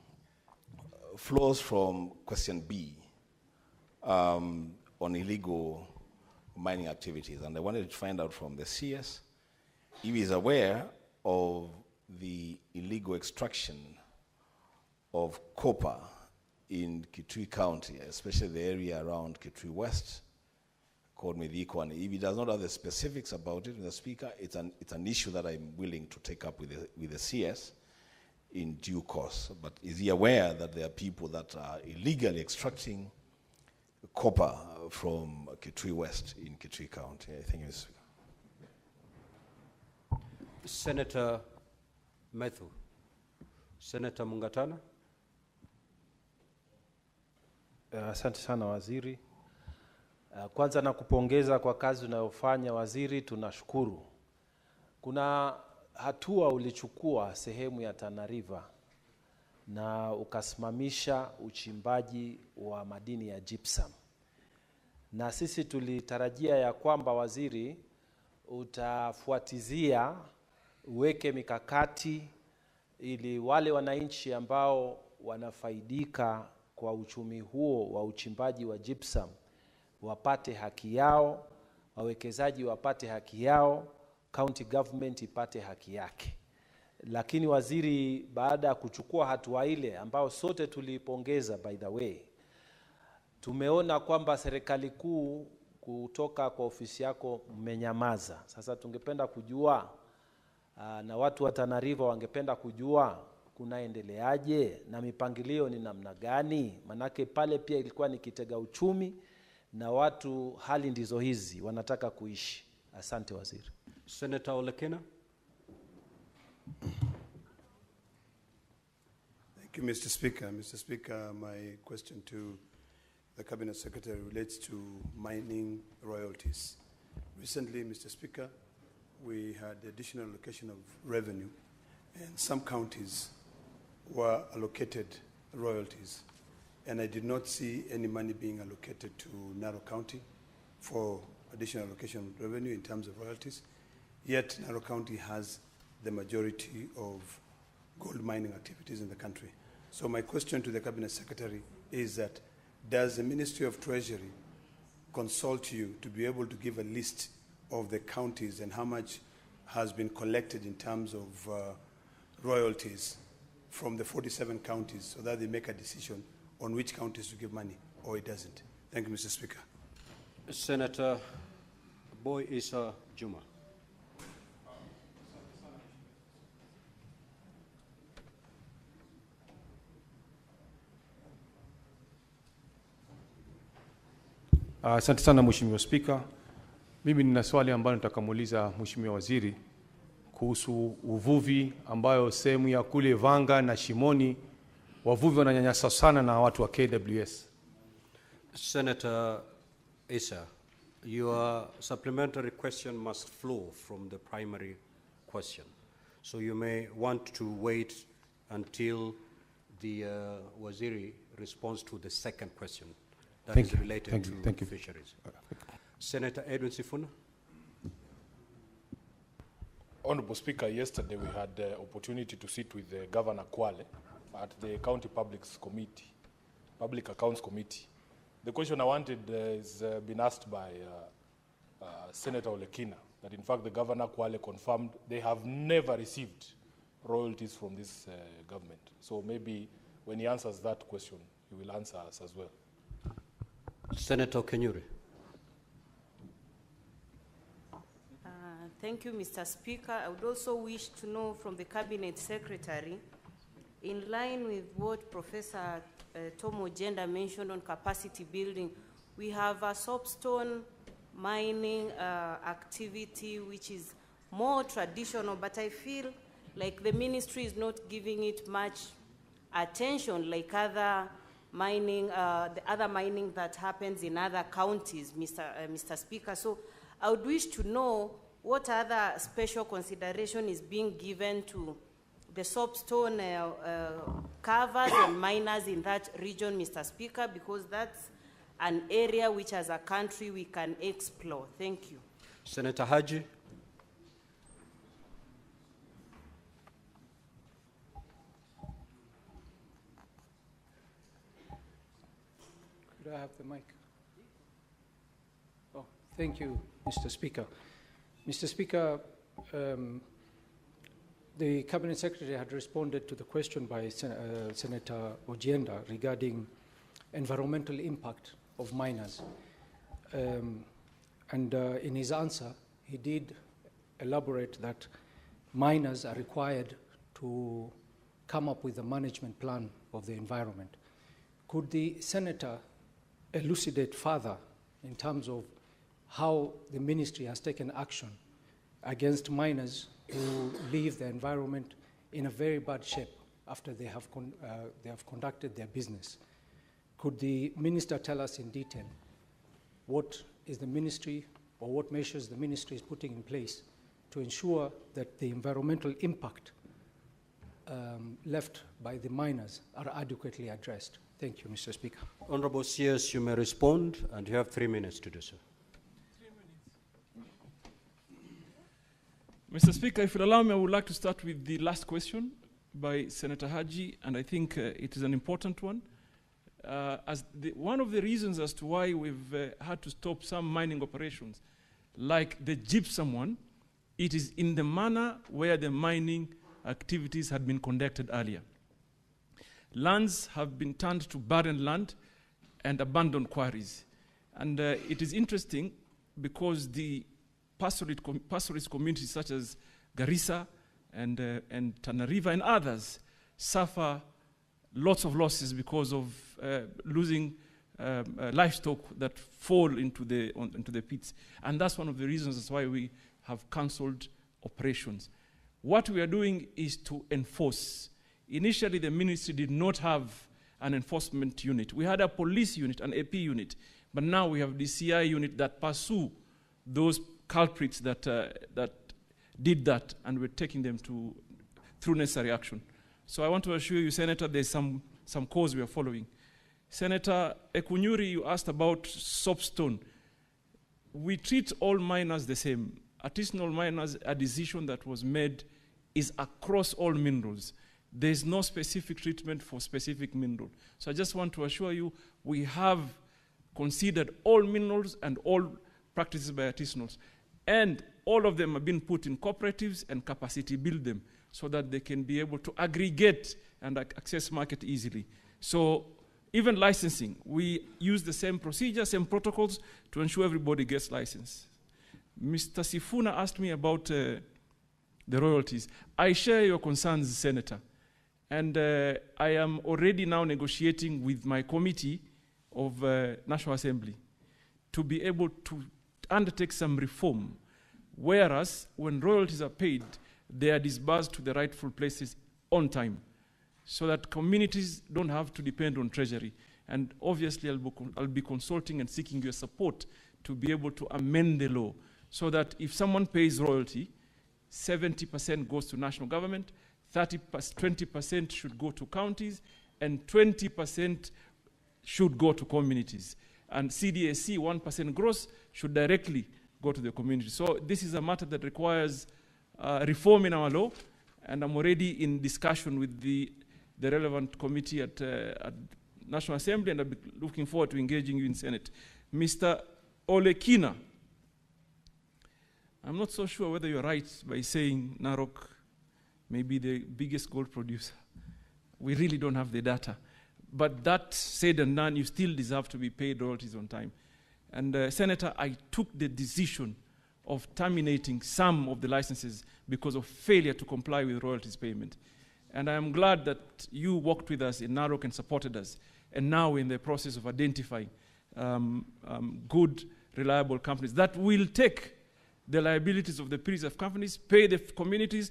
flows from question B on illegal mining activities, and I wanted to find out from the CS if he is aware of the illegal extraction of copper in Kitui County, especially the area around Kitui West, called Mediko, and if he does not have the specifics about it, Mr. Speaker, it's an issue that I'm willing to take up with the CS in due course. But is he aware that there are people that are illegally extracting copper from Kitui West in Kitui County? Thank you, Mr. Speaker. Senator Methu. Senator Mungatana. Asante sana waziri. Kwanza nakupongeza kwa kazi unayofanya waziri, tunashukuru. Kuna hatua ulichukua sehemu ya Tana River na ukasimamisha uchimbaji wa madini ya gypsum. Na sisi tulitarajia ya kwamba waziri utafuatizia, uweke mikakati ili wale wananchi ambao wanafaidika kwa uchumi huo wa uchimbaji wa gypsum wapate haki yao, wawekezaji wapate haki yao, county government ipate haki yake. Lakini waziri, baada ya kuchukua hatua ile ambao sote tulipongeza by the way, tumeona kwamba serikali kuu kutoka kwa ofisi yako mmenyamaza. Sasa tungependa kujua na watu wa Tana River wangependa kujua kunaendeleaje na mipangilio ni namna gani, manake pale pia ilikuwa ni kitega uchumi na watu hali ndizo hizi wanataka kuishi. Asante waziri. Senator Olekena. Thank you, Mr. Speaker. Mr. Speaker, my question to the Cabinet Secretary relates to mining royalties. Recently, Mr. Speaker, we had additional allocation of revenue, and some counties were allocated royalties, and I did not see any money being allocated to Narok County for additional allocation of revenue in terms of royalties. Yet Narok County has the majority of gold mining activities in the country. So my question to the Cabinet Secretary is that, does the Ministry of Treasury consult you to be able to give a list of the counties and how much has been collected in terms of royalties from the 47 counties, so that they make a decision on which counties to give money, or it doesn't? Thank you, Mr. Speaker. Senator Boy Issa Juma. Asante sana Mheshimiwa Spika. Mimi nina swali ambalo nitakamuuliza Mheshimiwa Waziri kuhusu uvuvi, ambayo sehemu ya kule Vanga na Shimoni wavuvi wananyanyaswa sana na watu wa KWS. Senator Issa, your supplementary question must flow from the primary question. So you may want to wait until the Waziri responds to the second question that is related to fisheries. Senator Edwin Sifuna. Honorable Speaker, yesterday we had the opportunity to sit with Governor Kwale at the County Public Accounts Committee. The question I wanted is been asked by Senator Olekina, that in fact the Governor Kwale confirmed they have never received royalties from this government. So maybe when he answers that question, he will answer us as well. Senator Kenyuri. Thank you, Mr. Speaker. I would also wish to know from the Cabinet Secretary, in line with what Professor Tom Ojenda mentioned on capacity building, we have a soapstone mining activity which is more traditional, but I feel like the ministry is not giving it much attention like other mining, the other mining that happens in other counties, Mr. Speaker. So I would wish to know what other special consideration is being given to the soapstone covers and miners in that region, Mr. Speaker, because that's an area which as a country we can explore. Thank you. Senator Haji. Could I have the mic? Oh, thank you, Mr. Speaker. Mr. Speaker, the Cabinet Secretary had responded to the question by Senator Ojenda regarding environmental impact of miners. In his answer, he did elaborate that miners are required to come up with a management plan of the environment. Could the Senator elucidate further in terms of how the ministry has taken action against miners who leave the environment in a very bad shape after they have conducted their business? Could the minister tell us in detail what is the ministry or what measures the ministry is putting in place to ensure that the environmental impact left by the miners are adequately addressed? Thank you, Mr. Speaker. Honorable CS, you may respond, and you have 3 minutes to do so. Mr. Speaker, if you allow me, I would like to start with the last question by Senator Haji, and I think it is an important one. One of the reasons as to why we've had to stop some mining operations, like the gypsum one, it is in the manner where the mining activities had been conducted earlier. Lands have been turned to barren land and abandoned quarries. And it is interesting because the pastoralist communities such as Garissa and Tana River and others suffer lots of losses because of losing livestock that fall into the pits. And that's one of the reasons that's why we have cancelled operations. What we are doing is to enforce. Initially, the ministry did not have an enforcement unit. We had a police unit, an AP unit, but now we have the CI unit that pursue those culprits that did that, and we're taking them through necessary action. So I want to assure you, Senator, there's some course we are following. Senator Ekunyuri, you asked about soapstone. We treat all miners the same. Artisanal miners, a decision that was made is across all minerals. There's no specific treatment for specific mineral. So I just want to assure you, we have considered all minerals and all practices by artisanals. And all of them have been put in cooperatives and capacity build them so that they can be able to aggregate and access market easily. So even licensing, we use the same procedure, same protocols to ensure everybody gets licensed. Mr. Sifuna asked me about the royalties. I share your concerns, Senator. And I am already now negotiating with my committee of National Assembly to be able to undertake some reform, whereas when royalties are paid, they are disbursed to the rightful places on time, so that communities don't have to depend on Treasury. And obviously, I'll be consulting and seeking your support to be able to amend the law, so that if someone pays royalty, 70% goes to national government, 20% should go to counties, and 20% should go to communities. And CDAC, 1% gross, should directly go to the community. So this is a matter that requires reform in our law, and I'm already in discussion with the relevant committee at National Assembly, and I'll be looking forward to engaging you in Senate. Mr. Olekina, I'm not so sure whether you're right by saying Narok may be the biggest gold producer. We really don't have the data. But that said and done, you still deserve to be paid royalties on time. And Senator, I took the decision of terminating some of the licenses because of failure to comply with royalties payment. And I am glad that you worked with us in Narok and supported us. And now we're in the process of identifying good, reliable companies that will take the liabilities of the preserve companies, pay the communities,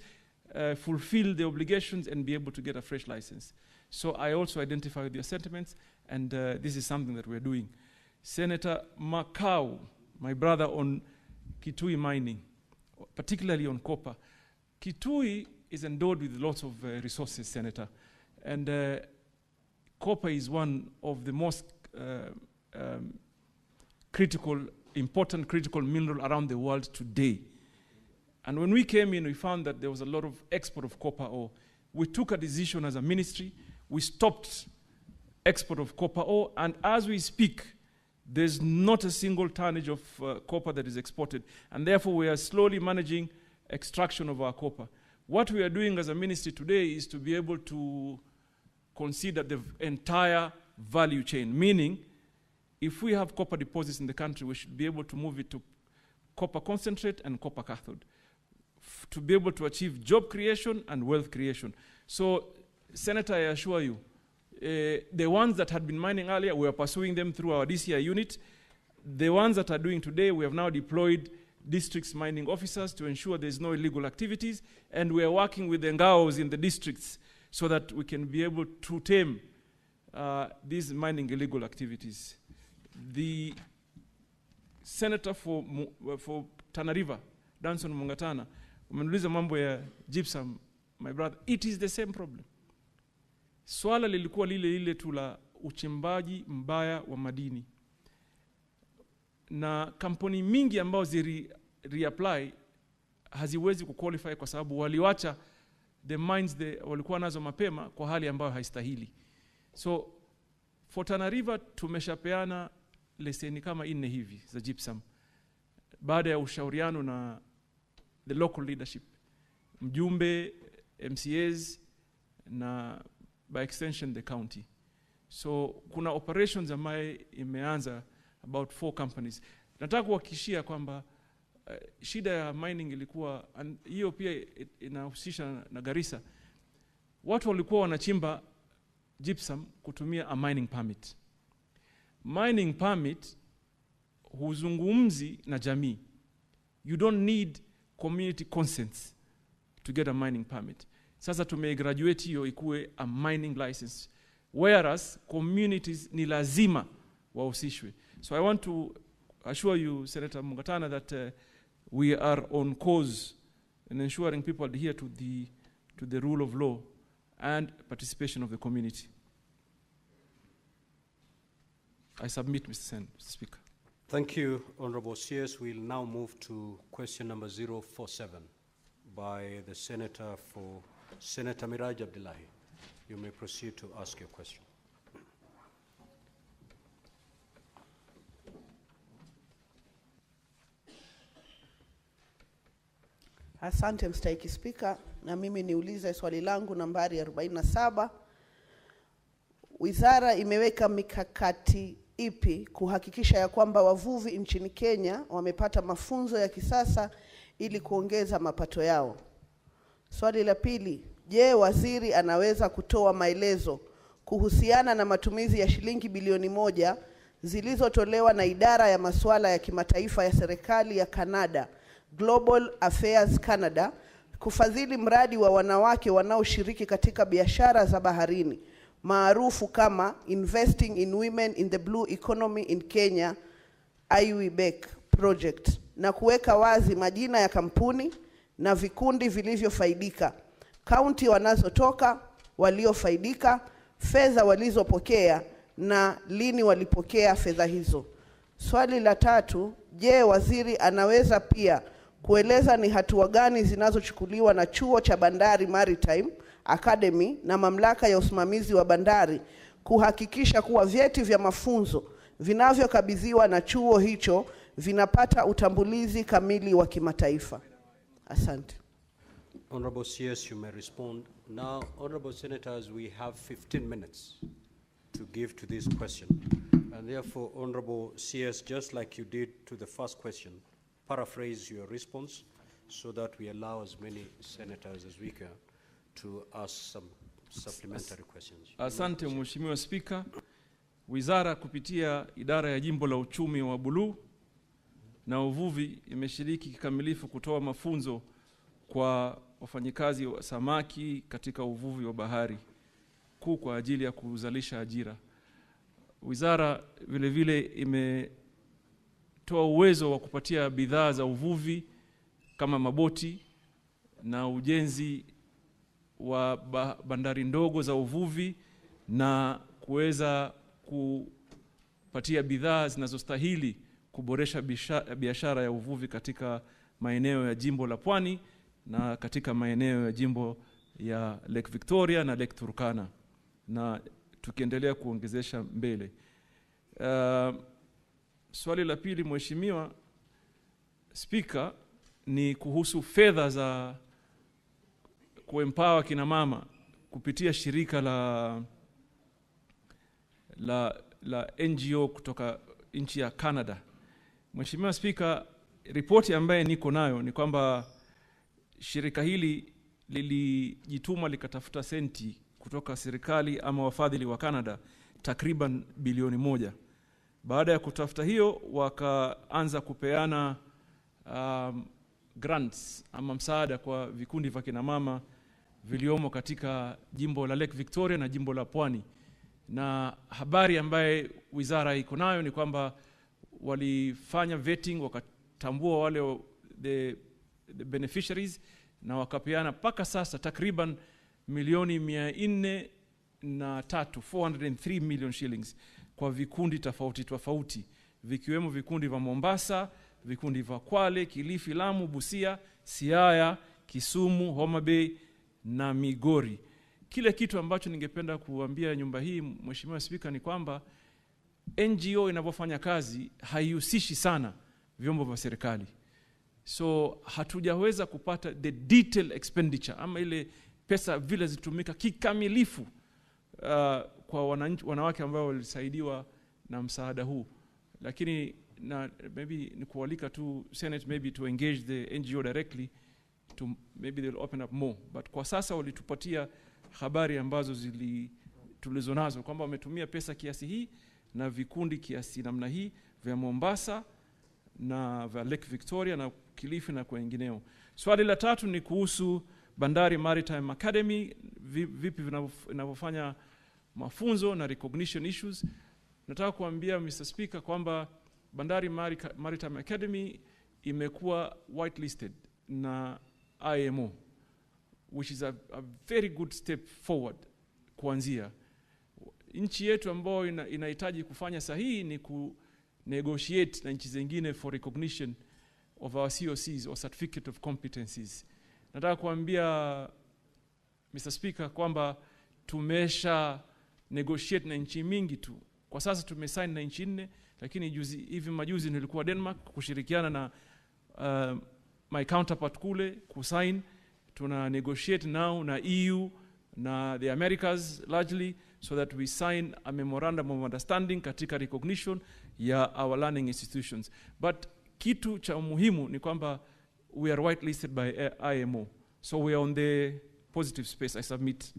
fulfill the obligations, and be able to get a fresh license. So I also identify with your sentiments, and this is something that we're doing. Senator Makau, my brother, on Kitui mining, particularly on copper. Kitui is endowed with lots of resources, Senator, and copper is one of the most important critical mineral around the world today. And when we came in, we found that there was a lot of export of copper ore. We took a decision as a ministry. We stopped export of copper ore, and as we speak, there's not a single tonnage of copper that is exported, and therefore we are slowly managing extraction of our copper. What we are doing as a ministry today is to be able to consider the entire value chain, meaning if we have copper deposits in the country, we should be able to move it to copper concentrate and copper cathode to be able to achieve job creation and wealth creation. So, Senator, I assure you, the ones that had been mining earlier, we are pursuing them through our DCI unit. The ones that are doing today, we have now deployed districts mining officers to ensure there's no illegal activities, and we are working with the Ngaos in the districts so that we can be able to tame these mining illegal activities. The Senator for Tana River, Danson Mungatana, umeniuliza mambo ya gypsum, my brother, it is the same problem. Swala lilikuwa lile tu la uchimbaji mbaya wa madini. Na kampuni mingi ambao reapply haziwezi kuqualify kwa sababu waliwacha the mines walikuwa nazo mapema kwa hali ambayo haistahili. So for Tana River tumeshapeana leseni kama 4 hivi za gypsum baada ya ushauriano na the local leadership, mjumbe, MCAs na by extension the county. So kuna operations ambayo imeanza about 4 companies. Nataka kuhakikishia kwamba shida ya mining ilikuwa, hiyo pia inahusisha na Garissa. Watu walikuwa wanachimba gypsum kutumia a mining permit. Mining permit huzungumzi na jamii. You don't need community consents to get a mining permit. Sasa tumegraduate hiyo ikuwe a mining license, whereas communities ni lazima wahusishwe. So I want to assure you, Senator Mungatana, that we are on course in ensuring people adhere to the rule of law and participation of the community. I submit, Mr. Speaker. Thank you, Honorable CS. We'll now move to question number 047 by the Senator for Senator Miraj Abdullahi. You may proceed to ask your question. Asante mstahiki Spika, na mimi niulize swali langu nambari 47. Wizara imeweka mikakati ipi kuhakikisha ya kwamba wavuvi nchini Kenya wamepata mafunzo ya kisasa ili kuongeza mapato yao? Swali la pili, je, waziri anaweza kutoa maelezo kuhusiana na matumizi ya shilingi bilioni 1 zilizotolewa na idara ya masuala ya kimataifa ya serikali ya Canada, Global Affairs Canada, kufadhili mradi wa wanawake wanaoshiriki katika biashara za baharini maarufu kama Investing in Women in the Blue Economy in Kenya IWBEC project, na kuweka wazi majina ya kampuni na vikundi vilivyofaidika, kaunti wanazotoka, waliofaidika, fedha walizopokea na lini walipokea fedha hizo? Swali la tatu, je, waziri anaweza pia kueleza ni hatua gani zinazochukuliwa na chuo cha Bandari Maritime Academy na mamlaka ya usimamizi wa bandari kuhakikisha kuwa vyeti vya mafunzo vinavyokabidhiwa na chuo hicho vinapata utambulizi kamili wa kimataifa? Asante. Honorable CS, you may respond. Now, Honorable Senators, we have 15 minutes to give to this question. And therefore, Honorable CS, just like you did to the first question, paraphrase your response so that we allow as many senators as we can to ask some supplementary questions. Asante Mheshimiwa Spika. Wizara kupitia idara ya jimbo la uchumi wa buluu na uvuvi imeshiriki kikamilifu kutoa mafunzo kwa wafanyikazi wa samaki katika uvuvi wa bahari kuu kwa ajili ya kuzalisha ajira. Wizara vile vile imetoa uwezo wa kupatia bidhaa za uvuvi kama maboti na ujenzi wa bandari ndogo za uvuvi na kuweza kupatia bidhaa zinazostahili kuboresha biashara ya uvuvi katika maeneo ya jimbo la Pwani na katika maeneo ya jimbo ya Lake Victoria na Lake Turkana, na tukiendelea kuongezesha mbele. Swali la pili Mheshimiwa Spika ni kuhusu fedha za kuempower kina mama kupitia shirika la NGO kutoka nchi ya Canada. Mheshimiwa Spika, ripoti ambaye niko nayo ni kwamba shirika hili lilijituma likatafuta senti kutoka serikali ama wafadhili wa Canada takriban bilioni 1. Baada ya kutafuta hiyo wakaanza kupeana grants ama msaada kwa vikundi vya kina mama viliomo katika jimbo la Lake Victoria na jimbo la Pwani. Na habari ambaye wizara iko nayo ni kwamba walifanya vetting, wakatambua wale the beneficiaries na wakapeana paka sasa takriban milioni 403 million shillings kwa vikundi tofauti vikiwemo vikundi vya Mombasa, vikundi vya Kwale, Kilifi, Lamu, Busia, Siaya, Kisumu, Homa Bay na Migori. Kile kitu ambacho ningependa kuambia nyumba hii Mheshimiwa Spika ni kwamba NGO inavyofanya kazi haihusishi sana vyombo vya serikali. So hatujaweza kupata the detailed expenditure ama ile pesa vile zitumika kikamilifu kwa wanawake ambao walisaidiwa na msaada huu. Lakini na maybe ni kualika tu Senate maybe to engage the NGO directly to maybe they'll open up more. But kwa sasa walitupatia habari ambazo tulizonazo kwamba wametumia pesa kiasi hii na vikundi kiasi namna hii vya Mombasa na vya Lake Victoria na Kilifi na wengineo. Swali la tatu ni kuhusu Bandari Maritime Academy, vipi vinavyofanya mafunzo na recognition issues. Nataka kuambia Mr. Speaker kwamba Bandari Maritime Academy imekuwa whitelisted na IMO which is a very good step forward kuanzia. Nchi yetu ambayo inahitaji kufanya sahihi ni ku negotiate na nchi zingine for recognition of our COCs or certificate of competencies. Nataka kuambia Mr. Speaker kwamba tumesha negotiate na nchi mingi tu. Kwa sasa tumesign na nchi 4, lakini hivi majuzi nilikuwa Denmark kushirikiana na my counterpart kule kusign. Tuna negotiate now na EU na the Americas largely, so that we sign a memorandum of understanding katika recognition ya our learning institutions. But kitu cha muhimu ni kwamba we are whitelisted by IMO. So we are on the positive space. I submit.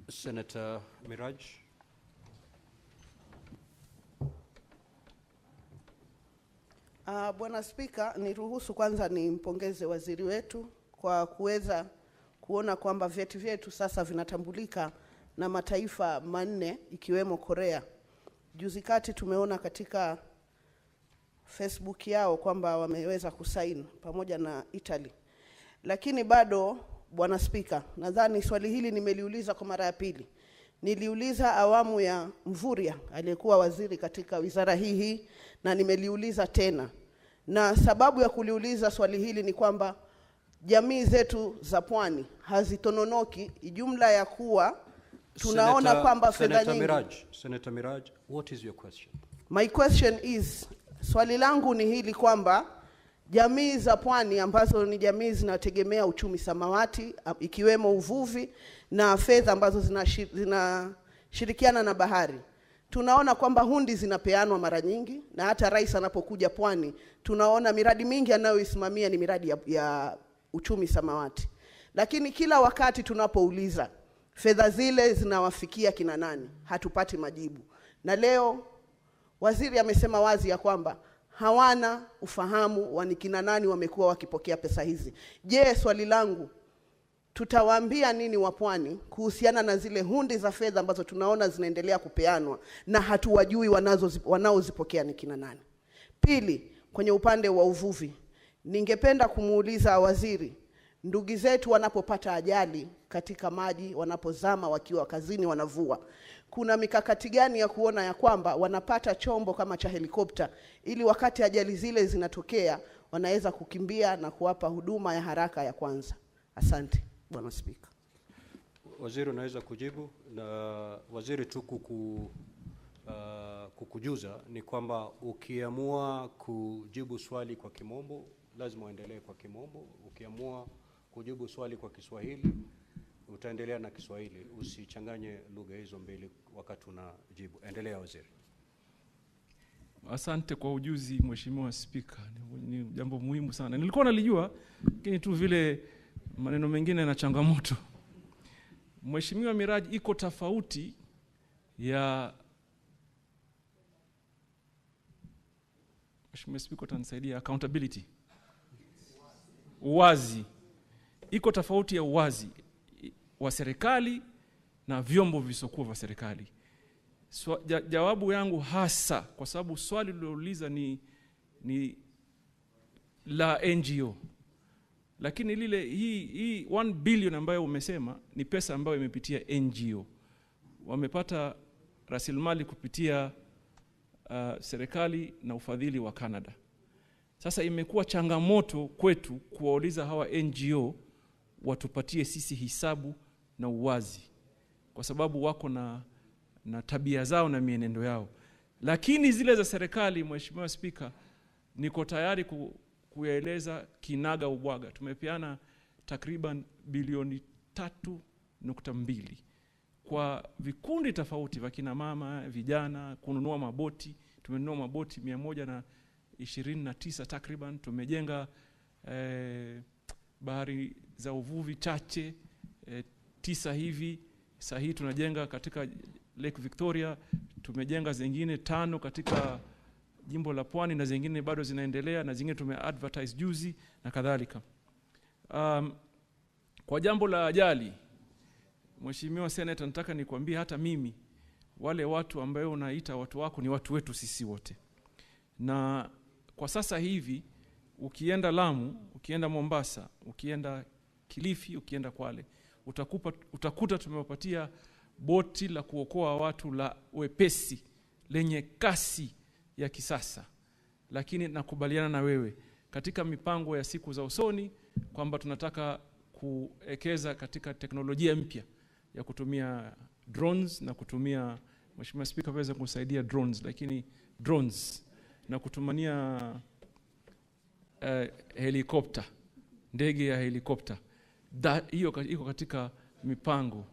Senator Miraj. Bwana Spika, niruhusu kwanza nimpongeze waziri wetu kwa kuweza kuona kwamba vyeti vyetu sasa vinatambulika na mataifa 4 ikiwemo Korea. Juzi kati tumeona katika Facebook yao kwamba wameweza kusaini pamoja na Italy. Lakini bado Bwana Spika, nadhani swali hili nimeliuliza kwa mara ya pili. Niliuliza awamu ya Mvurya aliyekuwa waziri katika wizara hii na nimeliuliza tena. Na sababu ya kuliuliza swali hili ni kwamba jamii zetu za pwani hazitononoki jumla ya kuwa tunaona kwamba fedha nyingi. Senator Miraj, what is your question? My question is, swali langu ni hili kwamba jamii za pwani ambazo ni jamii zinategemea uchumi samawati ikiwemo uvuvi na fedha ambazo zinashirikiana na bahari. Tunaona kwamba hundi zinapeanwa mara nyingi na hata rais anapokuja pwani tunaona miradi mingi anayoisimamia ni miradi ya uchumi samawati. Lakini kila wakati tunapouliza fedha zile zinawafikia kina nani, hatupati majibu. Na leo waziri amesema wazi ya kwamba hawana ufahamu wa ni kina nani wamekuwa wakipokea pesa hizi. Je, swali langu, tutawaambia nini wapwani kuhusiana na zile hundi za fedha ambazo tunaona zinaendelea kupeanwa na hatuwajui wanaozipokea ni kina nani? Pili, kwenye upande wa uvuvi, ningependa kumuuliza waziri, ndugu zetu wanapopata ajali katika maji, wanapozama wakiwa kazini wanavua, kuna mikakati gani ya kuona ya kwamba wanapata chombo kama cha helikopta ili wakati ajali zile zinatokea wanaweza kukimbia na kuwapa huduma ya haraka ya kwanza? Asante Bwana Spika. Waziri unaweza kujibu. Na waziri tu kukujuza ni kwamba ukiamua kujibu swali kwa Kimombo lazima uendelee kwa Kimombo. Ukiamua kujibu swali kwa Kiswahili utaendelea na Kiswahili. Usichanganye lugha hizo mbili wakati unajibu. Endelea waziri. Asante kwa ujuzi Mheshimiwa Spika. Ni jambo muhimu sana. Nilikuwa nalijua, lakini tu vile maneno mengine na changamoto. Mheshimiwa Miraji, iko tofauti ya Mheshimiwa Spika utanisaidia, accountability. Uwazi. Iko tofauti ya uwazi wa serikali na vyombo visokuwa vya serikali. Jawabu yangu hasa, kwa sababu swali lilouliza ni la NGO. Lakini hii 1 billion ambayo umesema ni pesa ambayo imepitia NGO. Wamepata rasilimali kupitia serikali na ufadhili wa Canada. Sasa imekuwa changamoto kwetu kuwauliza hawa NGO watupatie sisi hisabu na uwazi, kwa sababu wako na tabia zao na mienendo yao. Lakini zile za serikali, Mheshimiwa Spika, niko tayari kueleza kinaga ubwaga. Tumepeana takriban bilioni 3.2 kwa vikundi tofauti vya kina mama, vijana, kununua maboti. Tumenunua maboti 129 takriban. Tumejenga bahari za uvuvi chache 9 hivi. Sasa hii tunajenga katika Lake Victoria. Tumejenga zingine 5 katika jimbo la Pwani na zingine bado zinaendelea na zingine tumeadvertise juzi na kadhalika. Kwa jambo la ajali, Mheshimiwa Senator, nataka nikwambie hata mimi wale watu ambao unaita watu wako ni watu wetu sisi wote. Na kwa sasa hivi ukienda Lamu, ukienda Mombasa, ukienda Kilifi, ukienda Kwale, utakuta tumewapatia boti la kuokoa watu la wepesi lenye kasi ya kisasa. Lakini nakubaliana na wewe katika mipango ya siku za usoni kwamba tunataka kuekeza katika teknolojia mpya ya kutumia drones na kutumia, Mheshimiwa Spika aweza kusaidia drones, lakini drones na kutumania helikopta, ndege ya helikopta. Hiyo iko katika mipango.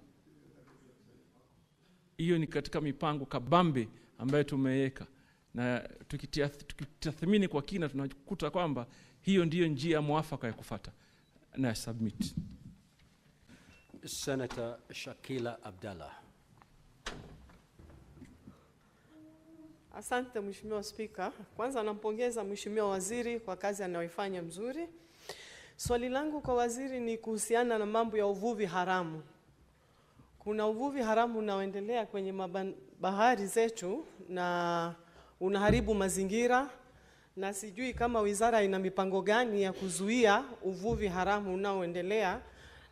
Hiyo ni katika mipango kabambe ambayo tumeweka, na tukitathmini kwa kina tunakuta kwamba hiyo ndiyo njia mwafaka ya kufuata. Na submit. Senator Shakila Abdallah. Asante Mheshimiwa Spika. Kwanza nampongeza Mheshimiwa Waziri kwa kazi anayoifanya mzuri. Swali langu kwa waziri ni kuhusiana na mambo ya uvuvi haramu. Kuna uvuvi haramu unaoendelea kwenye bahari zetu na unaharibu mazingira, na sijui kama wizara ina mipango gani ya kuzuia uvuvi haramu unaoendelea.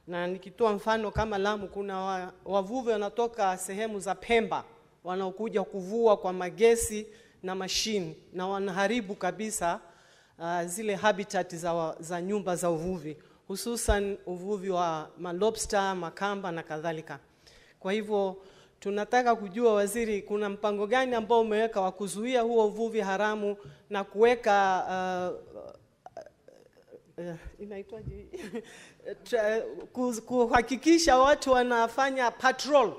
Na nikitoa mfano kama Lamu, kuna wavuvi wanatoka sehemu za Pemba wanaokuja kuvua kwa magesi na mashine, na wanaharibu kabisa zile habitat za nyumba za uvuvi, hususan uvuvi wa malobster, makamba na kadhalika. Kwa hivyo tunataka kujua waziri, kuna mpango gani ambao umeweka wa kuzuia huo uvuvi haramu na kuweka inaitwaje kuhakikisha watu wanafanya patrol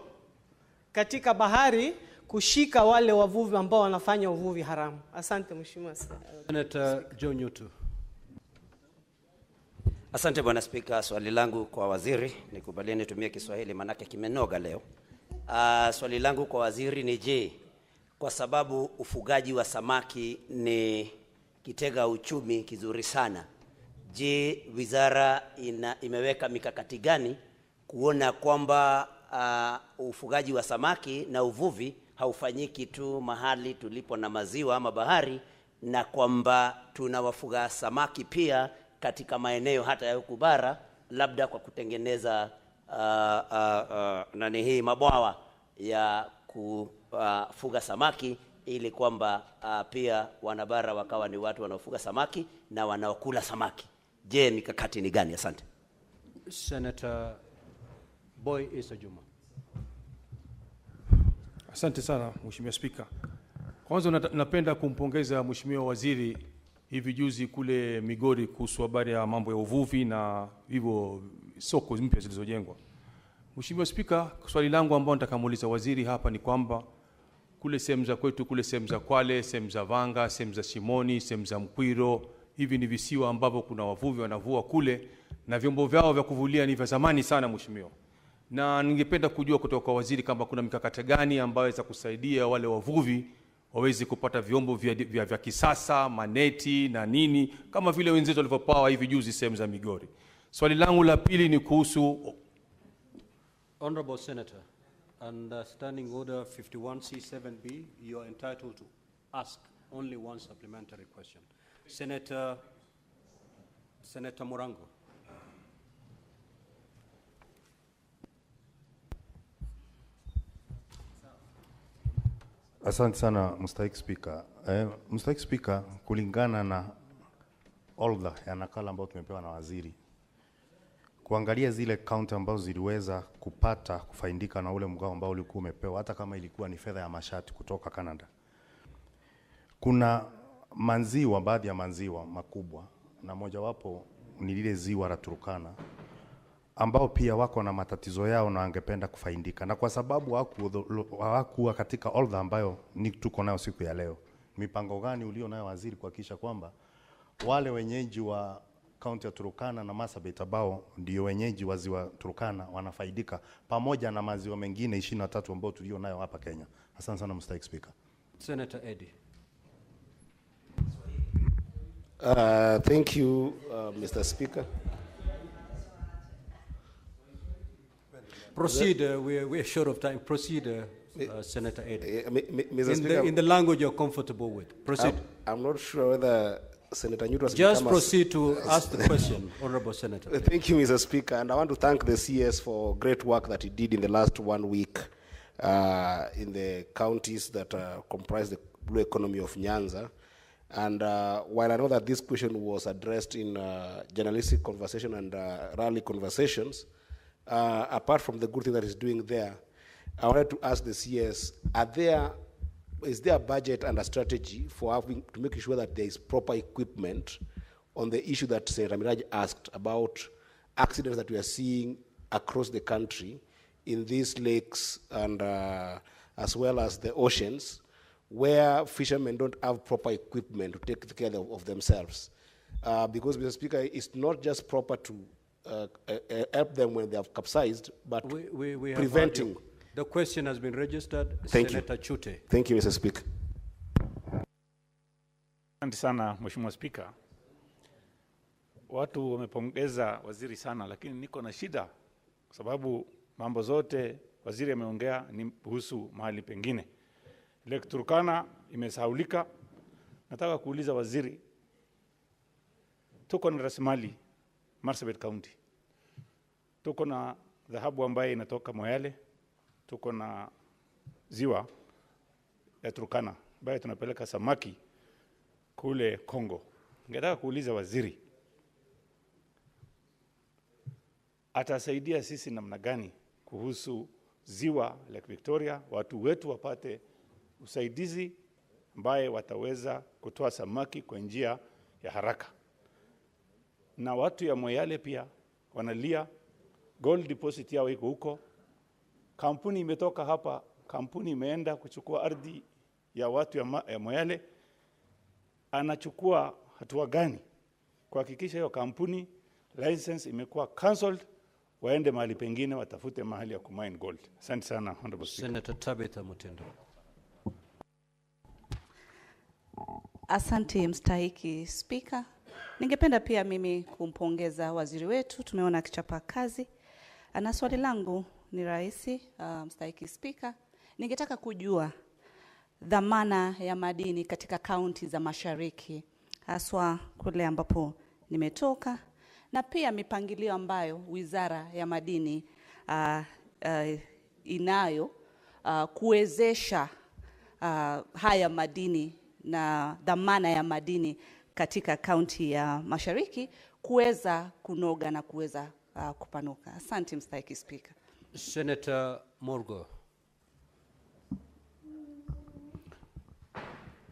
katika bahari kushika wale wavuvi ambao wanafanya uvuvi haramu. Asante Mheshimiwa. Senator John Nyutu. Asante Bwana Spika. Swali langu kwa waziri, nikubalie nitumie Kiswahili manake kimenoga leo. Swali langu kwa waziri ni je, kwa sababu ufugaji wa samaki ni kitega uchumi kizuri sana, je, wizara imeweka mikakati gani kuona kwamba ufugaji wa samaki na uvuvi haufanyiki tu mahali tulipo na maziwa ama bahari, na kwamba tunawafuga samaki pia katika maeneo hata ya huku bara, labda kwa kutengeneza mabwawa ya kufuga samaki, ili kwamba pia wanabara wakawa ni watu wanaofuga samaki na wanaokula samaki. Je, mikakati ni gani? Asante. Senator Boy Isa Juma. Asante sana Mheshimiwa Spika. Kwanza napenda kumpongeza Mheshimiwa Waziri hivi juzi kule Migori kuhusu habari ya mambo ya uvuvi na hivyo soko mpya zilizojengwa. Mheshimiwa Spika, swali langu ambalo nataka muuliza waziri hapa ni kwamba kule sehemu za kwetu, kule sehemu za Kwale, sehemu za Vanga, sehemu za Shimoni, sehemu za Mkwiro, hivi ni visiwa ambavyo kuna wavuvi wanavua kule na vyombo vyao vya kuvulia ni vya zamani sana Mheshimiwa. Na ningependa kujua kutoka kwa waziri kama kuna mikakati gani ambayo za kusaidia wale wavuvi waweze kupata vyombo vya kisasa, maneti na nini, kama vile wenzetu walivyopawa hivi juzi sehemu za Migori. Swali langu la pili ni kuhusu Honorable Senator, under Standing Order 51C7B, you are entitled to ask only one supplementary question. Senator Morango. Asante sana Mstahiki Spika. Mstahiki Spika, kulingana na orodha ya nakala ambayo tumepewa na waziri, kuangalia zile kaunti ambazo ziliweza kupata kufaidika na ule mgao ambao ulikuwa umepewa, hata kama ilikuwa ni fedha ya mashati kutoka Canada, kuna manziwa, baadhi ya manziwa makubwa, na mojawapo ni lile ziwa la Turkana, ambao pia wako na matatizo yao na wangependa kufaidika, na kwa sababu hawakuwa katika orodha ambayo tuko nayo siku ya leo, mipango gani ulio nayo waziri kuhakikisha kwamba wale wenyeji wa kaunti ya Turkana na Marsabit ambao ndio wenyeji wa ziwa Turkana wanafaidika pamoja na maziwa mengine 23 ambao tulio nayo hapa Kenya? Asante sana Mstahiki Spika. Senator Eddie. Thank you, Mr. Speaker. Proceed, we're short of time. Proceed, Senator Eddie. Mr. Speaker, in the language you're comfortable with. Proceed. I'm not sure whether Senator Nyuto has Just become a- proceed to ask the question, Honorable Senator. Thank you, Mr. Speaker, and I want to thank the CS for great work that he did in the last 1 week in the counties that comprise the blue economy of Nyanza. And while I know that this question was addressed in journalistic conversation and rally conversations, apart from the good thing that he's doing there, I wanted to ask the CS, is there a budget and a strategy for having to make sure that there is proper equipment on the issue that Senator Miraj asked about accidents that we are seeing across the country in these lakes and as well as the oceans, where fishermen don't have proper equipment to take care of themselves? Because, Mr. Speaker, it's not just proper to help them when they have capsized, but we have preventing. heard you. The question has been registered. Thank Senator you. Chute. Thank you, Mr. Speaker. Asante sana Mheshimiwa Spika. Watu wamepongeza waziri sana, lakini niko na shida kwa sababu mambo zote waziri ameongea ni kuhusu mahali pengine. Lake Turkana imesahaulika. Nataka kuuliza waziri, tuko na rasilimali Marsabit County, tuko na dhahabu ambaye inatoka Moyale, tuko na ziwa ya Turkana ambaye tunapeleka samaki kule Kongo. Ningetaka kuuliza waziri, atasaidia sisi namna gani kuhusu ziwa Lake Victoria, watu wetu wapate usaidizi ambaye wataweza kutoa samaki kwa njia ya haraka. Na watu ya Moyale pia wanalia, gold deposit yao iko huko. Kampuni imetoka hapa, kampuni imeenda kuchukua ardhi ya watu ya Moyale. Anachukua hatua gani kuhakikisha hiyo kampuni license imekuwa cancelled, waende mahali pengine watafute mahali ya kumine gold? Asante sana, Honorable Speaker. Senator Tabitha Mutindo. Asante mstahiki Spika. Ningependa pia mimi kumpongeza waziri wetu, tumeona akichapa kazi. Ana swali langu ni rahisi, mstahiki Spika. Ningetaka kujua dhamana ya madini katika kaunti za mashariki, haswa kule ambapo nimetoka, na pia mipangilio ambayo Wizara ya Madini inayo kuwezesha haya madini na dhamana ya madini katika kaunti ya mashariki kuweza kunoga na kuweza kupanuka. Asante mstahiki Spika. Senator Morgo.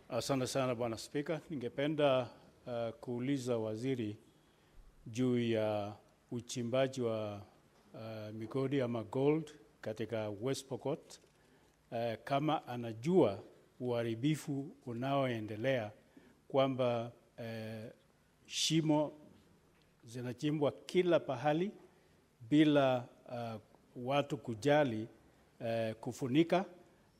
Asante sana Bwana Spika. Ningependa kuuliza waziri juu ya uchimbaji wa migodi ama gold katika West Pokot, kama anajua uharibifu unaoendelea, kwamba shimo zinachimbwa kila pahali bila watu kujali kufunika,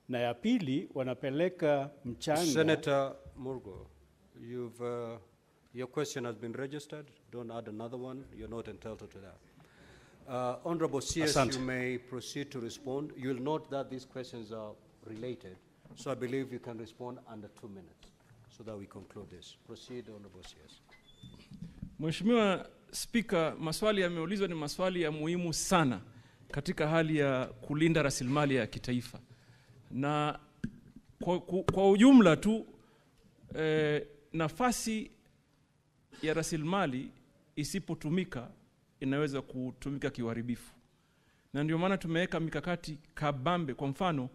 na ya pili wanapeleka mchanga. Senator Morgo, your question has been registered. Don't add another one. You're not entitled to that. Honorable CS, Asante. you may proceed to respond. You will note that these questions are related, so I believe you can respond under 2 minutes so that we conclude this. Proceed, Honorable CS. Mheshimiwa Spika, maswali yameulizwa ni maswali ya muhimu sana katika hali ya kulinda rasilimali ya kitaifa. Na kwa ujumla tu nafasi ya rasilimali isipotumika inaweza kutumika kiuharibifu. Na ndio maana tumeweka mikakati kabambe. Kwa mfano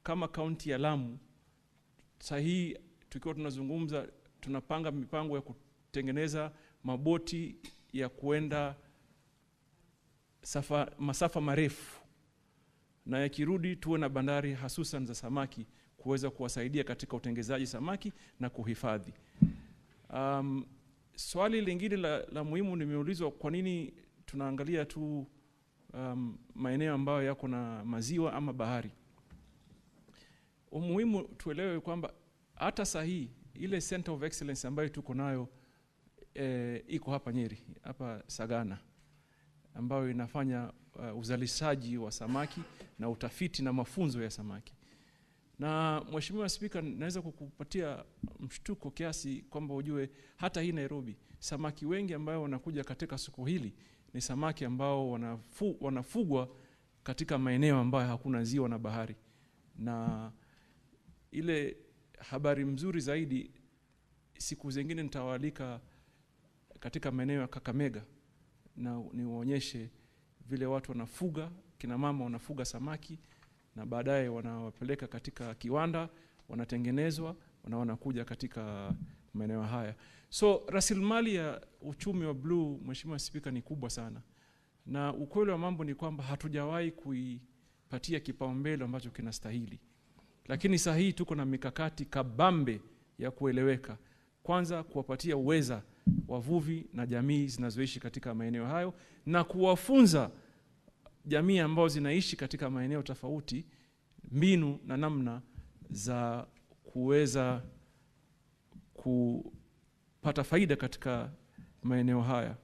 kama kaunti ya Lamu, sahihi tukiwa tunazungumza, tunapanga mipango ya kutengeneza maboti ya kuenda masafa marefu, na yakirudi tuwe na bandari hasusan za samaki kuweza kuwasaidia katika utengenezaji samaki na kuhifadhi. Swali lingine la muhimu nimeulizwa, kwa nini tunaangalia tu maeneo ambayo yako na maziwa ama bahari. Umuhimu tuelewe kwamba hata sahihi ile Center of Excellence ambayo tuko nayo iko hapa Nyeri, hapa Sagana, ambayo inafanya uzalishaji wa samaki na utafiti na mafunzo ya samaki. Na Mheshimiwa Spika, naweza kukupatia mshtuko kiasi kwamba ujue hata hii Nairobi samaki wengi ambao wanakuja katika soko hili ni samaki ambao wanafugwa katika maeneo ambayo hakuna ziwa na bahari. Na ile habari mzuri zaidi, siku zingine nitawaalika katika maeneo ya Kakamega na niwaonyeshe vile watu wanafuga, kina mama wanafuga samaki na baadaye wanawapeleka katika kiwanda, wanatengenezwa na wanakuja katika maeneo haya. So rasilimali ya uchumi wa blue, Mheshimiwa Spika, ni kubwa sana. Na ukweli wa mambo ni kwamba hatujawahi kuipatia kipaumbele ambacho kinastahili. Lakini sasa hii tuko na mikakati kabambe ya kueleweka. Kwanza kuwapatia uweza wavuvi na jamii zinazoishi katika maeneo hayo, na kuwafunza jamii ambao zinaishi katika maeneo tofauti mbinu na namna za kuweza kupata faida katika maeneo haya.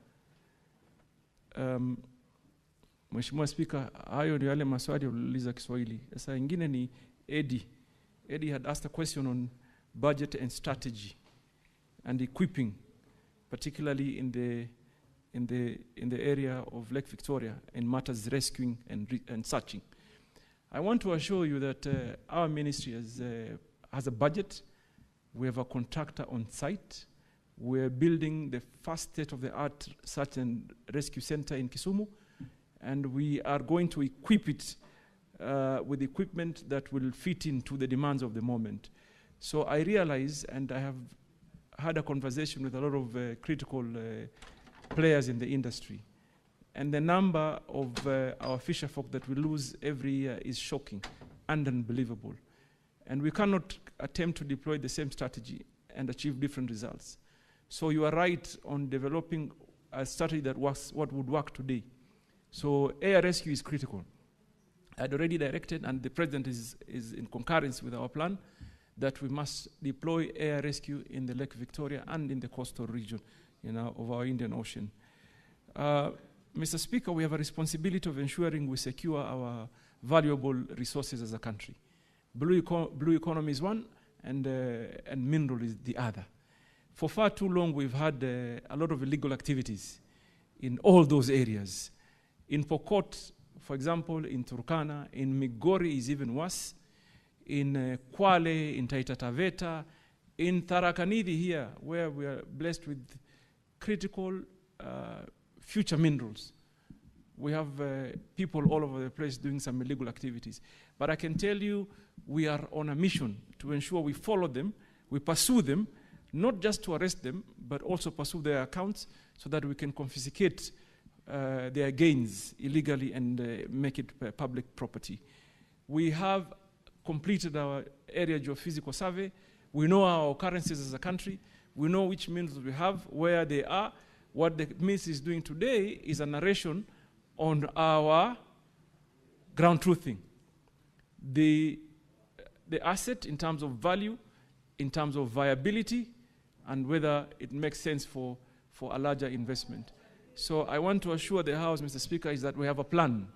Mheshimiwa Spika, hayo ndio yale maswali uliuliza Kiswahili. Sasa ingine ni Eddie had asked a question on budget and strategy and equipping, particularly in the area of Lake Victoria in matters rescuing and searching. I want to assure you that our ministry has a budget. We have a contractor on site. We're building the first state-of-the-art search and rescue center in Kisumu, and we are going to equip it with equipment that will fit into the demands of the moment. So I realize, and I have had a conversation with a lot of critical players in the industry, and the number of our fisher folk that we lose every year is shocking and unbelievable. And we cannot attempt to deploy the same strategy and achieve different results. So you are right on developing a strategy that works, what would work today. So air rescue is critical. I had already directed, and the President is in concurrence with our plan, that we must deploy air rescue in the Lake Victoria and in the coastal region, of our Indian Ocean. Mr. Speaker, we have a responsibility of ensuring we secure our valuable resources as a country. Blue economy is one, and mineral is the other. For far too long, we've had a lot of illegal activities in all those areas. In Pokot, for example, in Turkana, in Migori is even worse. In Kwale, in Taita Taveta, in Tarakanidi here, where we are blessed with critical future minerals. We have people all over the place doing some illegal activities. But I can tell you, we are on a mission to ensure we follow them, we pursue them, not just to arrest them, but also pursue their accounts so that we can confiscate their gains illegally and make it public property. We have completed our area geophysical survey. We know our occurrences as a country. We know which minerals we have, where they are. What the ministry is doing today is a narration on our ground truthing. The asset in terms of value, in terms of viability, and whether it makes sense for a larger investment. So I want to assure the House, Mr. Speaker, is that we have a plan,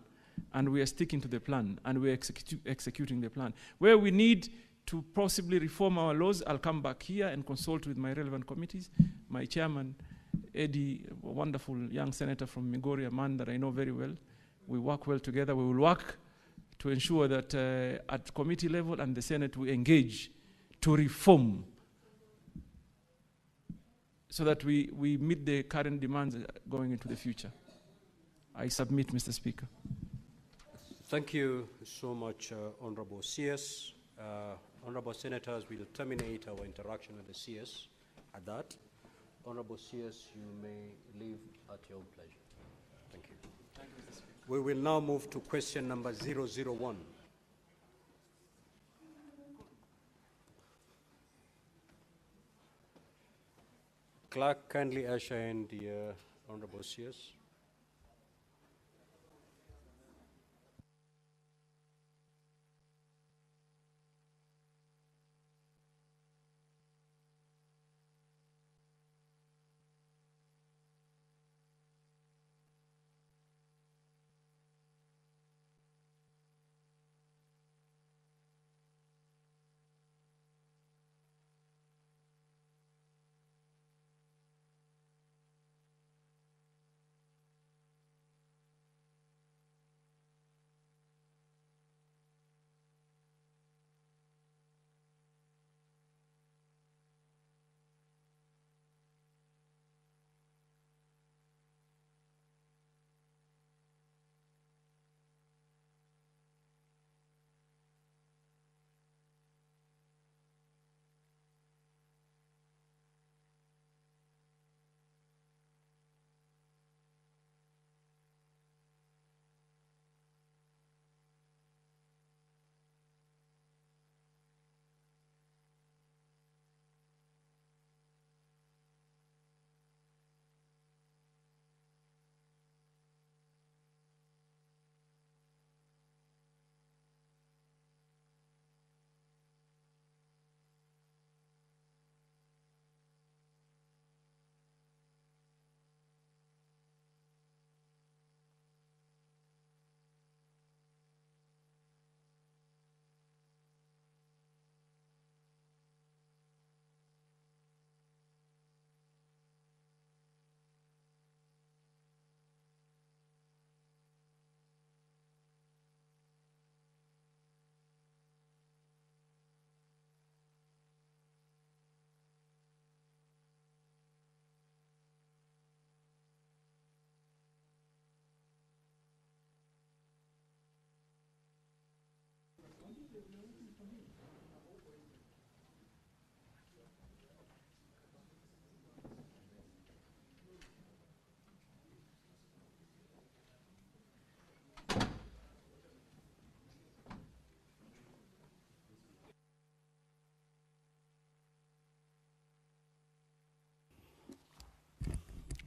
and we are sticking to the plan, and we are executing the plan. Where we need to possibly reform our laws, I'll come back here and consult with my relevant committees. My chairman, Eddie, a wonderful young senator from Migori, a man that I know very well. We work well together. We will work to ensure that at committee level and the Senate we engage to reform so that we meet the current demands going into the future. I submit, Mr. Speaker. Thank you so much, Honorable CS. Honorable Senators, we'll terminate our interaction with the CS at that. Honorable CS, you may leave at your own pleasure. Thank you. Thank you, Mr. Speaker. We will now move to question number 001. Clerk, kindly usher in the Honorable CS.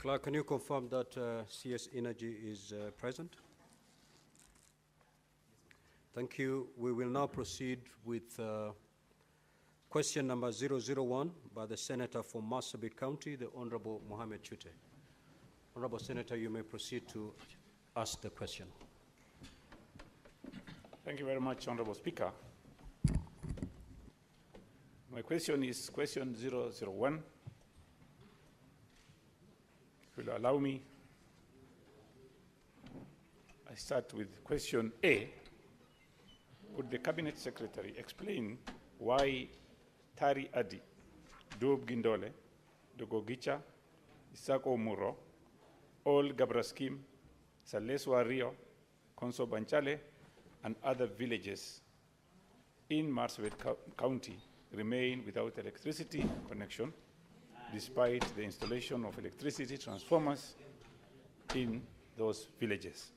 Clerk, can you confirm that CS Energy is present? Thank you. We will now proceed with question number 001 by the Senator from Marsabit County, the Honorable Mohammed Chute. Honorable Senator, you may proceed to ask the question. Thank you very much, Honorable Speaker. My question is question 001. If you'll allow me, I start with question A. Would the Cabinet Secretary explain why Tari Adi, Dub Gindole, Dogogicha, Isako Muro, Ol Gabraskim, Saleswa Rio, Konso Banchale, and other villages in Marsabit County remain without electricity connection despite the installation of electricity transformers in those villages?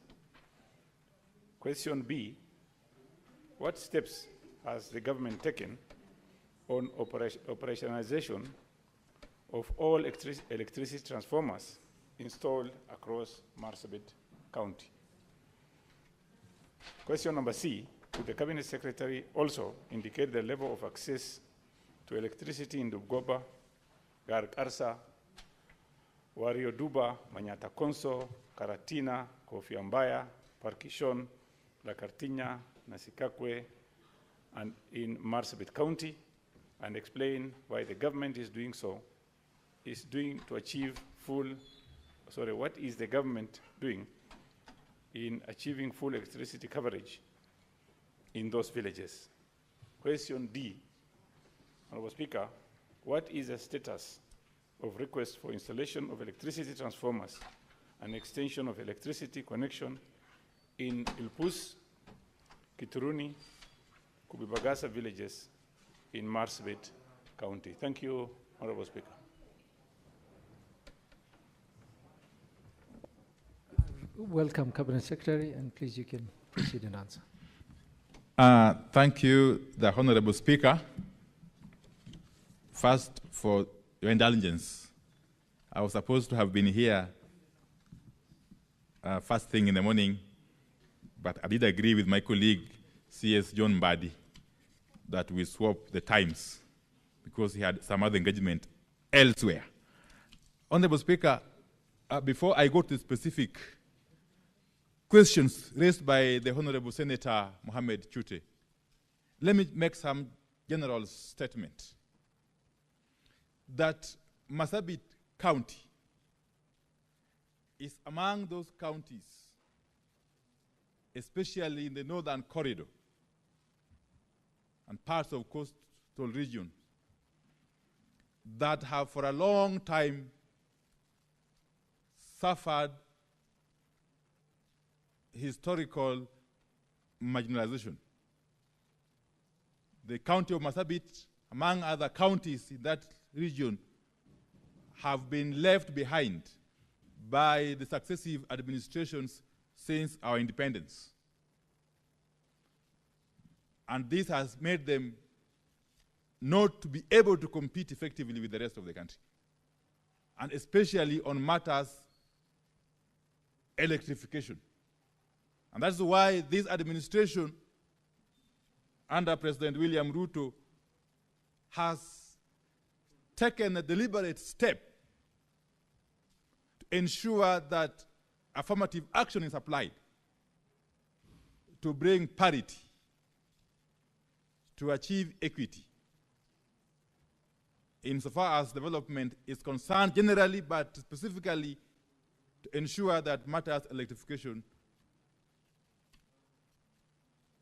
Question B, what steps has the government taken on operationalization of all electricity transformers installed across Marsabit County? Question number C, could the Cabinet Secretary also indicate the level of access to electricity in Dubgoba, Gargarsa, Wario Duba, Manyata Konso, Karatina, Kofiambaya, Parkishon, Lakartinya, Nasikakwe, and in Marsabit County, and explain why the government is doing so, to achieve what is the government doing in achieving full electricity coverage in those villages? Question D, Honorable Speaker, what is the status of requests for installation of electricity transformers and extension of electricity connection in Ilpus, Kituruni, Kubibagasa villages in Marsabit County? Thank you, Honorable Speaker. Welcome, Cabinet Secretary, and please you can proceed and answer. Thank you, the Honorable Speaker. First, for your indulgence, I was supposed to have been here first thing in the morning, but I did agree with my colleague, CS John Mbadi, that we swap the times because he had some other engagement elsewhere. Honorable Speaker, before I go to specific questions raised by the Honorable Senator Mohammed Chute, let me make some general statement that Marsabit County is among those counties, especially in the northern corridor and parts of coastal region, that have for a long time suffered historical marginalization. The county of Marsabit, among other counties in that region, have been left behind by the successive administrations since our independence. And this has made them not to be able to compete effectively with the rest of the country, and especially on matters electrification. And that's why this administration under President William Ruto has taken a deliberate step to ensure that affirmative action is applied to bring parity, to achieve equity, insofar as development is concerned generally, but specifically to ensure that matters electrification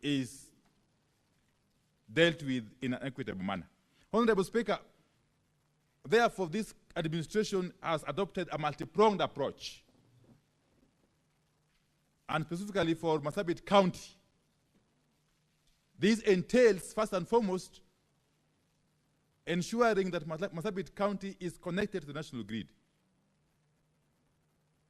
is dealt with in an equitable manner. Honorable Speaker, therefore this administration has adopted a multi-pronged approach, and specifically for Marsabit County, This entails, first and foremost, ensuring that Marsabit County is connected to the national grid.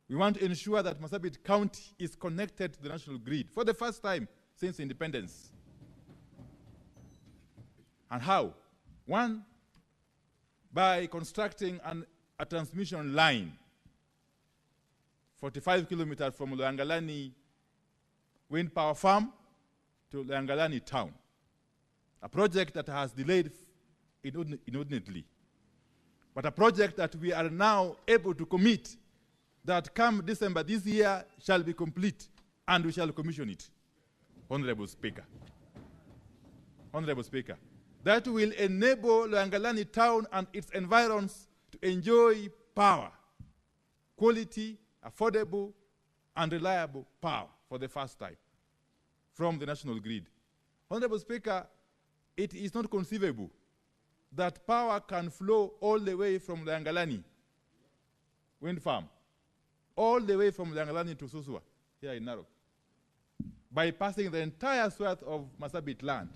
We want to ensure that Marsabit County is connected to the national grid for the first time since independence. And how? One, by constructing a transmission line 45 kilometers from Loyangalani wind power farm to Loyangalani town, a project that has delayed inordinately, but a project that we are now able to commit that come December this year shall be complete and we shall commission it. Honorable Speaker. Honorable Speaker. That will enable Loyangalani town and its environs to enjoy power, quality, affordable, and reliable power for the first time from the national grid. Honorable Speaker, it is not conceivable that power can flow all the way from Loyangalani wind farm, all the way from Loyangalani to Susua, here in Narok, bypassing the entire swath of Marsabit land.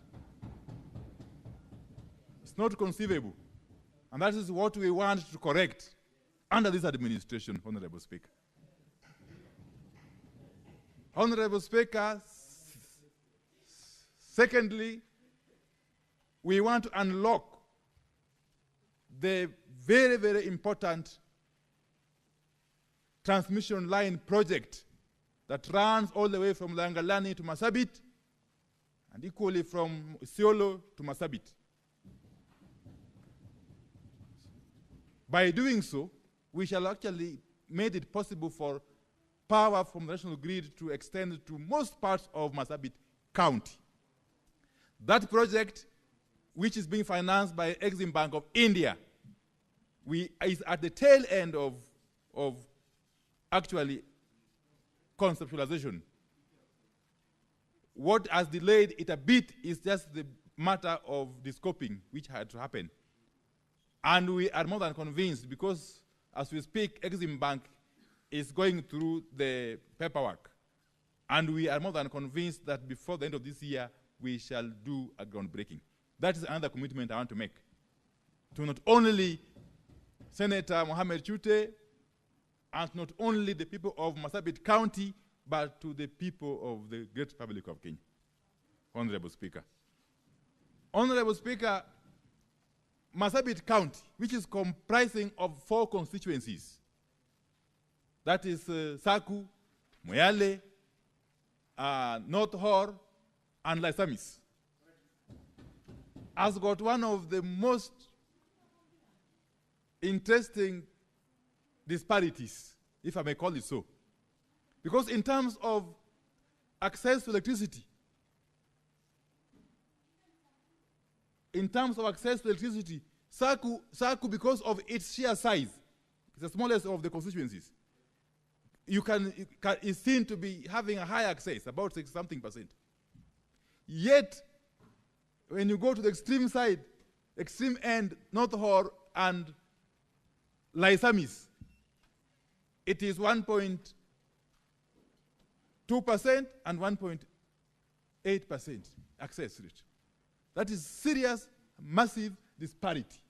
It's not conceivable. And that is what we want to correct under this administration, Honorable Speaker. Honorable Speaker, secondly, we want to unlock the very, very important transmission line project that runs all the way from Loyangalani to Marsabit and equally from Isiolo to Marsabit. By doing so, we shall actually make it possible for power from the national grid to extend to most parts of Marsabit County. That project, which is being financed by Exim Bank of India, is at the tail end of actually conceptualization. What has delayed it a bit is just the matter of the scoping, which had to happen. And we are more than convinced, because as we speak, Exim Bank is going through the paperwork. And we are more than convinced that before the end of this year, we shall do a groundbreaking. That is another commitment I want to make to not only Senator Mohamed Chute and not only the people of Marsabit County, but to the people of the Great Republic of Kenya. Honorable Speaker. Honorable Speaker, Marsabit County, which is comprising of 4 constituencies, that is Saku, Moyale, North Hor, and Laisamis, has got one of the most interesting disparities, if I may call it so. Because in terms of access to electricity, Saku, because of its sheer size, it's the smallest of the constituencies, is seen to be having a high access, about 60-something%. Yet, when you go to the extreme side, extreme end, North Hor and Laisamis, it is 1.2% and 1.8% access rate. That is serious, massive disparity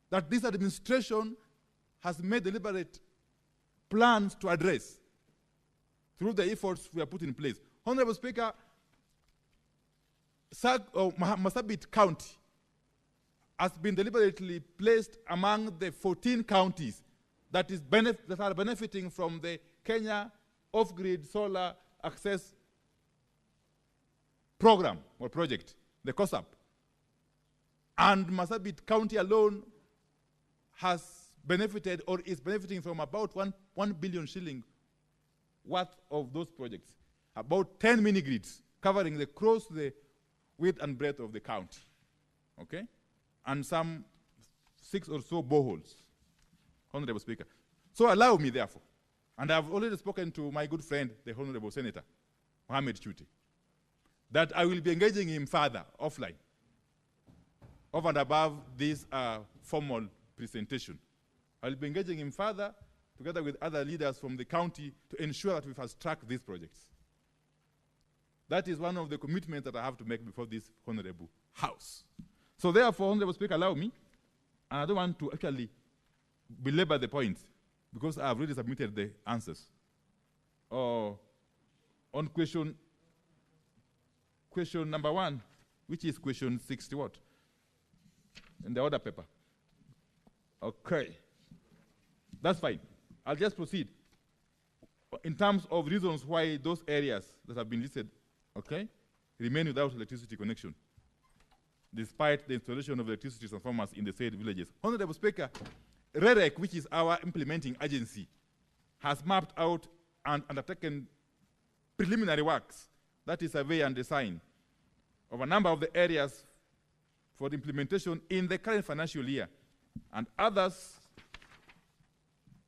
that this administration has made deliberate plans to address through the efforts we have put in place. Honorable Speaker, Marsabit County has been deliberately placed among the 14 counties that are benefiting from the Kenya Off-Grid Solar Access Program or project, the COSAP. And Marsabit County alone has benefited or is benefiting from about 1 billion shilling worth of those projects, about 10 mini-grids covering across the width and breadth of the county, okay? And some 6 or so boreholes, Honorable Speaker. So allow me, therefore, and I've already spoken to my good friend, the Honorable Senator, Mohamed Chute, that I will be engaging him further, offline, over and above this formal presentation. I'll be engaging him further, together with other leaders from the county, to ensure that we fast-track these projects. That is one of the commitments that I have to make before this honorable House. So therefore, Honorable Speaker, allow me, and I don't want to actually belabor the point, because I have already submitted the answers. On question number 1, which is question 60 what? In the order paper. Okay. That's fine. I'll just proceed. In terms of reasons why those areas that have been listed, okay, remain without electricity connection, despite the installation of electricity transformers in the said villages. Honorable Speaker, REREC, which is our implementing agency, has mapped out and undertaken preliminary works, that is survey and design, of a number of the areas for the implementation in the current financial year, and others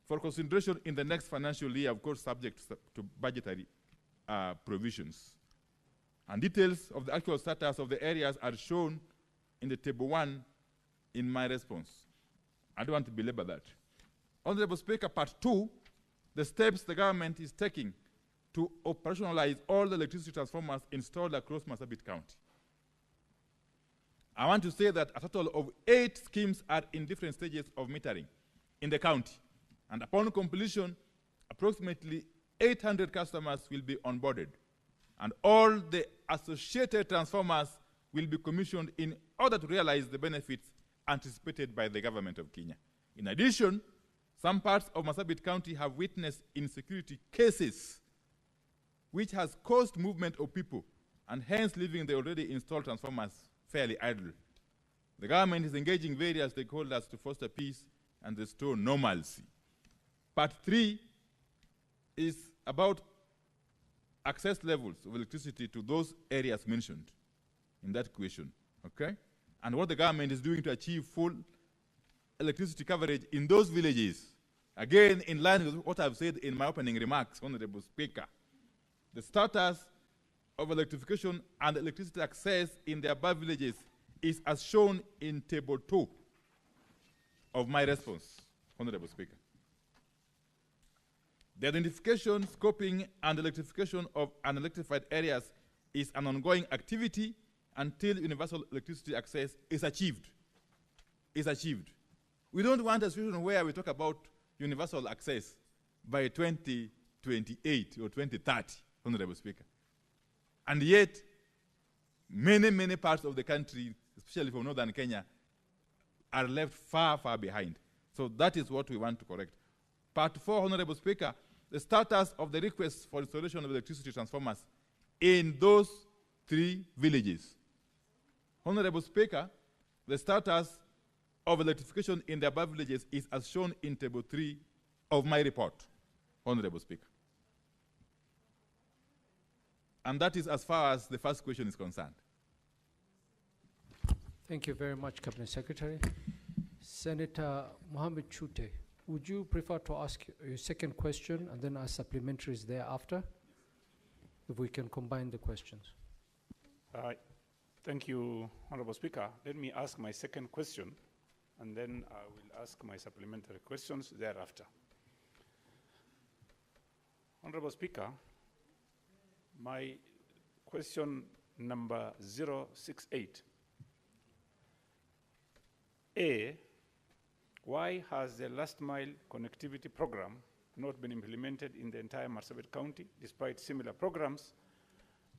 for consideration in the next financial year, of course, subject to budgetary provisions. And details of the actual status of the areas are shown in the table 1 in my response. I don't want to belabor that. Honorable Speaker, part 2, the steps the government is taking to operationalize all the electricity transformers installed across Marsabit County. I want to say that a total of 8 schemes are in different stages of metering in the county. And upon completion, approximately 800 customers will be onboarded. And all the associated transformers will be commissioned in order to realize the benefits anticipated by the government of Kenya. In addition, some parts of Marsabit County have witnessed insecurity cases, which has caused movement of people and hence leaving the already installed transformers fairly idle. The government is engaging various stakeholders to foster peace and restore normalcy. Part 3 is about access levels of electricity to those areas mentioned in that question, okay? And what the government is doing to achieve full electricity coverage in those villages. Again, in line with what I've said in my opening remarks, Honorable Speaker, the status of electrification and electricity access in the above villages is as shown in table 2 of my response, Honorable Speaker. The identification, scoping, and electrification of unelectrified areas is an ongoing activity until universal electricity access is achieved. We don't want a situation where we talk about universal access by 2028 or 2030, Honorable Speaker. And yet, many parts of the country, especially from northern Kenya, are left far behind. So that is what we want to correct. Part 4, Honorable Speaker, the status of the request for installation of electricity transformers in those 3 villages. Honorable Speaker, the status of electrification in the above villages is as shown in table 3 of my report, Honorable Speaker. And that is as far as the first question is concerned. Thank you very much, Cabinet Secretary. Senator Mohammed Chute, would you prefer to ask your second question and then ask supplementaries thereafter? If we can combine the questions. Thank you, Honorable Speaker. Let me ask my second question, and then I will ask my supplementary questions thereafter. Honorable Speaker, my question number 068. A, why has the last mile connectivity program not been implemented in the entire Marsabit County, despite similar programs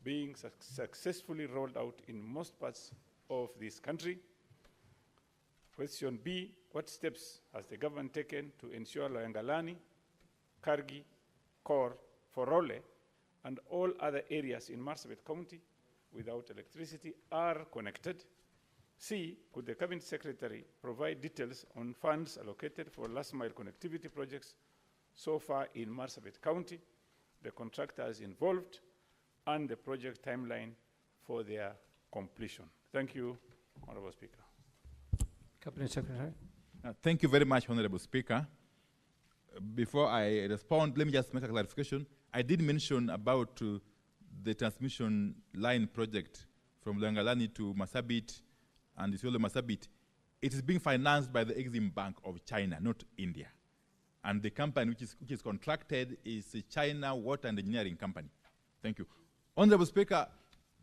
being successfully rolled out in most parts of this country? Question B, what steps has the government taken to ensure Loyangalani, Kargi, Kor, Forole, and all other areas in Marsabit County without electricity are connected? C, could the Cabinet Secretary provide details on funds allocated for last mile connectivity projects so far in Marsabit County, the contractors involved, and the project timeline for their completion? Thank you, Honorable Speaker. Cabinet Secretary. Thank you very much, Honorable Speaker. Before I respond, let me just make a clarification. I did mention about the transmission line project from Loyangalani to Marsabit and Isiolo Marsabit. It is being financed by the Exim Bank of China, not India. And the company which is contracted is a China Water and Engineering Company. Thank you. Honorable Speaker,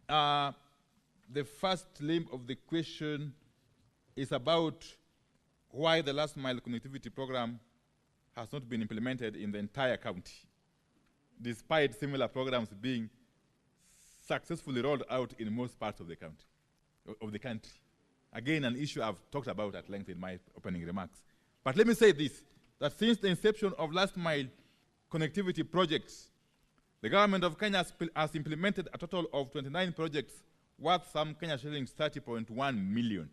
the first limb of the question is about why the last mile connectivity program has not been implemented in the entire county, despite similar programs being successfully rolled out in most parts of the county, of the country. Again, an issue I've talked about at length in my opening remarks. But let me say this, that since the inception of last mile connectivity projects, the government of Kenya has implemented a total of 29 projects worth some Kenya shillings 30.1 million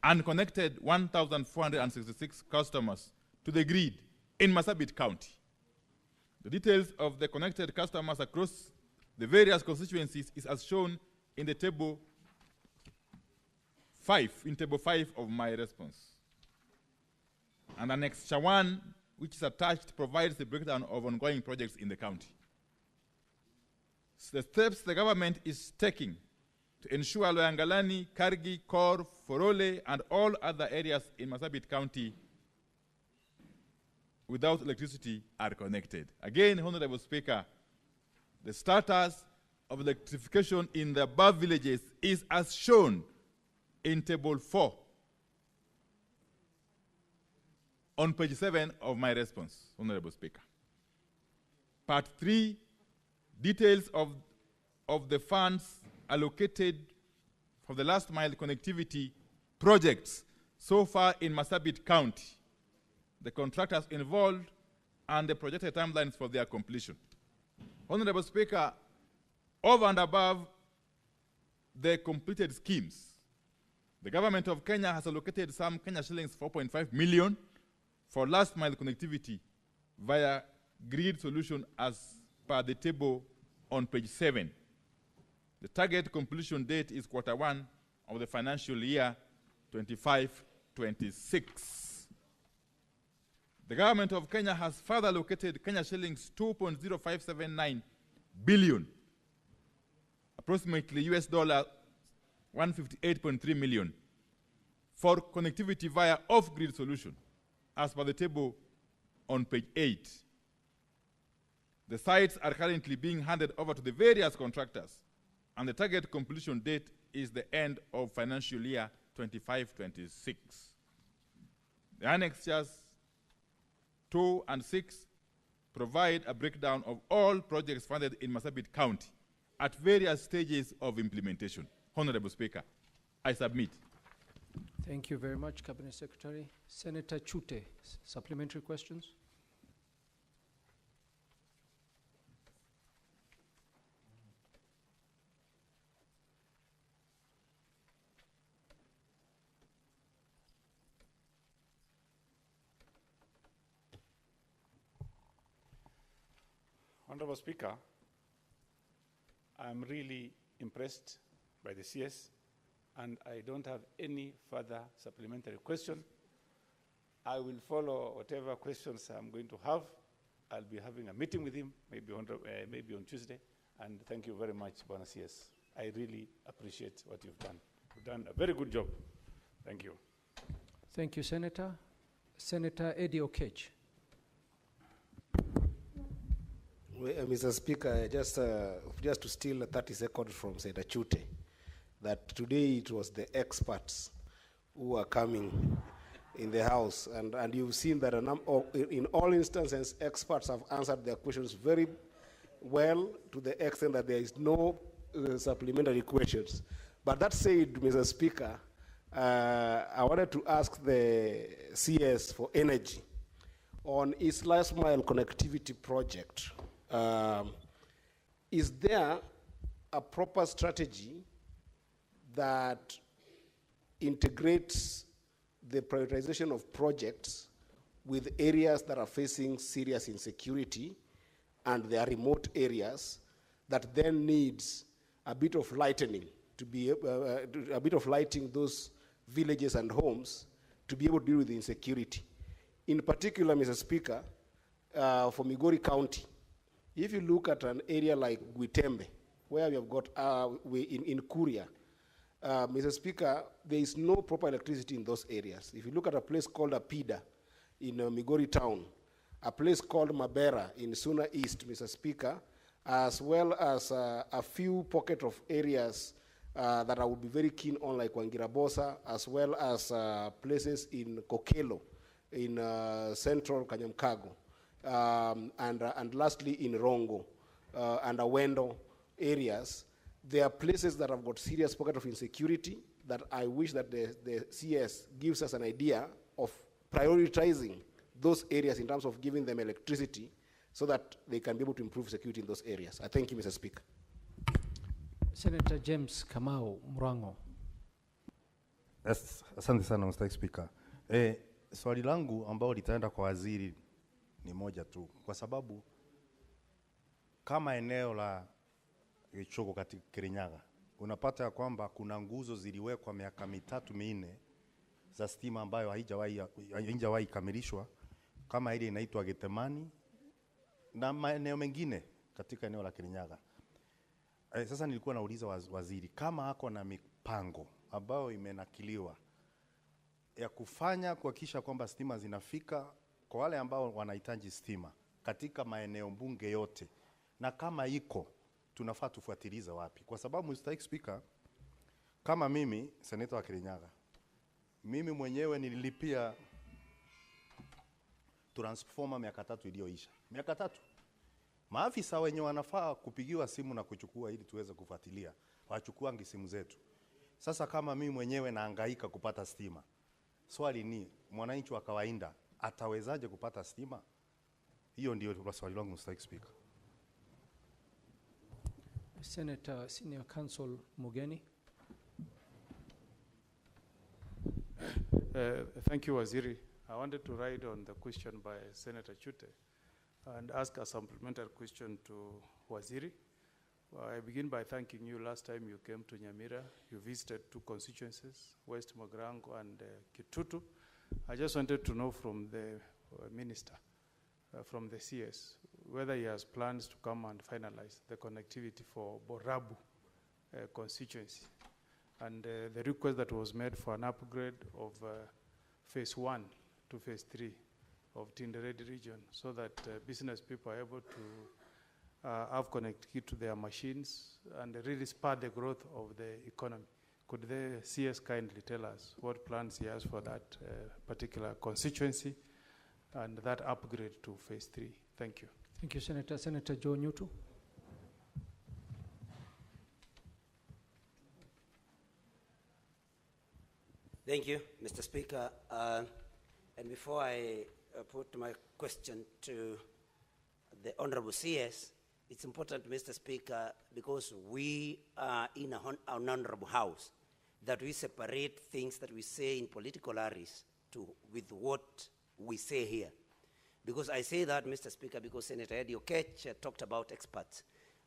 and connected 1,466 customers to the grid in Marsabit County. The details of the connected customers across the various constituencies is as shown in the table 5, of my response. And Annexure 1, which is attached, provides the breakdown of ongoing projects in the county. The steps the government is taking to ensure Loyangalani, Kargi, Kor, Forole, and all other areas in Marsabit County without electricity are connected. Again, Honorable Speaker, the status of electrification in the above villages is as shown in Table 4 on page 7 of my response, Honorable Speaker. Part 3, details of the funds allocated for the last mile connectivity projects so far in Marsabit County, the contractors involved, and the projected timelines for their completion. Honorable Speaker, over and above the completed schemes, the government of Kenya has allocated some Kenya shillings 4.5 million for last mile connectivity via grid solution as per the table on page 7. The target completion date is Q1 of the financial year 25-26. The government of Kenya has further allocated Kenya shillings 2.0579 billion, approximately US dollar 158.3 million, for connectivity via off-grid solution, as per the table on page 8. The sites are currently being handed over to the various contractors, and the target completion date is the end of financial year 25-26. The annexures 2 and 6 provide a breakdown of all projects funded in Marsabit County at various stages of implementation. Honorable Speaker, I submit. Thank you very much, Cabinet Secretary. Senator Chute, supplementary questions? Honorable Speaker, I'm really impressed by the CS, and I don't have any further supplementary question. I will follow whatever questions I'm going to have. I'll be having a meeting with him, maybe on Tuesday, and thank you very much, Bwana CS. I really appreciate what you've done. You've done a very good job. Thank you. Thank you, Senator. Senator Eddie Okech. Mr. Speaker, just to steal 30 seconds from Senator Chute, that today it was the experts who are coming in the House, and you've seen that in all instances, experts have answered their questions very well, to the extent that there is no supplementary questions. But that said, Mr. Speaker, I wanted to ask the CS for energy on its last mile connectivity project. Is there a proper strategy that integrates the prioritization of projects with areas that are facing serious insecurity and they are remote areas that then needs a bit of lightening to be a bit of lighting those villages and homes to be able to deal with the insecurity? In particular, Mr. Speaker, for Migori County, if you look at an area like Gwitembe, where we have got in Kuria, Mr. Speaker, there is no proper electricity in those areas. If you look at a place called Apida in Migori town, a place called Mabera in Suna East, Mr. Speaker, as well as a few pocket of areas that I would be very keen on, like Wangirabosa, as well as places in Kokelo, in central Kanyamkago, and lastly in Rongo and Awendo areas. There are places that have got serious pocket of insecurity that I wish that the CS gives us an idea of prioritizing those areas in terms of giving them electricity so that they can be able to improve security in those areas. I thank you, Mr. Speaker. Senator James Kamau Mrango. Yes, asante sana Mr. Speaker. Swali langu ambao litaenda kwa waziri ni moja tu, kwa sababu kama eneo la Ichoko katika Kirinyaga unapata ya kwamba kuna nguzo ziliwekwa miaka 3-4 za stima ambayo haijawahi kamilishwa, kama ile inaitwa Getemani na maeneo mengine katika eneo la Kirinyaga. Sasa nilikuwa nauliza waziri kama hako na mipango ambayo imenakiliwa ya kufanya kuhakikisha kwamba stima zinafika kwa wale ambao wanahitaji stima katika maeneo bunge yote, na kama iko tunafaa tufuatilize wapi? Kwa sababu Mr. Speaker, kama mimi seneta wa Kirinyaga, mimi mwenyewe nililipia transformer miaka 3 iliyoisha. Miaka 3. Maafisa wenye wanafaa kupigiwa simu na kuchukua ili tuweze kufuatilia, wachukuangi simu zetu. Sasa kama mimi mwenyewe nahangaika kupata stima, swali ni mwananchi wa kawaida atawezaje kupata stima? Hiyo ndio swali langu Mr. Speaker. Senator Senior Counsel Mugeni. Thank you, Waziri. I wanted to ride on the question by Senator Chute and ask a supplementary question to Waziri. I begin by thanking you. Last time you came to Nyamira, you visited 2 constituencies, West Mogrango and Kitutu. I just wanted to know from the Minister, from the CS, whether he has plans to come and finalize the connectivity for Borabu constituency. And the request that was made for an upgrade of phase 1 to phase 3 of Tinderedi region, so that business people are able to have connectivity to their machines and really spur the growth of the economy. Could the CS kindly tell us what plans he has for that particular constituency and that upgrade to phase 3? Thank you. Thank you, Senator. Senator Joe Newton. Thank you, Mr. Speaker. And before I put my question to the Honorable CS, it's important, Mr. Speaker, because we are in an honorable house, that we separate things that we say in political areas with what we say here. Because I say that, Mr. Speaker, because Senator Eddie Okech talked about experts.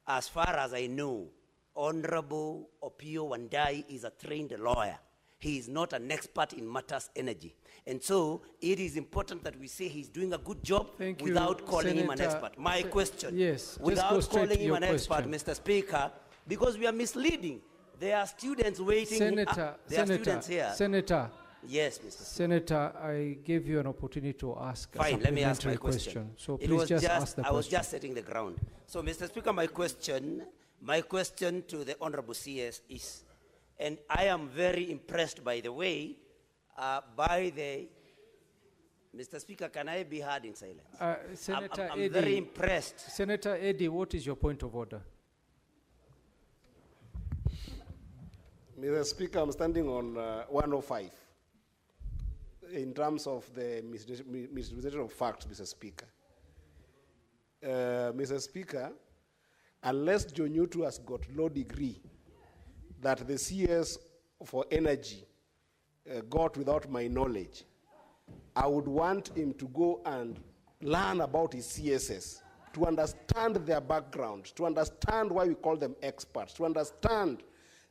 As far as I know, Honorable Opio Wandai is a trained lawyer. He is not an expert in matters energy. And so it is important that we say he's doing a good job without calling him an expert. My question, without calling him an expert, Mr. Speaker, because we are misleading. There are students waiting. Senator, there are students here. Senator. Yes, Mr. Senator, I gave you an opportunity to ask a Fine, let me ask my question. So it please was just ask the question. I was just setting the ground. So, Mr. Speaker, my question to the Honorable CS is, and I am very impressed, by the way, by the... Mr. Speaker, can I be heard in silence? Senator I'm Eddie, very impressed. Senator Eddie, what is your point of order? Mr. Speaker, I'm standing on 105 in terms of the misrepresentation of facts, Mr. Speaker. Mr. Speaker, unless John Newton has got law degree that the CS for energy got without my knowledge, I would want him to go and learn about his CSS, to understand their background, to understand why we call them experts, to understand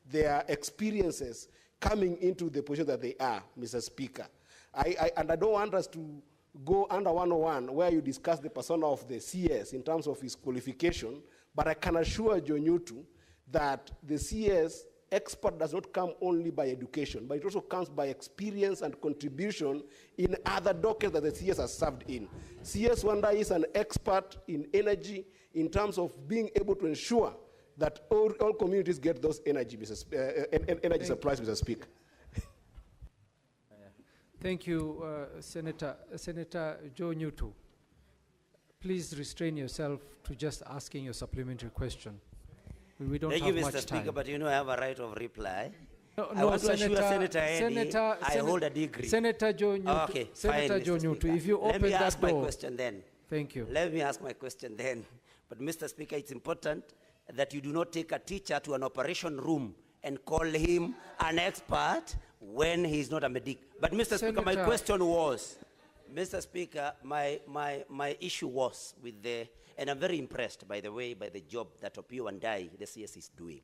their experiences coming into the position that they are, Mr. Speaker. And I don't want us to go under 101 where you discuss the persona of the CS in terms of his qualification, but I can assure John Newton that the CS expert does not come only by education, but it also comes by experience and contribution in other dockets that the CS has served in. CS Wanda is an expert in energy in terms of being able to ensure that all communities get those energy supplies, Mr. Speaker. Thank you, Senator Joe Newton. Please restrain yourself to just asking your supplementary question. We don't Thank have you, much Mr. time. Speaker, but you know I have a right of reply. No, I want to assure Senator Eddie I hold a degree. Senator Joe Newton. Oh, okay, Senator fine, Joe Mr. Newton, Speaker. if you open Let me that ask door. my question then. Thank you. Let me ask my question then. But Mr. Speaker, it's important that you do not take a teacher to an operation room and call him an expert when he's not a medic. But Mr. Speaker, my question was, Mr. Speaker, my issue was with the, and I'm very impressed, by the way, by the job that Opio and I, the CS, is doing.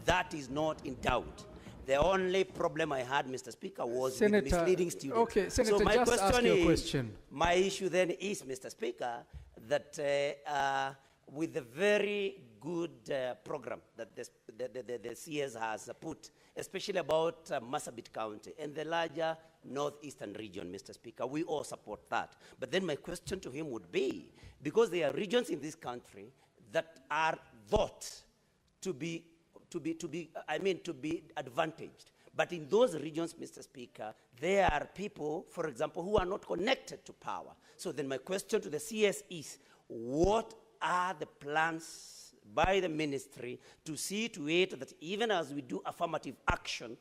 That is not in doubt. The only problem I had, Mr. Speaker, was with misleading students. Okay, Senator, so my just question ask your is, question. my issue then is, Mr. Speaker, that with the very good program that the CS has put, especially about Marsabit County and the larger northeastern region, Mr. Speaker, we all support that. But then my question to him would be, because there are regions in this country that are thought to be advantaged. But in those regions, Mr. Speaker, there are people, for example, who are not connected to power. So then my question to the CS is, what are the plans by the ministry to see to it that even as we do affirmative action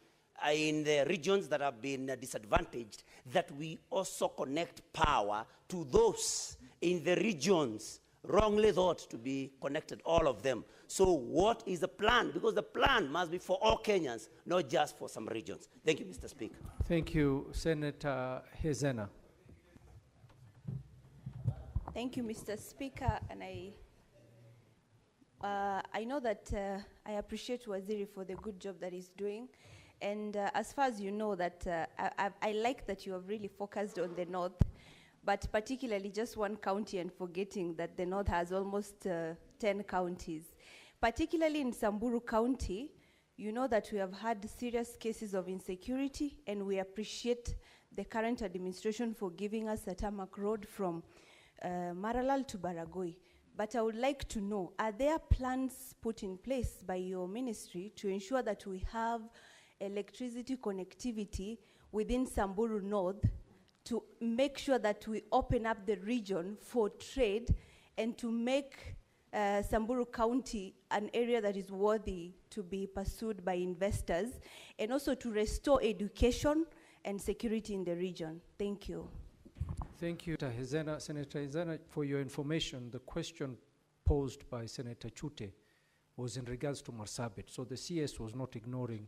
in the regions that have been disadvantaged, that we also connect power to those in the regions wrongly thought to be connected, all of them. So what is the plan? Because the plan must be for all Kenyans, not just for some regions. Thank you, Mr. Speaker. Thank you, Senator Hezena. Thank you, Mr. Speaker, and I know that I appreciate Waziri for the good job that he's doing. And as far as you know, that I like that you have really focused on the north, but particularly just one county and forgetting that the north has almost 10 counties. Particularly in Samburu County, you know that we have had serious cases of insecurity, and we appreciate the current administration for giving us a tarmac road from Maralal to Baragoi. But I would like to know, are there plans put in place by your ministry to ensure that we have electricity connectivity within Samburu North to make sure that we open up the region for trade and to make Samburu County an area that is worthy to be pursued by investors, and also to restore education and security in the region? Thank you. Thank you, Senator Hezena. For your information, the question posed by Senator Chute was in regards to Marsabit. So the CS was not ignoring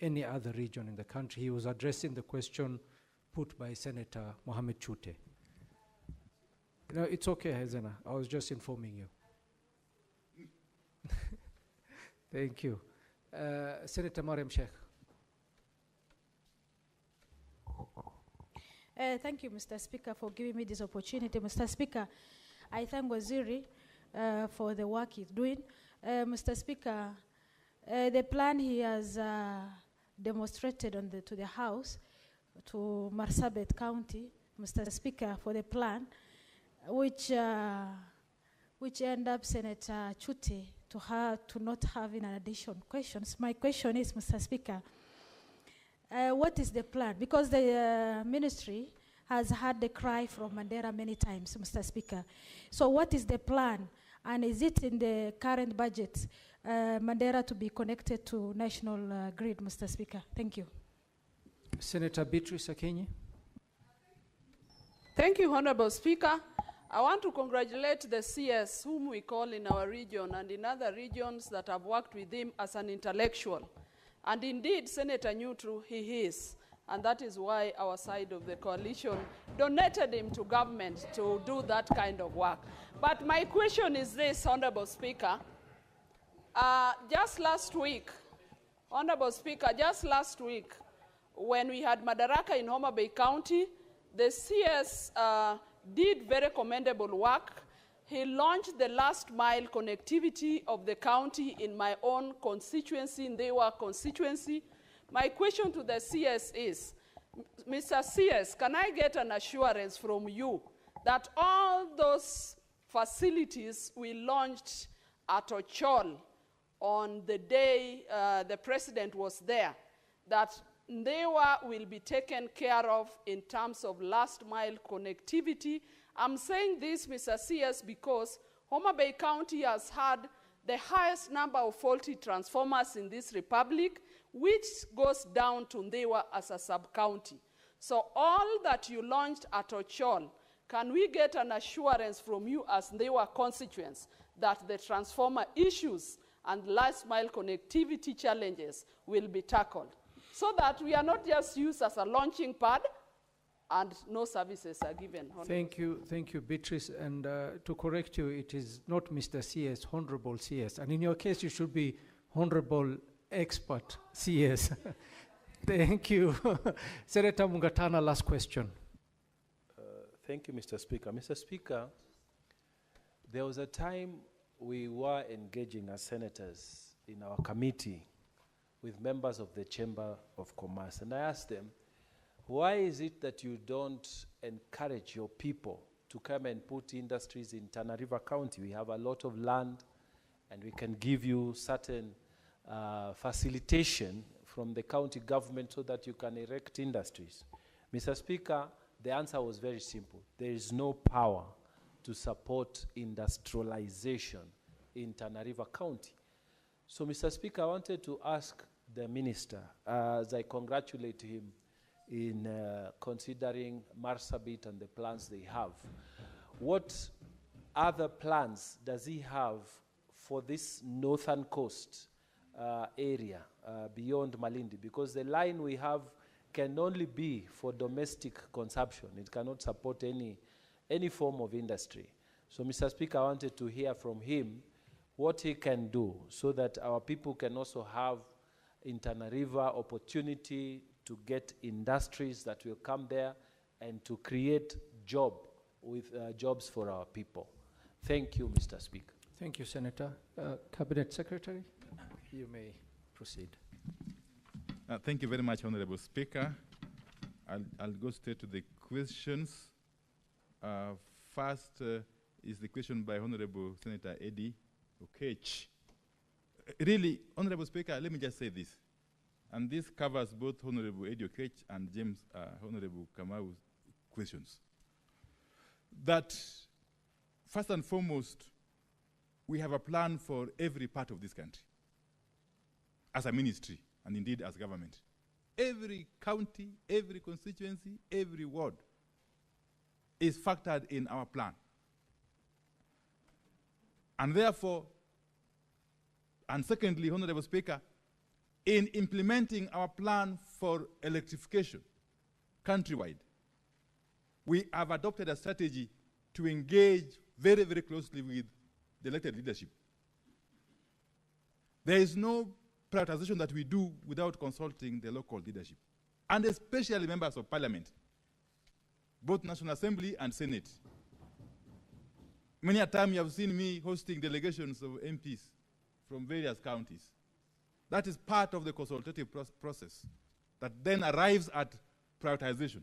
any other region in the country. He was addressing the question put by Senator Mohamed Chute. No, it's okay, Hezena. I was just informing you. Thank you. Senator Mariam Sheikh. Thank you, Mr. Speaker, for giving me this opportunity. Mr. Speaker, I thank Waziri for the work he's doing. Mr. Speaker, the plan he has demonstrated to the House, to Marsabit County, Mr. Speaker, for the plan, which end up Senator Chute to not having an additional questions. My question is, Mr. Speaker, what is the plan? Because the ministry has had the cry from Mandera many times, Mr. Speaker. So what is the plan? And is it in the current budget, Mandera to be connected to national grid, Mr. Speaker? Thank you. Senator Beatrice Akenyi. Thank you, Honorable Speaker. I want to congratulate the CS, whom we call in our region and in other regions that have worked with him as an intellectual. And indeed, Senator Nyutru, he is. And that is why our side of the coalition donated him to government to do that kind of work. But my question is this, Honorable Speaker. Just last week, Honorable Speaker, just last week, when we had Madaraka in Homa Bay County, the CS did very commendable work He launched the last mile connectivity of the county in my own constituency, in Ndewa constituency. My question to the CS is, Mr. CS, can I get an assurance from you that all those facilities we launched at Ochol on the day the president was there, that Ndewa will be taken care of in terms of last mile connectivity? I'm saying this, Mr. CS, because Homa Bay County has had the highest number of faulty transformers in this republic, which goes down to Ndewa as a sub-county. So all that you launched at Ochol, can we get an assurance from you as Ndewa constituents that the transformer issues and last mile connectivity challenges will be tackled, so that we are not just used as a launching pad and no services are given? Thank you, Beatrice. And to correct you, it is not Mr. CS, Honorable CS. And in your case, you should be Honorable Expert CS. Thank you. Senator Mungatana, last question. Thank you, Mr. Speaker. Mr. Speaker, there was a time we were engaging as senators in our committee with members of the Chamber of Commerce, and I asked them, why is it that you don't encourage your people to come and put industries in Tana River County? We have a lot of land, and we can give you certain facilitation from the county government so that you can erect industries. Mr. Speaker, the answer was very simple. There is no power to support industrialization in Tana River County. So, Mr. Speaker, I wanted to ask the minister, as I congratulate him in considering Marsabit and the plans they have, what other plans does he have for this northern coast area beyond Malindi? Because the line we have can only be for domestic consumption. It cannot support any form of industry. So, Mr. Speaker, I wanted to hear from him what he can do so that our people can also have in Tana River opportunity to get industries that will come there and to create jobs for our people. Thank you, Mr. Speaker. Thank you, Senator. Cabinet Secretary, you may proceed. Thank you very much, Honorable Speaker. I'll go straight to the questions. First is the question by Honorable Senator Eddie Okech. Really, Honorable Speaker, let me just say this, and this covers both Honorable Eddie Okech and Honorable Kamau's questions, that first and foremost, we have a plan for every part of this country as a ministry and indeed as government. Every county, every constituency, every ward is factored in our plan. And therefore, and secondly, Honorable Speaker, in implementing our plan for electrification countrywide, we have adopted a strategy to engage very, very closely with the elected leadership. There is no prioritization that we do without consulting the local leadership, and especially members of parliament, both National Assembly and Senate. Many a time you have seen me hosting delegations of MPs from various counties. That is part of the consultative process that then arrives at prioritization.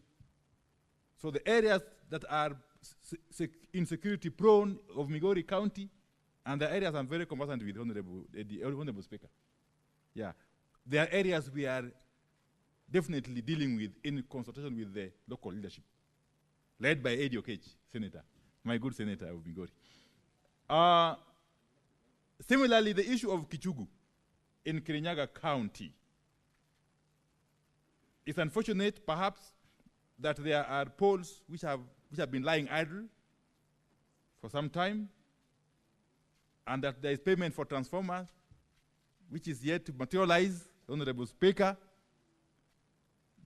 So the areas that are insecurity prone of Migori County, and the areas I'm very conversant with, Honorable Speaker. Yeah, there are areas we are definitely dealing with in consultation with the local leadership, led by Eddie Okech, Senator, my good Senator of Migori. Similarly, the issue of Kichugu in Kirinyaga County. It's unfortunate, perhaps, that there are poles which have been lying idle for some time, and that there is payment for transformers, which is yet to materialize, Honorable Speaker.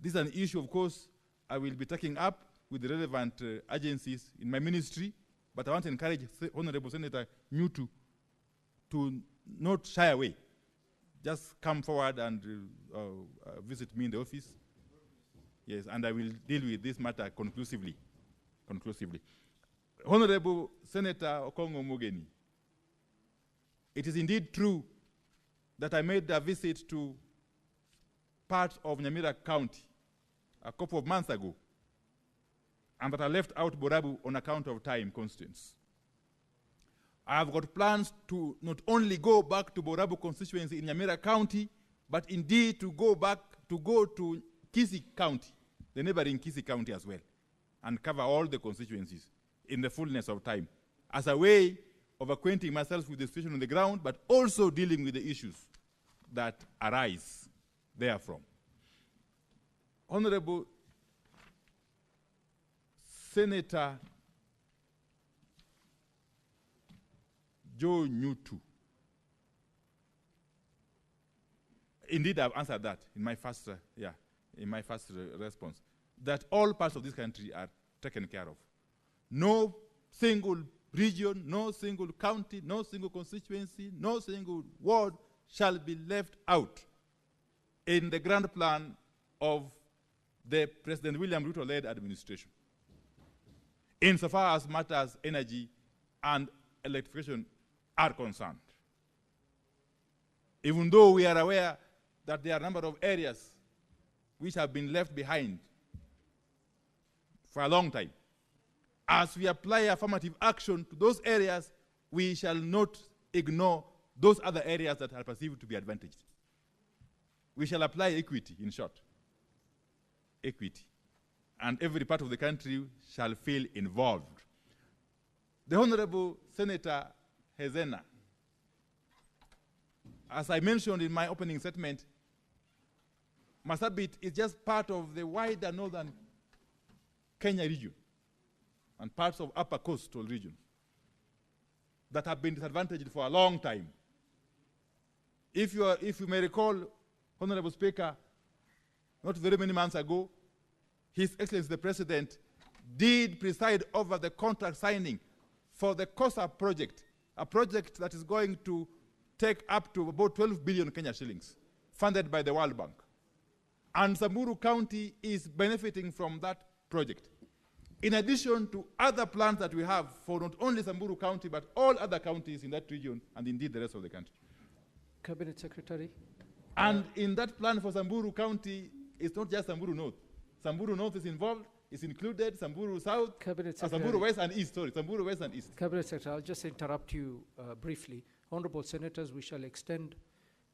This is an issue, of course, I will be taking up with the relevant agencies in my ministry, but I want to encourage Honorable Senator Nyutu to not shy away. Just come forward and visit me in the office. Yes, and I will deal with this matter conclusively. Honorable Senator Okongo Mugeni, it is indeed true that I made a visit to parts of Nyamira County a couple of months ago, and that I left out Borabu on account of time constraints. I have got plans to not only go back to Borabu constituency in Nyamira County, but indeed to go to Kisii County, the neighboring Kisii County as well, and cover all the constituencies in the fullness of time, as a way of acquainting myself with the situation on the ground, but also dealing with the issues that arise therefrom. Honorable Senator Joe Nyutu. Indeed, I've answered that in my first, response, that all parts of this country are taken care of. No single region, no single county, no single constituency, no single ward shall be left out in the grand plan of the President William Ruto-led administration, insofar as matters energy and electrification are concerned. Even though we are aware that there are a number of areas which have been left behind for a long time, as we apply affirmative action to those areas, we shall not ignore those other areas that are perceived to be advantaged. We shall apply equity, in short. Equity. And every part of the country shall feel involved. The Honorable Senator Hezena, as I mentioned in my opening statement, Marsabit is just part of the wider northern Kenya region and parts of upper coastal region that have been disadvantaged for a long time. If you may recall, Honorable Speaker, not very many months ago, His Excellency the President did preside over the contract signing for the COSA project, a project that is going to take up to about 12 billion Kenya shillings, funded by the World Bank. And Samburu County is benefiting from that project, in addition to other plans that we have for not only Samburu County, but all other counties in that region, and indeed the rest of the country. Cabinet Secretary. And in that plan for Samburu County, it's not just Samburu North. Samburu North is involved, it's included, Samburu South, Samburu West and East, Samburu West and East. Cabinet Secretary, I'll just interrupt you briefly. Honorable Senators, we shall extend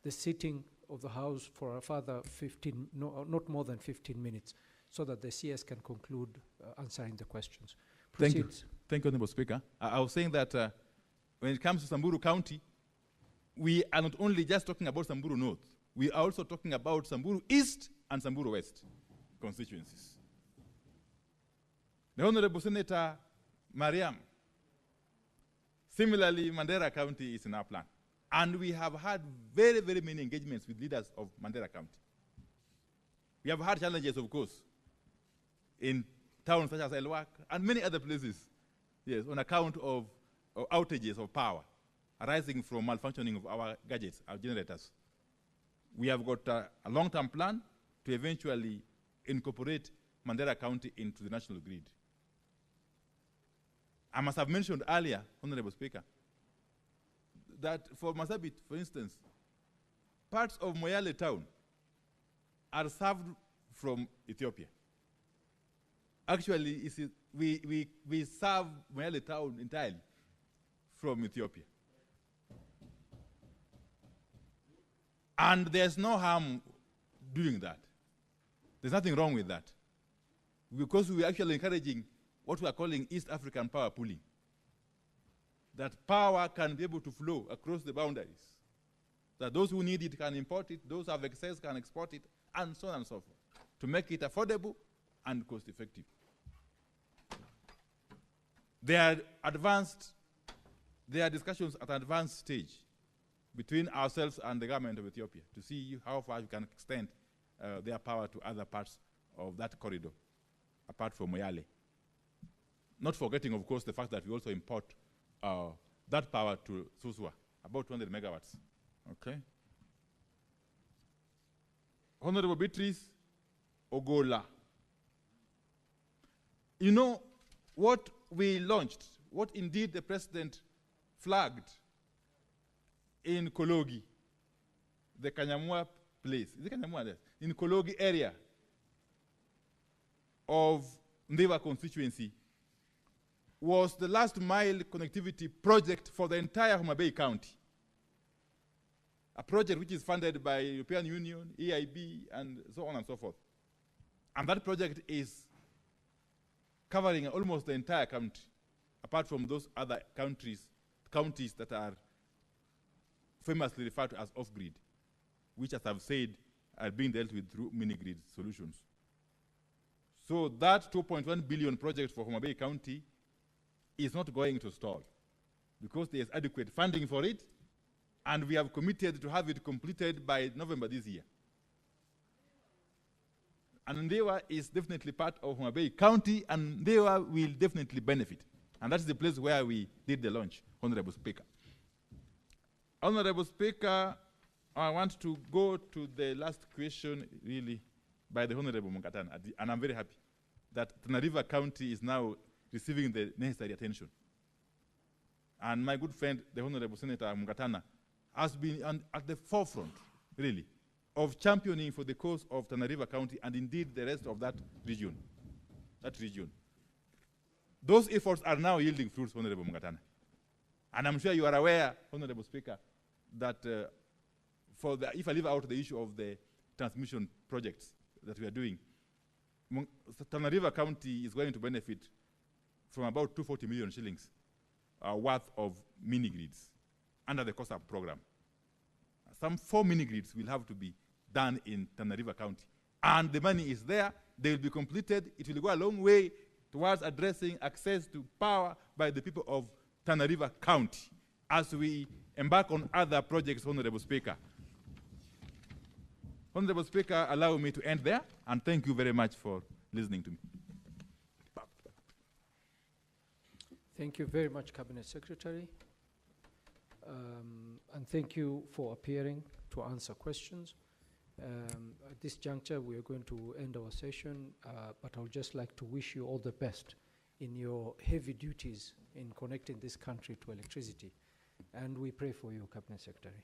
the sitting of the House for a further not more than 15 minutes, so that the CS can conclude answering the questions. Thank you. Thank you, Honorable Speaker. I was saying that when it comes to Samburu County, we are not only just talking about Samburu North, we are also talking about Samburu East and Samburu West constituencies. The Honorable Senator Mariam, similarly, Mandera County is in our plan. And we have had very, very many engagements with leaders of Mandera County. We have had challenges, of course, in towns such as Elwak and many other places, yes, on account of outages of power arising from malfunctioning of our gadgets, our generators. We have got a long-term plan to eventually incorporate Mandera County into the national grid. I must have mentioned earlier, Honorable Speaker, that for Marsabit, for instance, parts of Moyale town are served from Ethiopia. Actually, we serve Moyale town entirely from Ethiopia. And there's no harm doing that. There's nothing wrong with that. Because we're actually encouraging what we are calling East African power pooling. That power can be able to flow across the boundaries. That those who need it can import it, those who have excess can export it, and so on and so forth, to make it affordable and cost-effective. There are discussions at an advanced stage between ourselves and the government of Ethiopia to see how far we can extend their power to other parts of that corridor, apart from Moyale. Not forgetting, of course, the fact that we also import that power to Suswa, about 200 megawatts. Okay. Honorable Beatrice Ogola. You know, what we launched what indeed the President flagged in Kologi, the Kanyamwa place, is it Kanyamwa there? In Kologi area of Ndiva constituency, was the last mile connectivity project for the entire Homa Bay County. A project which is funded by European Union, EIB, and so on and so forth. And that project is covering almost the entire country, apart from those other counties that are famously referred to as off-grid, which, as I've said, are being dealt with through mini-grid solutions. So that 2.1 billion project for Homa Bay County is not going to stall because there is adequate funding for it, and we have committed to have it completed by November this year. And Ndewa is definitely part of Homa Bay County, and Ndewa will definitely benefit. And that's the place where we did the launch, Honorable Speaker. Honorable Speaker, I want to go to the last question, really, by the Honorable Mungatana, and I'm very happy that Tana River County is now receiving the necessary attention. And my good friend, the Honorable Senator Mungatana, has been at the forefront, really, of championing for the cause of Tana River County and indeed the rest of that region. Those efforts are now yielding fruits, Honorable Mungatana. And I'm sure you are aware, Honorable Speaker, that if I leave out the issue of the transmission projects that we are doing, Tana River County is going to benefit from about 240 million shillings worth of mini-grids under the COSAP program. Some 4 mini-grids will have to be done in Tana River County. And the money is there, they will be completed. It will go a long way towards addressing access to power by the people of Tana River County as we embark on other projects, Honorable Speaker. Honorable Speaker, allow me to end there, and thank you very much for listening to me. Thank you very much, Cabinet Secretary. And thank you for appearing to answer questions. At this juncture, we are going to end our session, but I would just like to wish you all the best in your heavy duties in connecting this country to electricity. And we pray for you, Cabinet Secretary.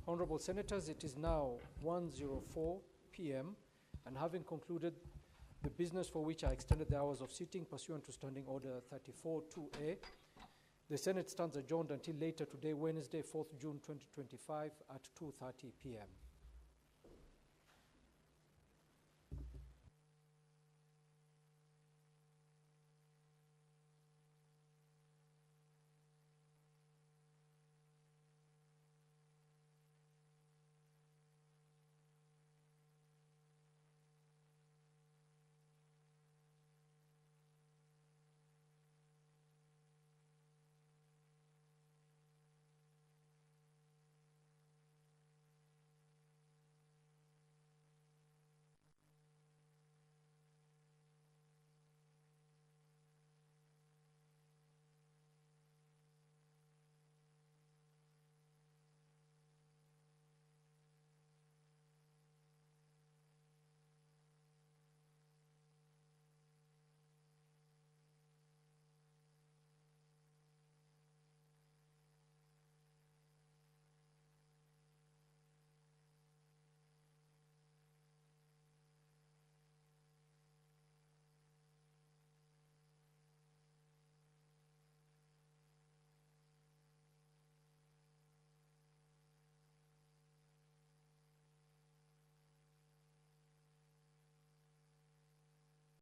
Honorable Senators, it is now 1:04 p.m. and having concluded the business for which I extended the hours of sitting pursuant to Standing Order 34-2A, the Senate stands adjourned until later today, Wednesday, 4th June 2025 at 2:30 p.m.